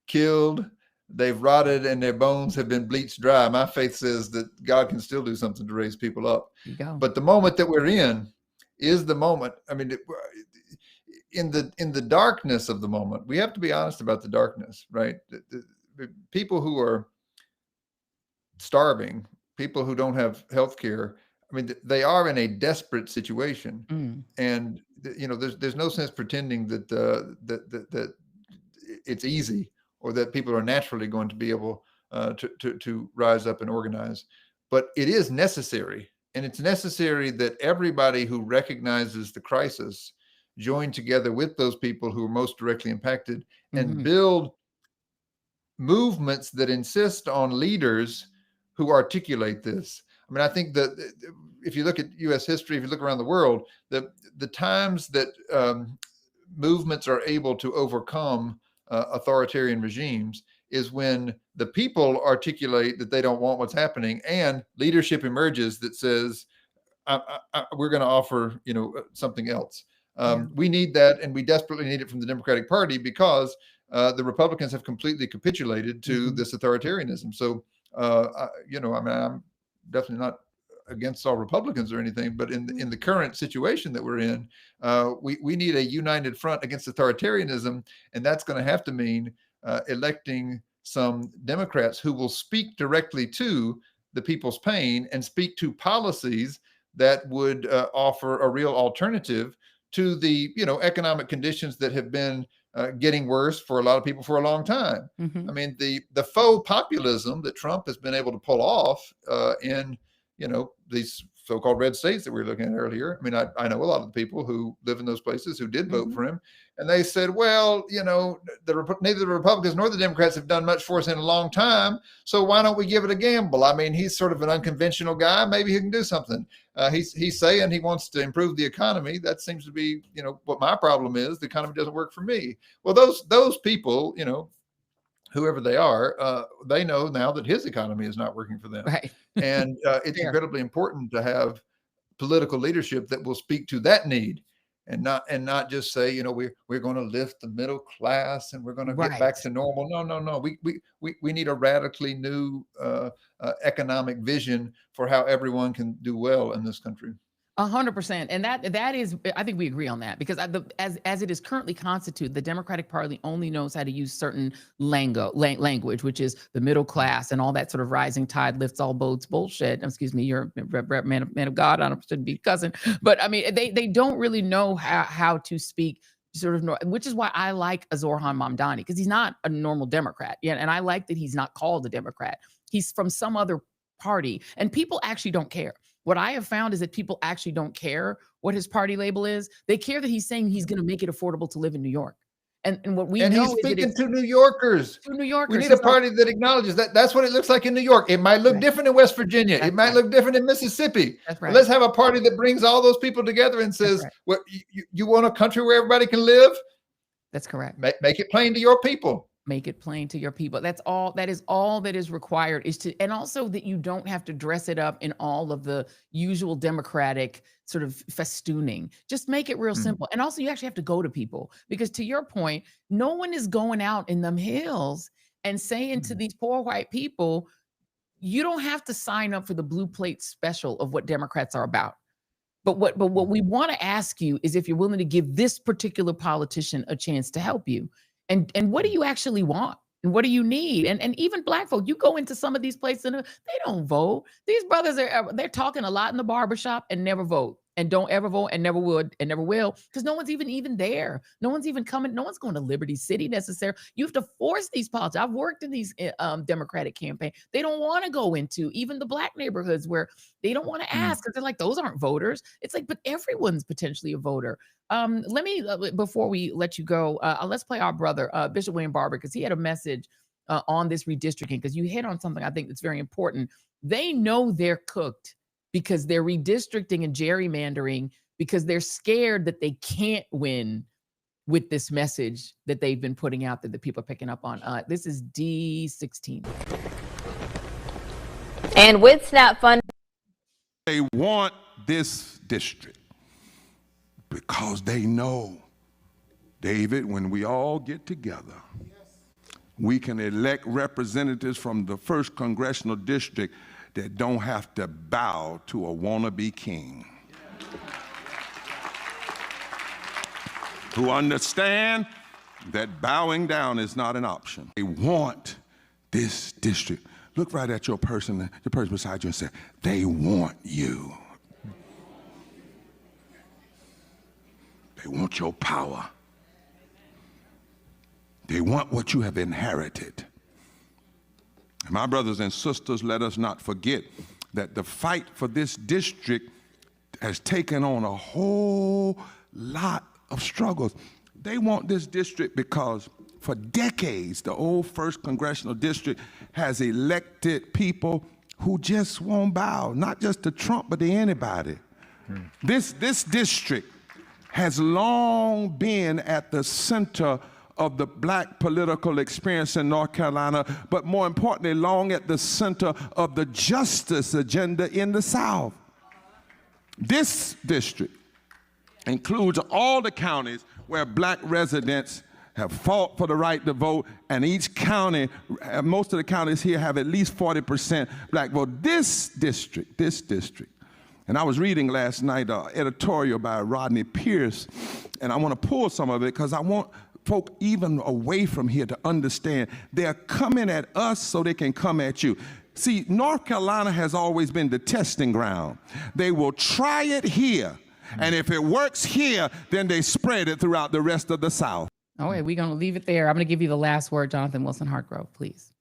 killed, they've rotted and their bones have been bleached dry. My faith says that God can still do something to raise people up. But the moment that we're in is the moment. I mean, in the darkness of the moment, we have to be honest about the darkness, right? The people who are starving, people who don't have health care, I mean, they are in a desperate situation. And there's no sense pretending that that it's easy, or that people are naturally going to be able to rise up and organize. But it is necessary. And it's necessary that everybody who recognizes the crisis join together with those people who are most directly impacted and build movements that insist on leaders who articulate this. I mean, I think that if you look at U.S. history, if you look around the world, the times that movements are able to overcome authoritarian regimes is when the people articulate that they don't want what's happening, and leadership emerges that says, we're going to offer, something else. We need that, and we desperately need it from the Democratic Party, because the Republicans have completely capitulated to this authoritarianism. So, I mean, I'm definitely not against all Republicans or anything, but in the current situation that we're in, we need a united front against authoritarianism, and that's going to have to mean electing some Democrats who will speak directly to the people's pain and speak to policies that would offer a real alternative to the economic conditions that have been getting worse for a lot of people for a long time. I mean, the faux populism that Trump has been able to pull off in these so-called red states that we were looking at earlier. I mean, I know a lot of the people who live in those places who did vote for him, and they said, well, neither the Republicans nor the Democrats have done much for us in a long time, so why don't we give it a gamble? I mean, he's sort of an unconventional guy. Maybe he can do something. He's saying he wants to improve the economy. That seems to be, what my problem is. The economy doesn't work for me. Well, those people, whoever they are, they know now that his economy is not working for them. Right. And it's incredibly important to have political leadership that will speak to that need, and not just say, we're going to lift the middle class and we're going to get back to normal. No. We need a radically new economic vision for how everyone can do well in this country. 100%. And that is, I think we agree on that, because as it is currently constituted, the Democratic Party only knows how to use certain language, which is the middle class and all that sort of rising tide lifts all boats bullshit. Excuse me, you're a man of God. I shouldn't be cussing, but I mean, they don't really know how to speak sort of, which is why I like Zoran Mamdani, because he's not a normal Democrat. Yeah, and I like that he's not called a Democrat. He's from some other party, and people actually don't care. What I have found is that people actually don't care what his party label is. They care that he's saying he's going to make it affordable to live in New York. And what we and know he's is that speaking it's to New Yorkers. to New Yorkers. We need He's a party that acknowledges that. That's what it looks like in New York. It might look Right. different in West Virginia. That's It might right. look different in Mississippi. That's But right. let's have a party that brings all those people together and says, right. "What you want a country where everybody can live? That's correct. Make it plain to your people." Make it plain to your people. That's all. That is all that is required, is to, and also that you don't have to dress it up in all of the usual Democratic sort of festooning. Just make it real simple. And also, you actually have to go to people, because to your point, no one is going out in them hills and saying to these poor white people, you don't have to sign up for the blue plate special of what Democrats are about. But what we want to ask you is if you're willing to give this particular politician a chance to help you. And what do you actually want? And what do you need? And even Black folk, you go into some of these places and they don't vote. These brothers they're talking a lot in the barbershop and never vote, and don't ever vote, and never would and never will, because no one's even there. No one's even coming. No one's going to Liberty City necessarily. You have to force these politics. I've worked in these Democratic campaigns. They don't want to go into even the Black neighborhoods where they don't want to ask, because they're like, those aren't voters. It's like, but everyone's potentially a voter. Let me, before we let you go, let's play our brother, Bishop William Barber, because he had a message on this redistricting, because you hit on something I think that's very important. They know they're cooked because they're redistricting and gerrymandering, because they're scared that they can't win with this message that they've been putting out, that the people are picking up on. This is D16. And with SNAP fund, they want this district because they know, David, when we all get together, we can elect representatives from the 1st Congressional District that don't have to bow to a wannabe king. Who understand that bowing down is not an option. They want this district. Look right at the person beside you and say, they want you. They want your power. They want what you have inherited. My brothers and sisters, let us not forget that the fight for this district has taken on a whole lot of struggles. They want this district because for decades, the old 1st Congressional District has elected people who just won't bow, not just to Trump, but to anybody. This district has long been at the center of the Black political experience in North Carolina, but more importantly, long at the center of the justice agenda in the South. This district includes all the counties where Black residents have fought for the right to vote, and each county, most of the counties here have at least 40% Black vote. This district, and I was reading last night an editorial by Rodney Pierce, and I want to pull some of it because I want folk even away from here to understand they're coming at us so they can come at you. See, North Carolina has always been the testing ground. They will try it here, and if it works here, then they spread it throughout the rest of the South. All right, we're going to leave it there. I'm going to give you the last word, Jonathan Wilson Hartgrove, please.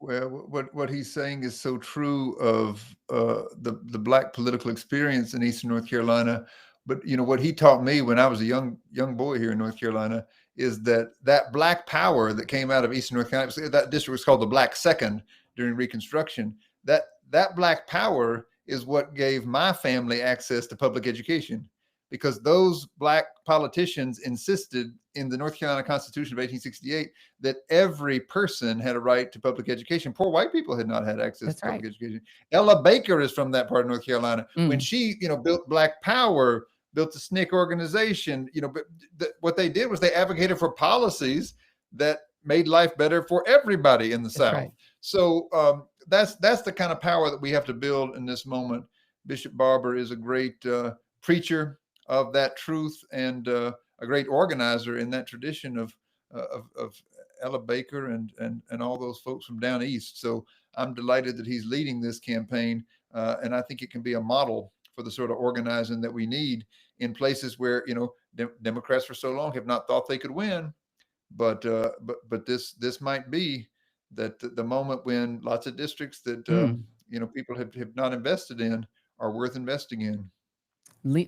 Well, what he's saying is so true of the Black political experience in Eastern North Carolina. But you know what he taught me when I was a young boy here in North Carolina is that Black power that came out of Eastern North Carolina, that district was called the Black Second during Reconstruction. That Black power is what gave my family access to public education, because those Black politicians insisted in the North Carolina Constitution of 1868 that every person had a right to public education. Poor white people had not had access to public education. Ella Baker is from that part of North Carolina. When she, built Black Power, built the SNCC organization, but what they did was they advocated for policies that made life better for everybody in the South. Right. So that's the kind of power that we have to build in this moment. Bishop Barber is a great preacher of that truth and a great organizer in that tradition of Ella Baker and all those folks from down east. So I'm delighted that he's leading this campaign, and I think it can be a model for the sort of organizing that we need in places where Democrats for so long have not thought they could win, but this might be that the moment when lots of districts that people have not invested in are worth investing in.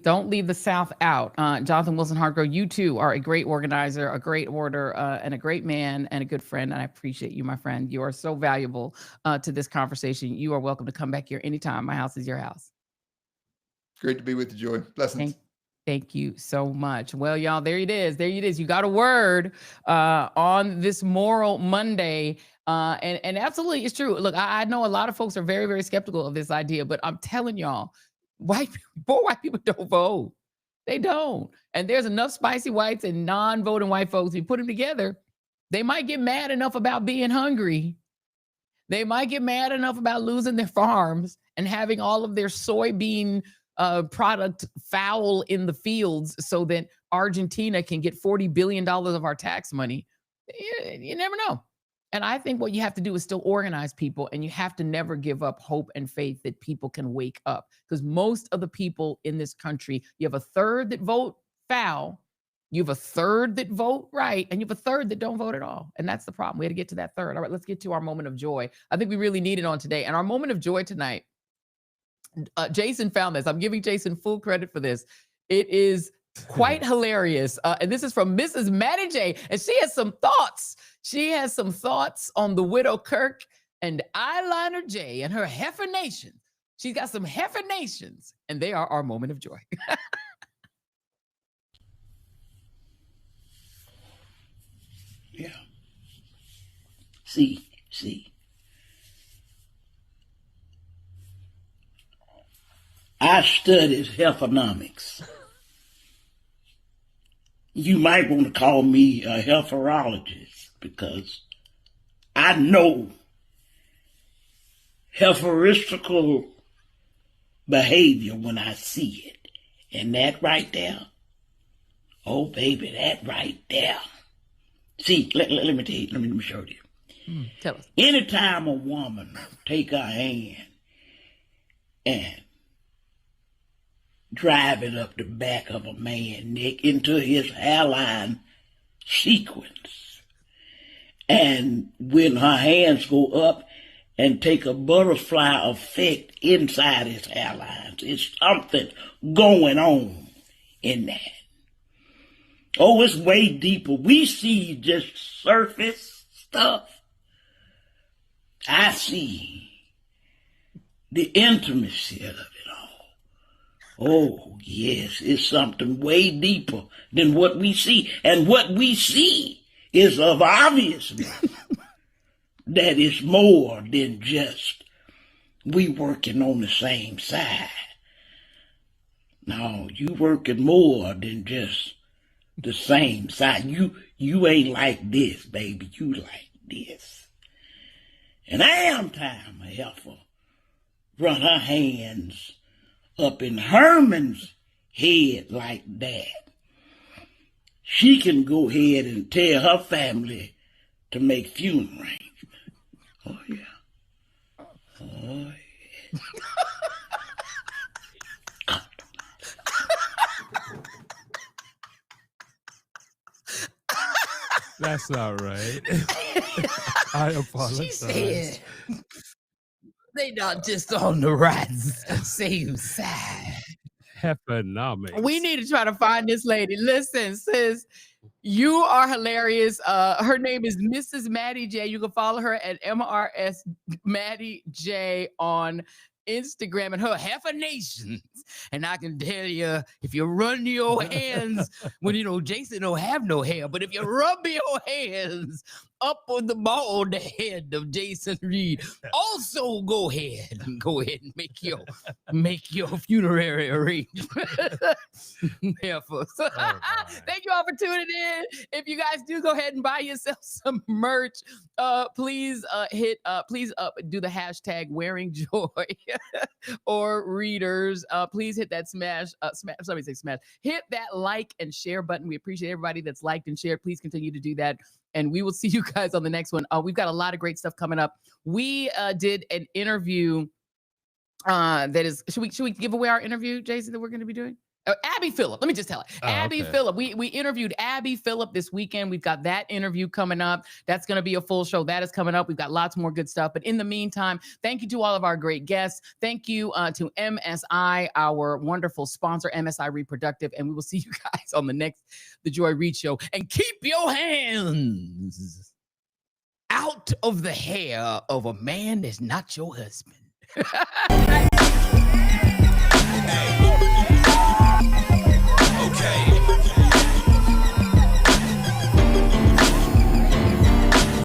Don't leave the South out. Jonathan Wilson Hartgrove, you too are a great organizer, a great orator, and a great man and a good friend. And I appreciate you, my friend. You are so valuable to this conversation. You are welcome to come back here anytime. My house is your house. Great to be with you, Joy. Blessings. Thank you so much. Well, y'all, there it is. There it is. You got a word on this Moral Monday. And absolutely, it's true. Look, I know a lot of folks are very, very skeptical of this idea, but I'm telling y'all, white people don't vote. They don't. And there's enough spicy whites and non-voting white folks. You put them together, they might get mad enough about being hungry. They might get mad enough about losing their farms and having all of their soybean product foul in the fields so that Argentina can get $40 billion of our tax money. You never know. And I think what you have to do is still organize people, and you have to never give up hope and faith that people can wake up. Because most of the people in this country, you have a third that vote foul, you have a third that vote right, and you have a third that don't vote at all. And that's the problem. We had to get to that third. All right, let's get to our moment of joy. I think we really need it on today. And our moment of joy tonight, Jason found this. I'm giving Jason full credit for this. It is quite hilarious. And this is from Mrs. Maddie J. And she has some thoughts. She has some thoughts on the Widow Kirk and Eyeliner J and her heifer nation. She's got some heifer nations, and they are our moment of joy. Yeah. See. I studied heiferonomics. You might want to call me a heiferologist because I know heiferistical behavior when I see it. And that right there, oh baby, that right there. See, let me tell you, let me show you. Tell us. Anytime a woman take her hand and drive it up the back of a man's neck into his hairline sequence, and when her hands go up and take a butterfly effect inside his hairlines, it's something going on in that. Oh, it's way deeper. We see just surface stuff. I see the intimacy of it all. Oh, yes, it's something way deeper than what we see. And what we see is of obviousness that it's more than just we working on the same side. No, you working more than just the same side. You ain't like this, baby. You like this. And every time a heifer run her hands up in Herman's head like that, she can go ahead and tell her family to make funeral arrangements. Oh, yeah. Oh, yeah. That's not right. I apologize. She said, they not just on the right same side. Heiferonomics. We need to try to find this lady. Listen, sis, you are hilarious. Her name is Mrs. Maddie J. You can follow her at MRS Maddie J on Instagram, and her heifer nations. And I can tell you, if you run your hands, when Jason don't have no hair, but if you rub your hands up on the bald head of Jason Reid, also go ahead and make your funerary arrangement. Heifers. Thank you all for tuning in. If you guys do go ahead and buy yourself some merch, please do the hashtag wearing joy or readers. Please hit that hit that like and share button. We appreciate everybody that's liked and shared. Please continue to do that. And we will see you guys on the next one. We've got a lot of great stuff coming up. We did an interview that is, should we give away our interview, Jason, that we're going to be doing? Abby Phillip. Let me just tell it. Abby Phillip. We interviewed Abby Phillip this weekend. We've got that interview coming up. That's going to be a full show. That is coming up. We've got lots more good stuff. But in the meantime, thank you to all of our great guests. Thank you to MSI, our wonderful sponsor, MSI Reproductive. And we will see you guys on the next The Joy Reid Show. And keep your hands out of the hair of a man that's not your husband.